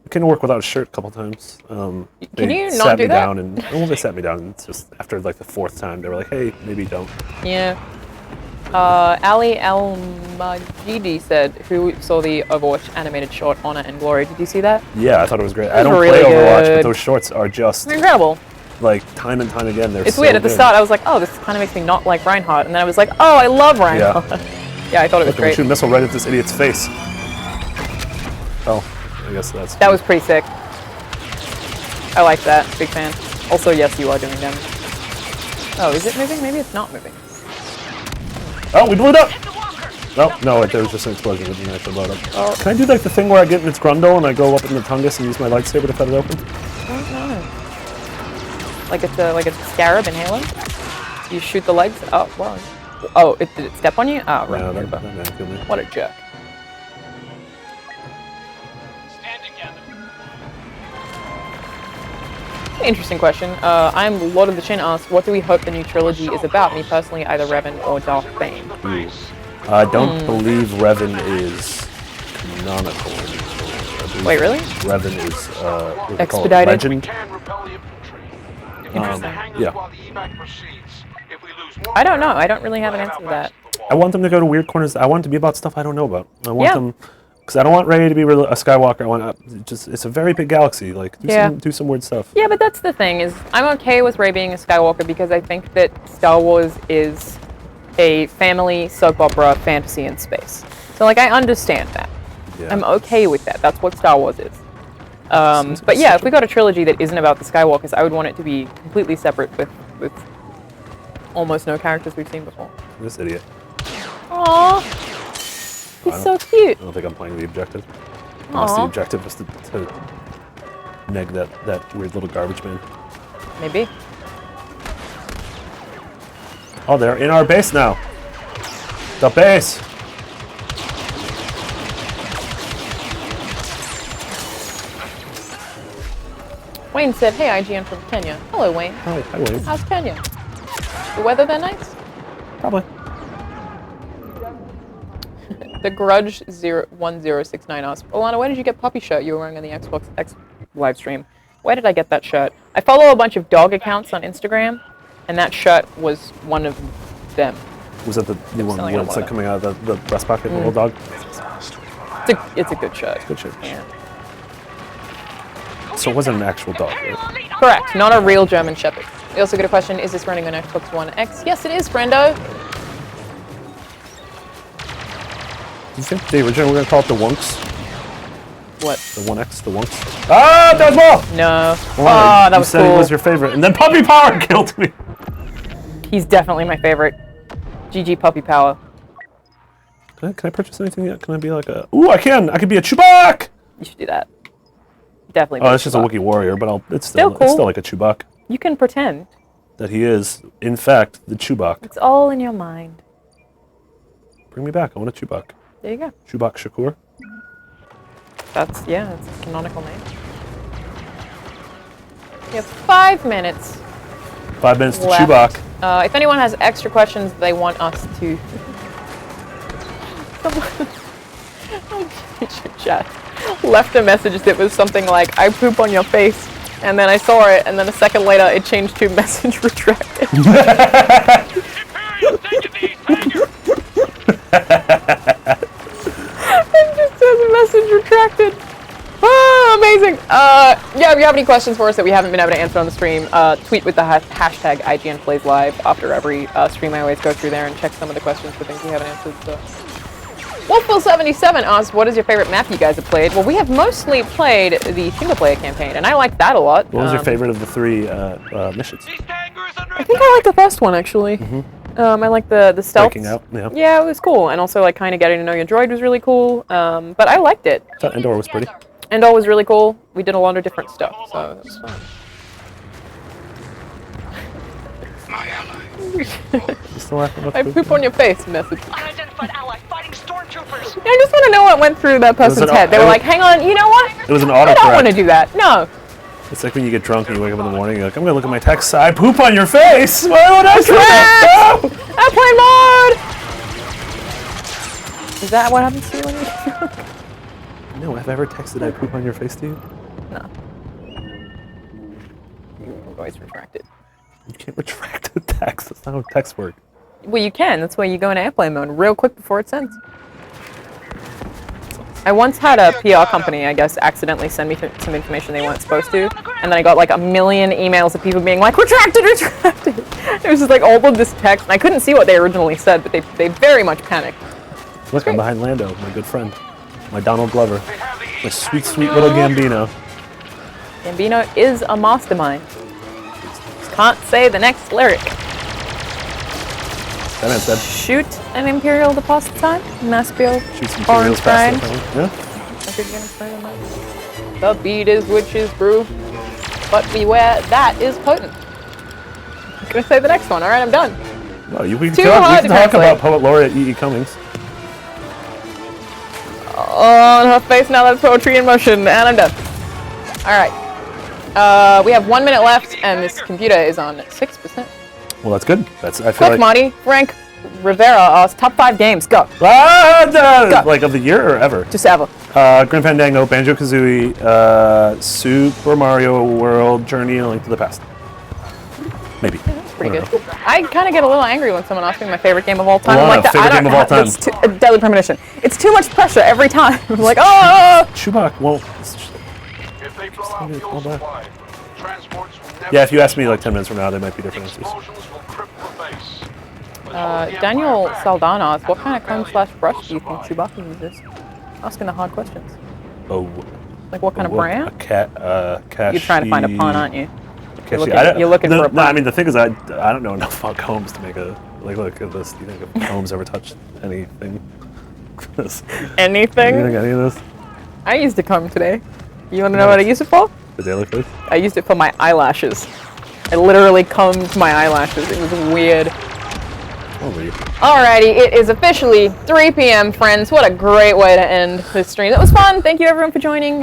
I can work without a shirt a couple times. Can you not do that? They sat me down, and it's just after like the fourth time, they were like, "Hey, maybe don't." Yeah. Ali Al-Majidi said, who saw the Overwatch animated short Honor and Glory. Did you see that? Yeah, I thought it was great. I don't really play Overwatch, good. but those shorts are just incredible. Like time and time again, they're It's so weird. At the good. start, I was like, oh, this kind of makes me not like Reinhardt, and then I was like, oh, I love Reinhardt. Yeah, I thought it was great. Shoot a missile right at this idiot's face. Oh, I guess that's. That was pretty sick. I like that. Big fan. Also, yes, you are doing damage. Oh, is it moving? Maybe it's not moving. Oh, we blew it up! No, there was just an explosion. It didn't actually blow it up. Oh. Can I do like the thing where I get in its grundle and I go up in the Tungus and use my lightsaber to cut it open? I don't know. Like it's a scarab in Halo? You shoot the legs? Oh, wow. Oh, did it step on you? Oh, right. No, that man killed me. What a jerk. Interesting question. I'm Lord of the Chin asked, what do we hope the new trilogy is about? Me personally, either Revan or Darth Bane. I don't believe Revan is canonical anymore. Wait, really? Revan is expedited. Legend. Interesting. Yeah. I don't know. I don't really have an answer to that. I want them to go to weird corners. I want it to be about stuff I don't know about. I want them. Because I don't want Rey to be a Skywalker. I want it's a very big galaxy. Like do some weird stuff. Yeah, but that's the thing is I'm okay with Rey being a Skywalker because I think that Star Wars is a family soap opera fantasy in space. So like I understand that. Yeah. I'm okay with that. That's what Star Wars is. But yeah, if we got a trilogy that isn't about the Skywalkers, I would want it to be completely separate with almost no characters we've seen before. This idiot. Aww. He's so cute. I don't think I'm playing the objective. Unless the objective was to neg that weird little garbage man. Maybe. Oh, they're in our base now. The base. Wayne said, hey, IGN from Kenya. Hello, Wayne. Hi, Wayne. How's Kenya? The weather there nice? Probably. The Grudge 1069 asks, Alana, where did you get puppy shirt you were wearing on the Xbox X live stream? Where did I get that shirt? I follow a bunch of dog accounts on Instagram, and that shirt was one of them. Was that the one where it's like coming out of the breast pocket, the little dog? It's a good shirt. It's a good shirt. Yeah. So it wasn't an actual dog, right? Correct, not a real German Shepherd. We also get a question, is this running on Xbox One X? Yes, it is, friendo. Do you think the original we're going to call it the Wunks? What? The 1X, the Wunks? Ah, dodgeball! No. Well, that was cool. You said he was your favorite, and then Puppy Power killed me. He's definitely my favorite. GG Puppy Power. Can I purchase anything yet? Can I be like a... Ooh, I can! I can be a Chewbacca! You should do that. Definitely. Oh, it's just a Wookiee warrior, but it's still cool. It's still like a Chewbacca. You can pretend. That he is, in fact, the Chewbacca. It's all in your mind. Bring me back. I want a Chewbacca. There you go. Chewbacca Shakur. That's a canonical name. We have 5 minutes. 5 minutes to left. Chewbacca. If anyone has extra questions they want us to... Chat left a message that was something like, I poop on your face. And then I saw it, and then a second later it changed to message retracted. It just says message retracted. Oh, amazing. Yeah, if you have any questions for us that we haven't been able to answer on the stream, tweet with the hashtag IGNPlaysLive. After every stream, I always go through there and check some of the questions for things we haven't answered. So. Wolfville77 asks, what is your favorite map you guys have played? Well, we have mostly played the single-player campaign, and I liked that a lot. What was your favorite of the 3 missions? I think I liked the first one, actually. I like the stealth. Breaking out, yeah. Yeah, it was cool, and also like kind of getting to know your droid was really cool. But I liked it. I thought Endor was pretty. Endor was really cool. We did a lot of different stuff, so that was fun. My ally. You still laughing about I poop on your face message. Unidentified ally fighting stormtroopers. I just want to know what went through that person's head. They were like, hang on, you know what? It was an I don't want to autocorrect. do that. No. It's like when you get drunk and you wake up in the morning, you're like, I'm going to look at my text. I poop on your face! Why would I do that? No! Airplane mode! Is that what happens to you when you're drunk? No, have I ever texted I poop on your face to you? No. You always retract it. You can't retract a text. That's not how texts work. Well, you can. That's why you go into airplane mode real quick before it sends. I once had a PR company, I guess, accidentally send me some information they weren't supposed to, and then I got like a million emails of people being like, retracted, retracted! It was just like all of this text, and I couldn't see what they originally said, but they very much panicked. Look, I'm behind Lando, my good friend. My Donald Glover. My sweet, sweet little Gambino. Gambino is a mastermind. Just can't say the next lyric. That man said. Shoot an Imperial the past time. Maspiel. Shoot some Imperials past Yeah. The beat is witch's brew. But beware, that is potent. I'm gonna say the next one. Alright, I'm done. Well, we can Too talk, hard to translate. about Poet Laureate E.E. Cummings. On her face now, that's poetry in motion, and I'm done. Alright. We have 1 minute left, and this computer is on 6%. Well, that's good. I feel Quick, like... Marty. Frank Rivera asks, top 5 games. Go. Go. Like of the year or ever? Just ever. Grim Fandango, Banjo-Kazooie, Super Mario World, Journey, and Link to the Past. Maybe. Yeah, that's pretty good. I kind of get a little angry when someone asks me my favorite game of all time. I'm like, favorite game of all time. It's a deadly premonition. It's too much pressure every time. I'm like, oh! Chewbacca won't... If they blow out fuel supply, transports will never Yeah, if you ask me like 10 minutes from now, they might be different answers. explosions will cripple the base. Daniel Saldana asks, what kind of comb/brush do you think Chewbacca uses? Asking the hard questions. Oh. Like what kind of brand? A cat, You're trying to find a pun, aren't you? You're looking for a pun. No, I mean, the thing is, I don't know enough about combs to make a... Like, look at this. Do you think if combs ever touched anything? Anything? You think any of this? I used a comb today. You want to know what I used it for? The daily face? I used it for my eyelashes. I literally combed my eyelashes. It was weird. Alrighty, it is officially 3 p.m., friends. What a great way to end this stream. That was fun. Thank you, everyone, for joining.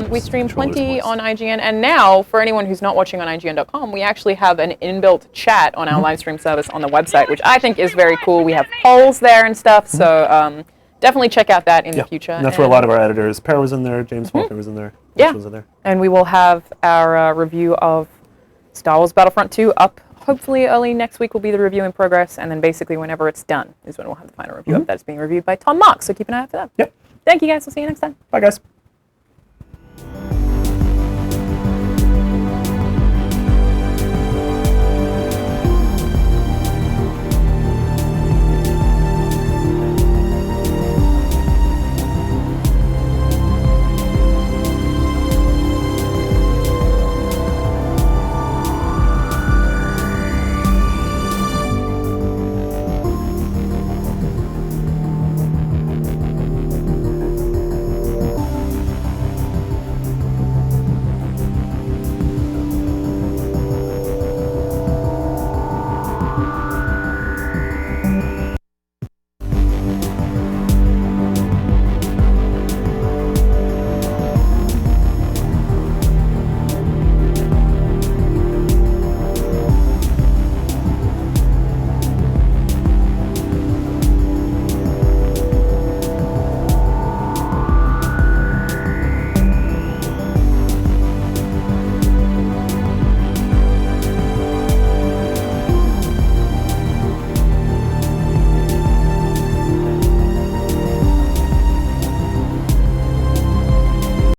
We stream plenty on IGN, and now, for anyone who's not watching on IGN.com, we actually have an inbuilt chat on our live stream service on the website, which I think is very cool. We have polls there and stuff, so definitely check out that in the future. And that's where a lot of our editors, Para was in there, James Faulkner was in there, yeah. was in there. And we will have our review of Star Wars Battlefront 2 up. Hopefully early next week will be the review in progress, and then basically whenever it's done is when we'll have the final review of that. It's being reviewed by Tom Marks, so keep an eye out for that. Yep. Thank you guys. We'll see you next time. Bye, guys.